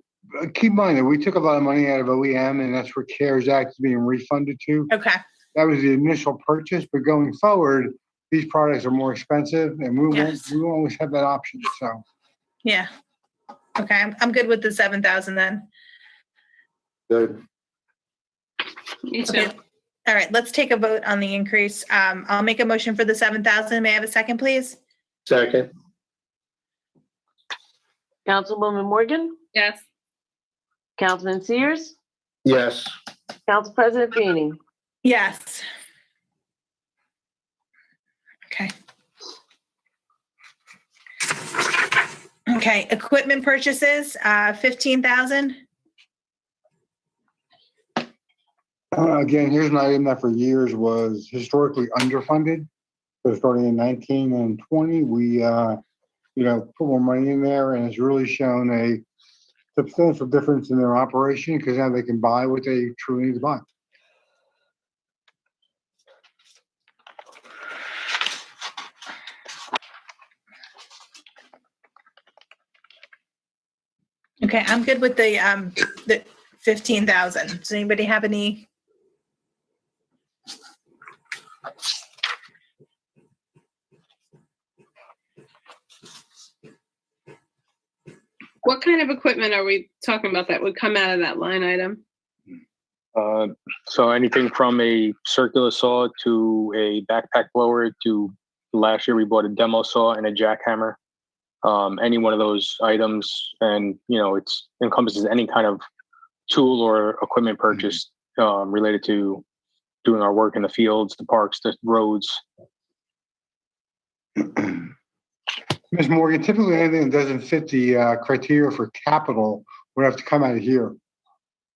keep in mind that we took a lot of money out of OEM and that's where CARES Act is being refunded to. Okay, That was the initial purchase, but going forward, these products are more expensive and we won't always have that option, so. yeah. Okay, I'm good with the 7,000 then. Good. Me too. Okay. All right, let's take a vote on the increase. I'll make a motion for the 7,000. May I have a second, please? Second. Councilwoman Morgan, Yes. Councilman Sears, Yes. Council President Feeney. Yes. Okay. Okay, equipment purchases, 15,000. Again, here's an item that for years was historically underfunded. So starting in 19 and 20, we, put more money in there and it's really shown a substantial difference in their operation because now they can buy what they truly need to buy. Okay, I'm good with the 15,000. Does anybody have any? What kind of equipment are we talking about that would come out of that line item? So anything from a circular saw to a backpack blower to last year we bought a demo saw and a jackhammer. Any one of those items, and it encompasses any kind of tool or equipment purchase related to doing our work in the fields, the parks, the roads. Ms. Morgan, typically anything that doesn't fit the criteria for capital would have to come out of here.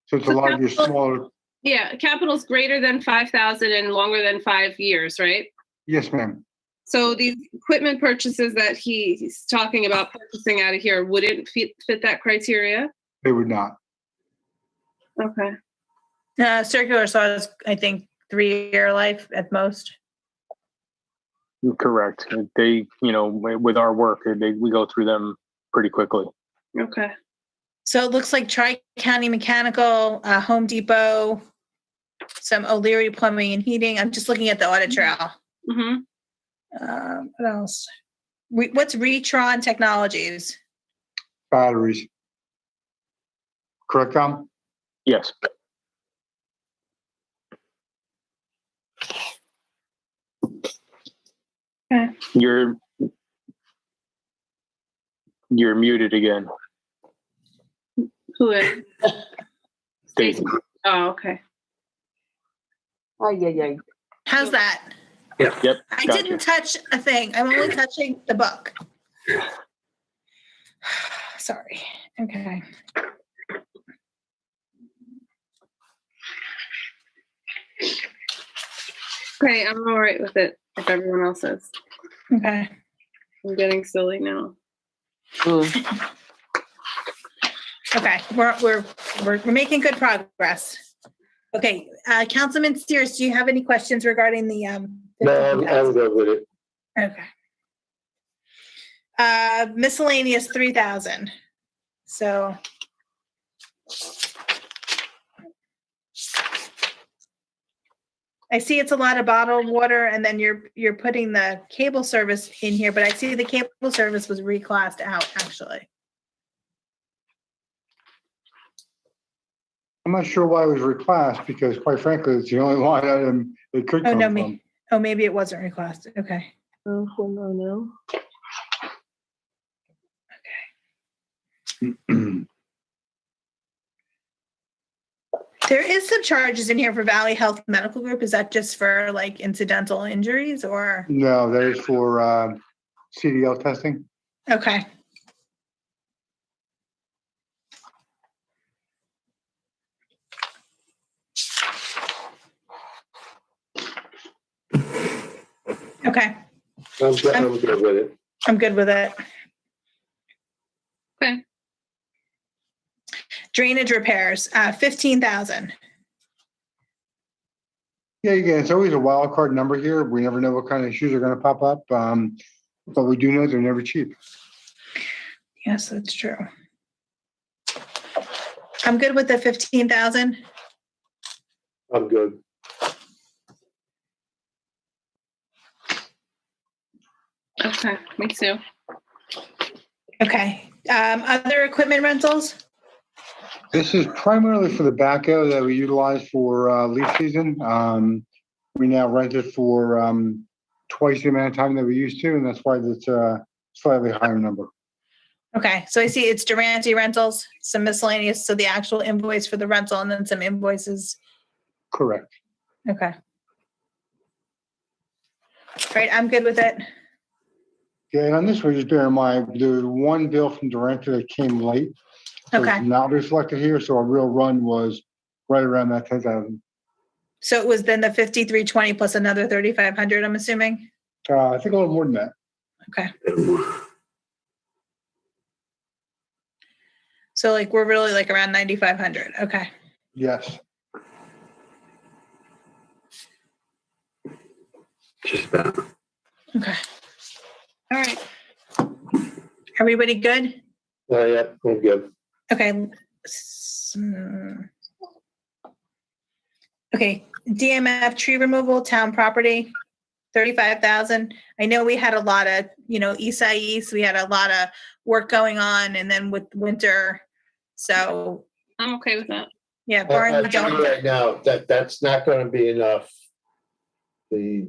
So it's a So lot of your capital- smaller, Yeah, capital's greater than 5,000 and longer than 5 years, right? yes, ma'am. So these equipment purchases that he's talking about purchasing out of here wouldn't fit that criteria? They would not. Okay. Circular saws, I think, 3-year life at most. Correct. They, with our work, we go through them pretty quickly. Okay. So it looks like Tri-County Mechanical, Home Depot, some O'Leary Plumbing and Heating. I'm just looking at the audit trail. Mm-hmm. What else? What's Retron Technologies? Batteries. Correct, Tom? Yes. Okay. You're muted again. Who is? Stacy. Oh, okay. Oh, yeah. How's that? Yep. I Gotcha. didn't touch a thing. I'm only touching the book. Sorry. Okay. Okay, I'm all right with it if everyone else is. Okay. I'm getting silly now. Okay. We're making good progress. Okay. Councilman Steers, do you have any questions regarding the No, I'm good with it. Okay. Miscellaneous 3,000. So. I see it's a lot of bottled water, and then you're putting the cable service in here, but I see the cable service was reclassed out, actually. I'm not sure why it was reclassed because quite frankly, it's the only line item it could Oh, come no, from. maybe it wasn't reclassed. Okay. Oh, no. There is some charges in here for Valley Health Medical Group. Is that just for like incidental injuries or? No, that is for CDL testing. Okay. Okay, I'm good with it. I'm good with it. Okay. Drainage repairs, 15,000. Yeah, again, it's always a wild card number here. We never know what kind of issues are going to pop up. But we do know they're never cheap. Yes, that's true. I'm good with the 15,000. I'm good. Okay, me too. Okay. Other equipment rentals? This is primarily for the backhoe that we utilize for leaf season. We now rent it for twice the amount of time that we used to, and that's why it's a slightly higher number. Okay, so I see it's Durante rentals, some miscellaneous, so the actual invoice for the rental and then some invoices. Correct. Okay. All right, I'm good with it. Yeah, and on this one, just bear in mind, there was one bill from Durante that came late. So Okay. it's not reflected here, so our real run was right around that 10,000. So it was then the 5,320 plus another 3,500, I'm assuming? I think a little more than that. Okay. So like, we're really like around 9,500. Okay. Yes. Just about. Okay. All right. Everybody good? Yeah, I'm good. Okay. Okay, DMF tree removal, town property, 35,000. I know we had a lot of, East Side East, we had a lot of work going on, and then with winter, so I'm okay with that. yeah, barring we I'll tell you don't. right now, that's not gonna be enough. We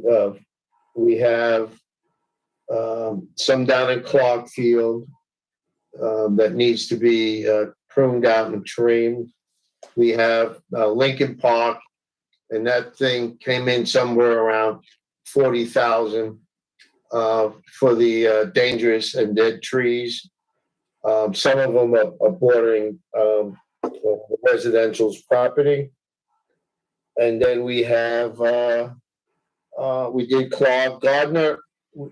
have some down in Clark Field that needs to be pruned out and trimmed. We have Lincoln Park, and that thing came in somewhere around 40,000 for the dangerous and dead trees. Some of them are bordering residential's property. And then we have, we did Claude Gardner.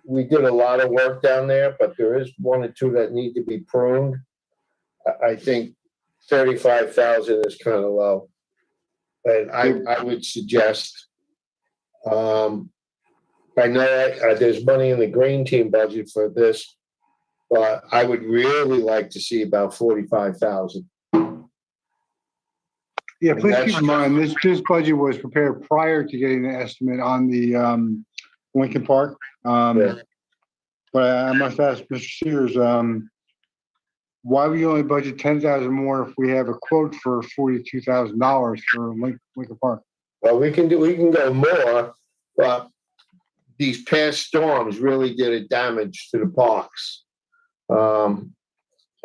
We did a lot of work down there, but there is one or two that need to be pruned. I think 35,000 is kind of low. And I would suggest, I know there's money in the green team budget for this, but I would really like to see about 45,000. Yeah, please keep in mind, this budget was prepared prior to getting the estimate on the Lincoln Park. Yeah. But I must ask Mr. Sears, why would you only budget 10,000 more if we have a quote for $42,000 for Lincoln Park? Well, we can go more, but these past storms really did a damage to the parks.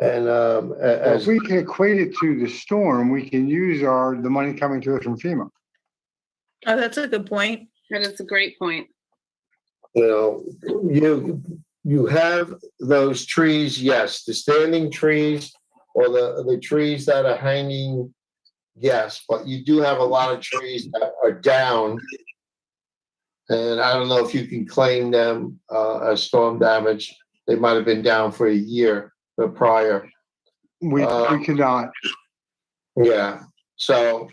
If we can equate it to the storm, we can use the money coming to us from FEMA. Oh, that's a good point. That is a great point. You have those trees, yes, the standing trees or the trees that are hanging, yes, but you do have a lot of trees that are down. And I don't know if you can claim them as storm damage. They might have been down for a year prior. We cannot. Yeah. So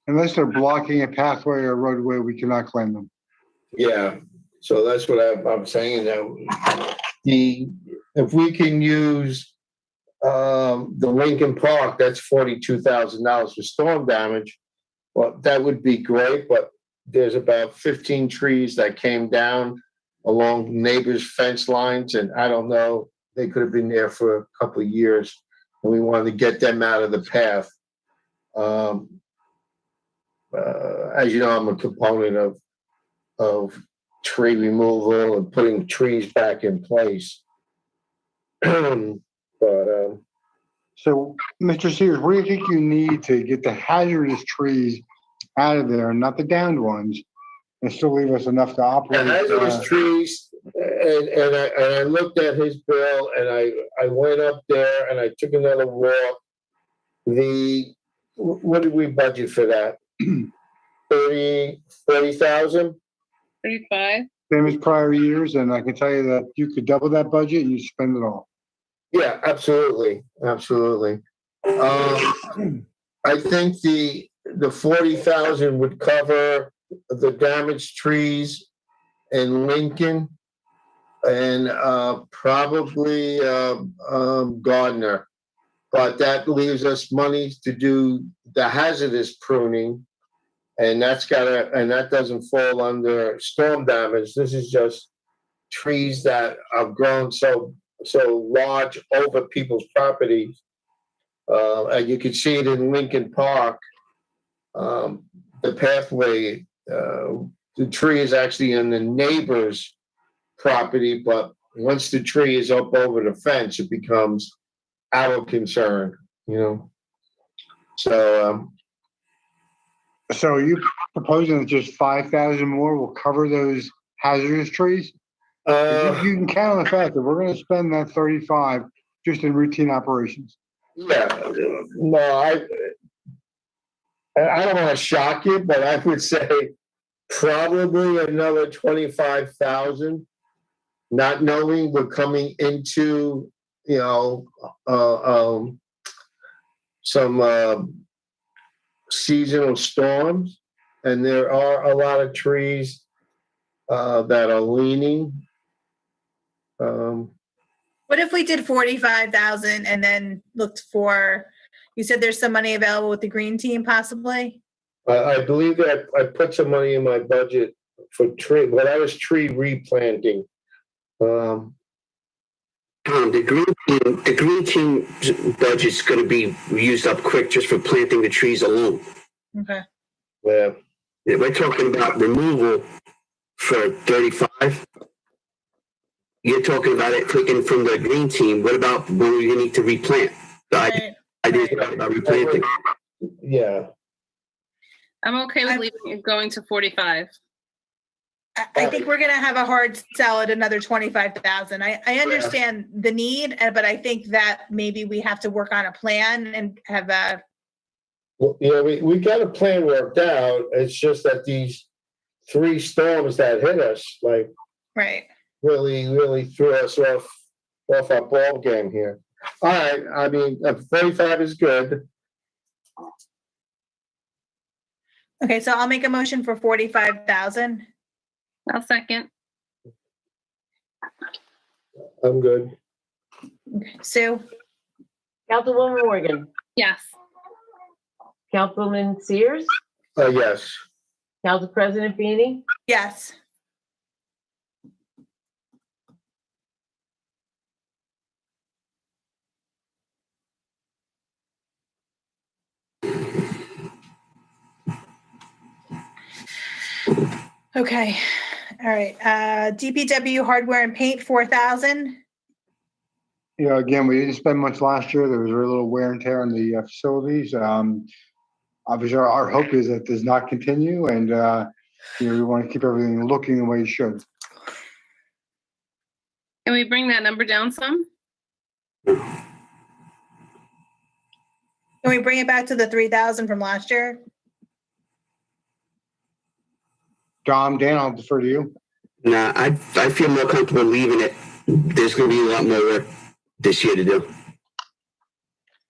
unless they're blocking a pathway or roadway, we cannot claim them. yeah. So that's what I'm saying. That if we can use the Lincoln Park, that's $42,000 for storm damage. Well, that would be great, but there's about 15 trees that came down along neighbors' fence lines, and I don't know, they could have been there for a couple of years, and we wanted to get them out of the path. As you know, I'm a component of tree removal and putting trees back in place. So, Mr. Sears, what do you think you need to get the hazardous trees out of there, not the downed ones, and still leave us enough to operate? hazardous trees, and I looked at his bill, and I went up there and I took another walk. What did we budget for that? 30,000? 35. Same as prior years, and I can tell you that you could double that budget and you spend it all. Yeah, absolutely. Absolutely. I think the 40,000 would cover the damaged trees in Lincoln and probably Gardner. But that leaves us money to do the hazardous pruning. And that doesn't fall under storm damage. This is just trees that have grown so large over people's property. And you can see it in Lincoln Park. The pathway, the tree is actually in the neighbor's property, but once the tree is up over the fence, it becomes our concern, So, So are you proposing that just 5,000 more will cover those hazardous trees? You can count on the fact that we're going to spend that 35 just in routine operations. Yeah, no, I don't want to shock you, but I would say probably another 25,000. Not knowing we're coming into, some seasonal storms, and there are a lot of trees that are leaning. What if we did 45,000 and then looked for, you said there's some money available with the green team possibly? I believe that I put some money in my budget for tree, but I was tree replanting. The green team budget's going to be used up quick just for planting the trees alone. Okay. Yeah. We're talking about removal for 35. You're talking about it taken from the green team. What about when we need to replant? The idea about replanting. Yeah. I'm okay with leaving it going to 45. I think we're gonna have a hard sell at another 25,000. I understand the need, but I think that maybe we have to work on a plan and have a, Well, yeah, we got a plan worked out. It's just that these 3 storms that hit us, like, right. really threw us off our ball game here. All right, I mean, 35 is good. Okay, so I'll make a motion for 45,000. I'll second. I'm good. Okay, Sue? Councilwoman Morgan, Yes. Councilman Sears, Yes. Council President Feeney, Yes. Okay, all right. DPW hardware and paint, 4,000. Yeah, again, we didn't spend much last year. There was very little wear and tear on the facilities. Obviously, our hope is that does not continue, and we want to keep everything looking the way it should. Can we bring that number down some? Can we bring it back to the 3,000 from last year? Dan, I'll defer to you. Nah, I feel more comfortable leaving it. There's going to be a lot more work this year to do.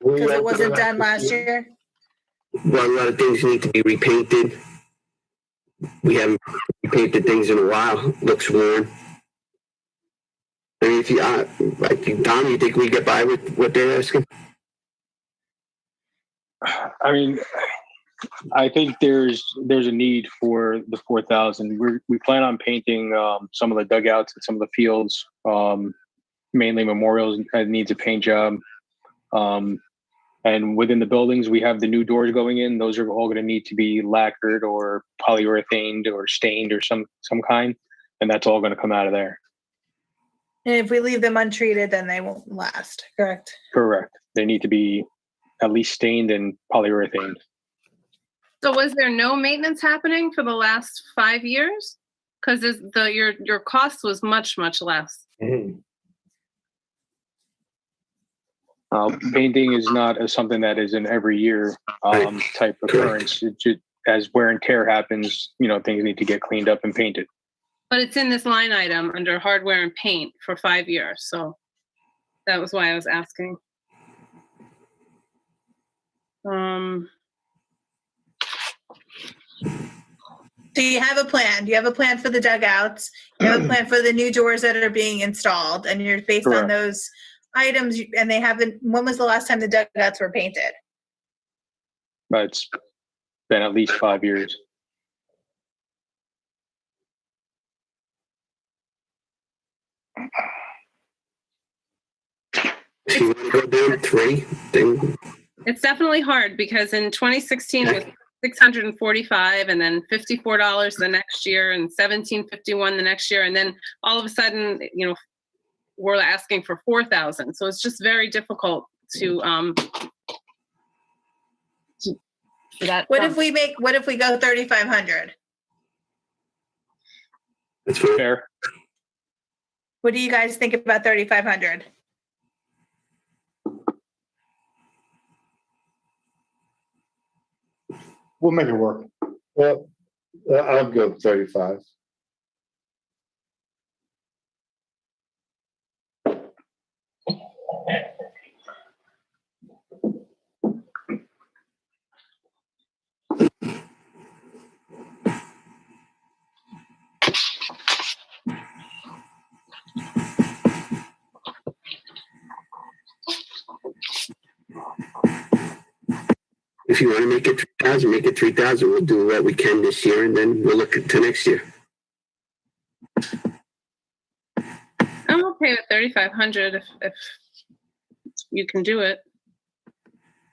Because it wasn't done last year? Well, a lot of things need to be repainted. We haven't repainted things in a while. Looks worn. I mean, if you, Tom, you think we get by with what they're asking? I mean, I think there's a need for the 4,000. We plan on painting some of the dugouts and some of the fields, mainly memorials needs a paint job. And within the buildings, we have the new doors going in. Those are all going to need to be lacquered or polyurethaned or stained or some kind, and that's all going to come out of there. And if we leave them untreated, then they won't last, correct? Correct. They need to be at least stained and polyurethaned. So was there no maintenance happening for the last 5 years? Because your cost was much less. Painting is not something that is an every year type occurrence. It just, as wear and tear happens, things need to get cleaned up and painted. But it's in this line item under hardware and paint for 5 years. So that was why I was asking. So you have a plan. You have a plan for the dugouts. You have a plan for the new doors that are being installed, and you're based on those items. And they haven't. When was the last time the dugouts were painted? But it's been at least 5 years. If you want to go down 3, then It's definitely hard because in 2016 it was $645 and then $54 the next year and $17.51 the next year, and then all of a sudden, we're asking for 4,000. So it's just very difficult to that. What if we go 3,500? that's fair. Fair. What do you guys think about 3,500? We'll make it work. Well, I'll go 35. If you want to make it 3,000, make it 3,000. We'll do what we can this year, and then we'll look to next year. I'm okay with 3,500 if you can do it.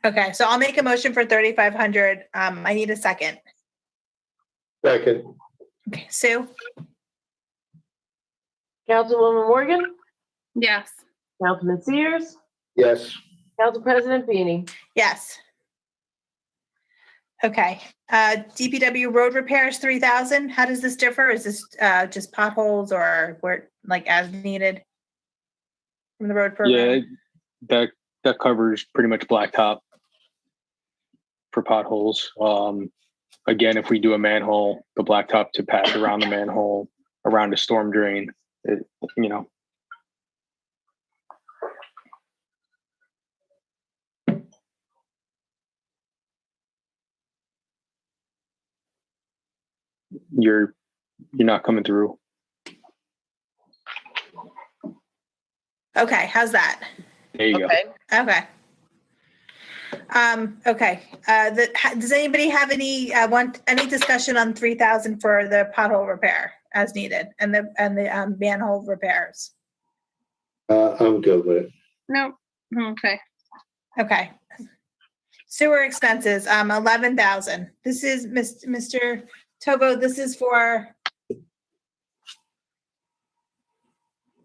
Okay, so I'll make a motion for 3,500. I need a second. Second. Okay, Sue? Councilwoman Morgan, Yes. Councilman Sears, Yes. Council President Feeney. Yes. Okay, DPW Road Repairs, 3,000. How does this differ? Is this just potholes or where, like, as needed from the road Yeah, program? that covers pretty much blacktop for potholes. Again, if we do a manhole, the blacktop to pass around the manhole, around a storm drain, you know. You're not coming through. Okay, how's that? There you go. Okay. Okay. Okay, does anybody have any, want any discussion on 3,000 for the pothole repair as needed and the manhole repairs? I'm good with it. No, okay. Okay. Sewer expenses, 11,000. This is Mr. Tobo, this is for,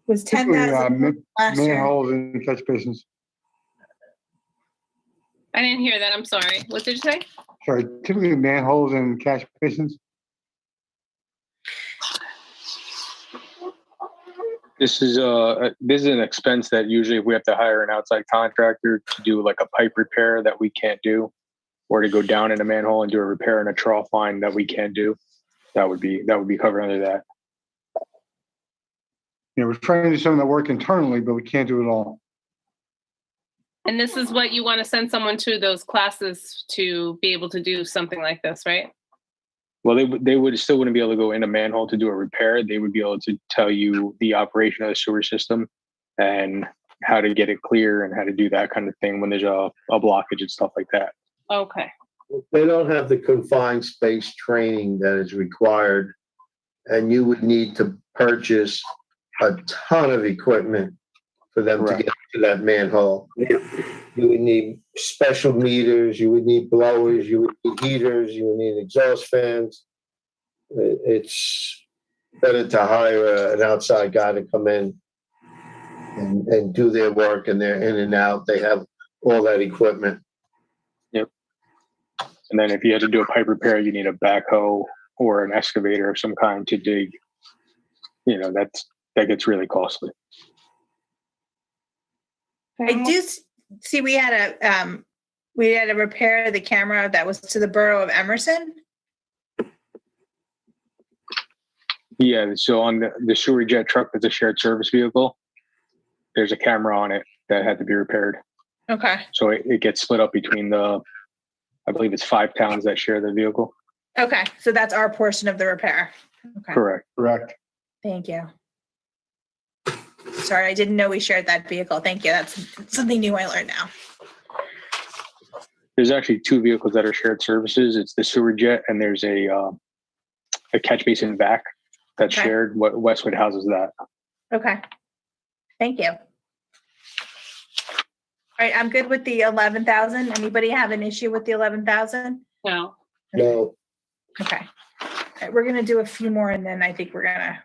was Typically, 10,000 last year. manholes and catch basins. I didn't hear that. I'm sorry. What did you say? Sorry, typically manholes and catch basins. This is an expense that usually we have to hire an outside contractor to do like a pipe repair that we can't do, or to go down in a manhole and do a repair in a trough line that we can't do. That would be covered under that. We're trying to do some of that work internally, but we can't do it all. And this is what you want to send someone to those classes to be able to do something like this, right? Well, they would still wouldn't be able to go in a manhole to do a repair. They would be able to tell you the operation of the sewer system and how to get it clear and how to do that kind of thing when there's a blockage and stuff like that. Okay. They don't have the confined space training that is required, and you would need to purchase a ton of equipment for them to get to that manhole. You would need special meters, you would need blowers, you would need heaters, you would need exhaust fans. It's better to hire an outside guy to come in and do their work, and they're in and out. They have all that equipment. Yep. And then if you had to do a pipe repair, you need a backhoe or an excavator of some kind to dig. That gets really costly. I do see we had a repair of the camera that was to the borough of Emerson. Yeah, so on the sewer jet truck, that's a shared service vehicle. There's a camera on it that had to be repaired. Okay. So it gets split up between I believe it's 5 towns that share the vehicle. Okay, so that's our portion of the repair. Okay. Correct. Thank you. Sorry, I didn't know we shared that vehicle. Thank you. That's something new I learned now. There's actually 2 vehicles that are shared services. It's the sewer jet, and there's a catch basin vac that's Okay. shared. Westwood houses that. Okay. Thank you. All right, I'm good with the 11,000. Anybody have an issue with the 11,000? No. No, Okay. All right, we're gonna do a few more and then I think we're gonna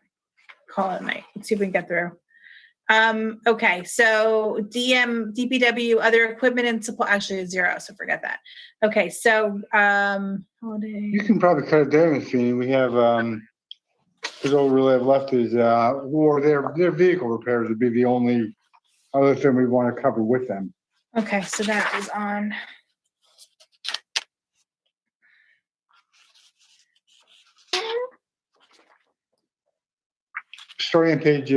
call it a night. Let's see if we can get through. Okay, so DPW, other equipment and supply, actually it's 0, so forget that. Okay, so, holiday. You can probably cut it down, Ms. Feeney. We have, because all we really have left is, or their vehicle repairs would be the only other thing we want to cover with them. Okay, so that is on. Starting on page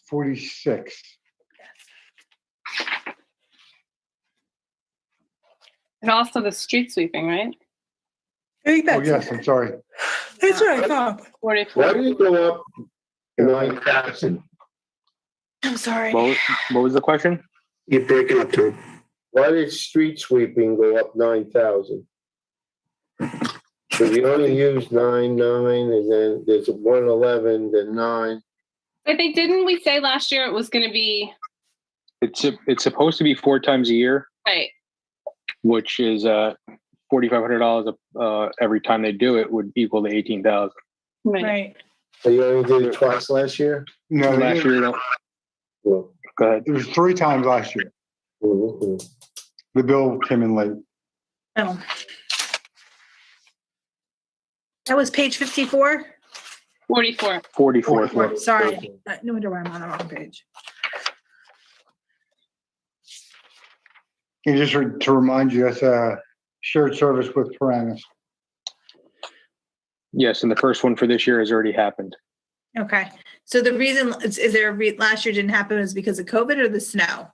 46. And also the street sweeping, right? I think Oh, that's, yes, I'm sorry. that's what I thought. 44. why did it go up 9,000? I'm sorry. What was the question? You're breaking up, Tom. Why did street sweeping go up 9,000? So we only used 9,900, and then there's 111, then 9. I think, didn't we say last year it was going to be, It's supposed to be 4 times a year, right? which is $4,500 every time they do it would equal to 18,000. Right. So you only did it twice last year? No, Last year, Well, go ahead. it was 3 times last year. mhm. The bill came in late. Oh. That was page 54? 44. 44. Sorry. No wonder why I'm on the wrong page. And just to remind you, that's a shared service with Paramus. Yes, and the first one for this year has already happened. Okay. So the reason, is there last year didn't happen was because of COVID or the snow?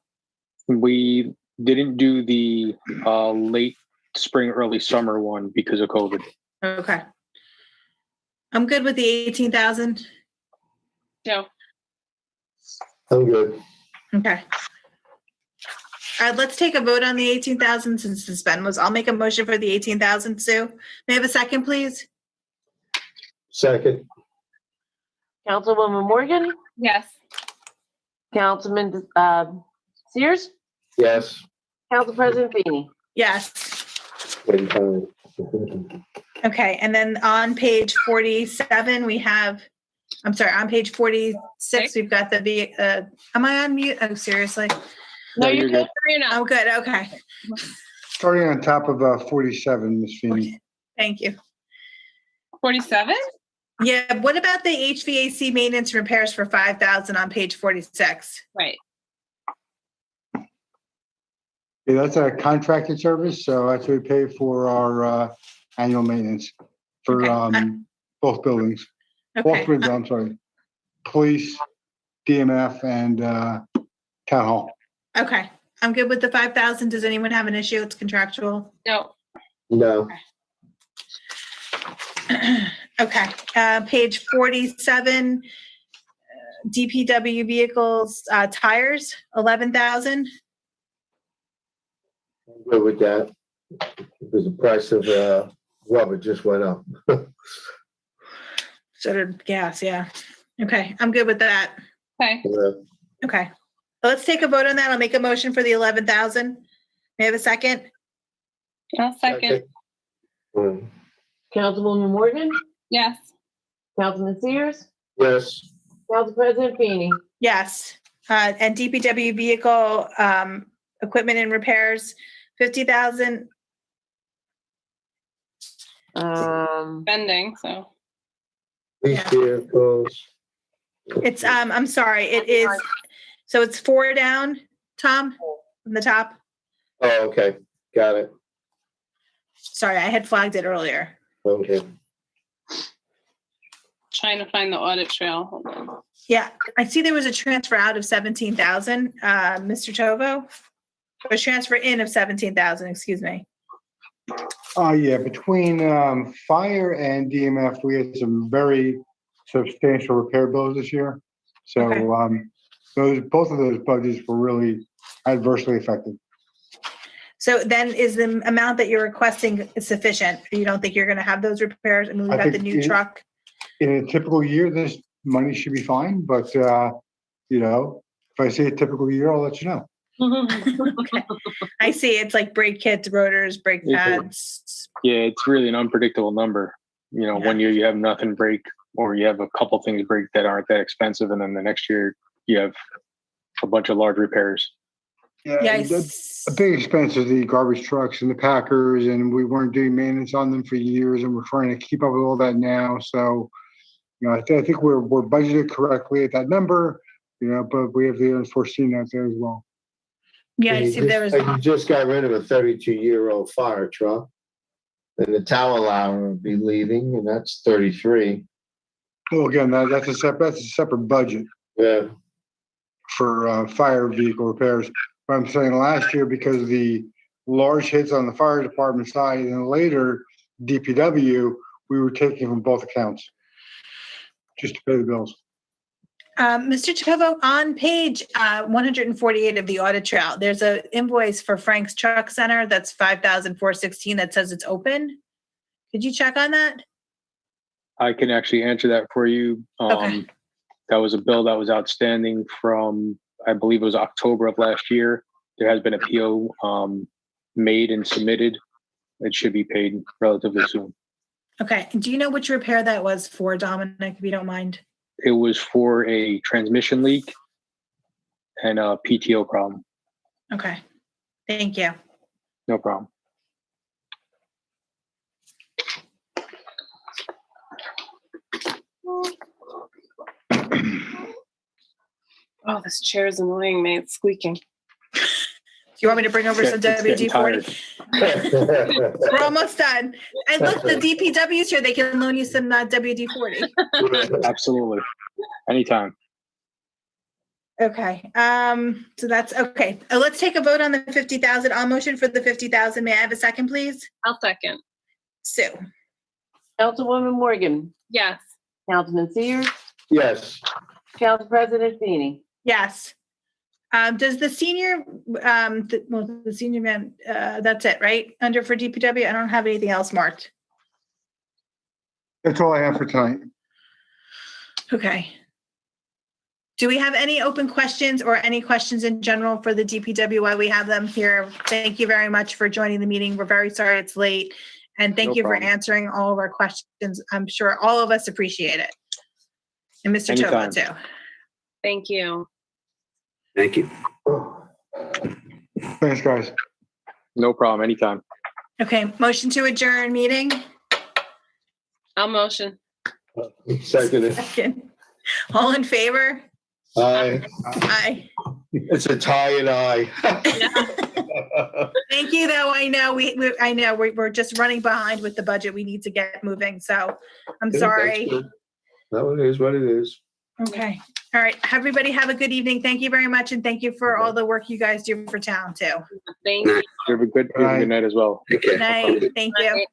We didn't do the late spring, early summer one because of COVID. Okay. I'm good with the 18,000. Joe. I'm good. Okay. Let's take a vote on the 18,000 since the spend was. I'll make a motion for the 18,000, Sue. May I have a second, please? Second. Councilwoman Morgan, Yes. Councilman Sears, Yes. Council President Feeney. Yes. Okay, and then on page 47, we have, I'm sorry, on page 46, we've got the, am I on mute? Oh, seriously? No, you're good. You're not. Oh, good, okay. Starting on top of 47, Ms. Feeney. Thank you. 47? Yeah, what about the HVAC maintenance repairs for 5,000 on page 46? Right. Yeah, that's a contracted service, so that's what we pay for our annual maintenance for Okay. both buildings. All Okay, three, I'm sorry. Police, DMF, and Town Hall. okay. I'm good with the 5,000. Does anyone have an issue? It's contractual. No. No. Okay, page 47, DPW vehicles, tires, 11,000. I'm good with that. Because the price of rubber just went up. So did gas, yeah. Okay, I'm good with that. Okay. Okay. Let's take a vote on that. I'll make a motion for the 11,000. May I have a second? I'll second. Councilwoman Morgan, Yes. Councilman Sears, Yes. Council President Feeney. Yes. And DPW vehicle, equipment and repairs, 50,000. Spending, so. These vehicles. It's, I'm sorry, it is, so it's 4 down, Tom, from the top. Oh, okay. Got it. Sorry, I had flagged it earlier. Okay. Trying to find the audit trail. Hold on. Yeah, I see there was a transfer out of 17,000, Mr. Tovo. Or a transfer in of 17,000, excuse me. Yeah, between fire and DMF, we had some very substantial repair bills this year. So Okay. both of those budgets were really adversely affected. So then is the amount that you're requesting sufficient? You don't think you're going to have those repairs? I mean, we've I got the think new truck. In a typical year, this money should be fine, but you know, if I say a typical year, I'll let you know. Okay. I see. It's like brake kits, rotors, brake pads. Yeah, it's really an unpredictable number. You know, Yeah. one year you have nothing break, or you have a couple things break that aren't that expensive, and then the next year you have a bunch of large repairs. Yeah, A big expense is the garbage trucks and the packers, and we weren't doing maintenance on them for years, and we're trying to keep up with all that now. So, you know, I think we're budgeted correctly at that number, you know, but we have the unforeseen out there as well. Yeah, I see there was. You just got rid of a 32-year-old fire truck. And the tower alarm will be leaving, and that's 33. Well, again, that's a separate budget Yeah. for fire vehicle repairs. But I'm saying last year, because of the large hits on the fire department side, and then later DPW, we were taking from both accounts just to pay the bills. Mr. Tovo, on page 148 of the audit trail, there's an invoice for Frank's Truck Center that's $5,416 that says it's open. Could you check on that? I can actually answer that for you. Okay. That was a bill that was outstanding from, I believe it was October of last year. There has been a PO made and submitted. It should be paid relatively soon. Okay. Do you know which repair that was for, Dominic, if you don't mind? It was for a transmission leak and a PTO problem. Okay. Thank you. No problem. Oh, this chair is annoying me. It's squeaking. Do you want me to bring over some It's getting WD-40? We're almost done. And look, the DPW's here. They can loan you some WD-40. Absolutely. Anytime. Okay, so that's okay. Let's take a vote on the 50,000. I'll motion for the 50,000. May I have a second, please? I'll second. Sue? Councilwoman Morgan, Yes. Councilman Sears, Yes. Council President Feeney. Yes. Does the senior, the senior man, that's it, right? Under for DPW? I don't have anything else marked. That's all I have for tonight. Okay. Do we have any open questions or any questions in general for the DPW while we have them here? Thank you very much for joining the meeting. We're very sorry it's late. And thank No you problem. for answering all of our questions. I'm sure all of us appreciate it. And Mr. Tovo Anytime. too. Thank you. Thank you. Thanks, guys. No problem. Anytime. Okay, motion to adjourn meeting. I'll motion. Second. Second. All in favor? Aye. Aye. It's a tie and I. Thank you, though. I know we're just running behind with the budget. We need to get moving. So I'm sorry. No, it is what it is. Okay. All right. Everybody have a good evening. Thank you very much. And thank you for all the work you guys do for town too. Thank you. You have a good night as well. Take care. Good night. Thank you.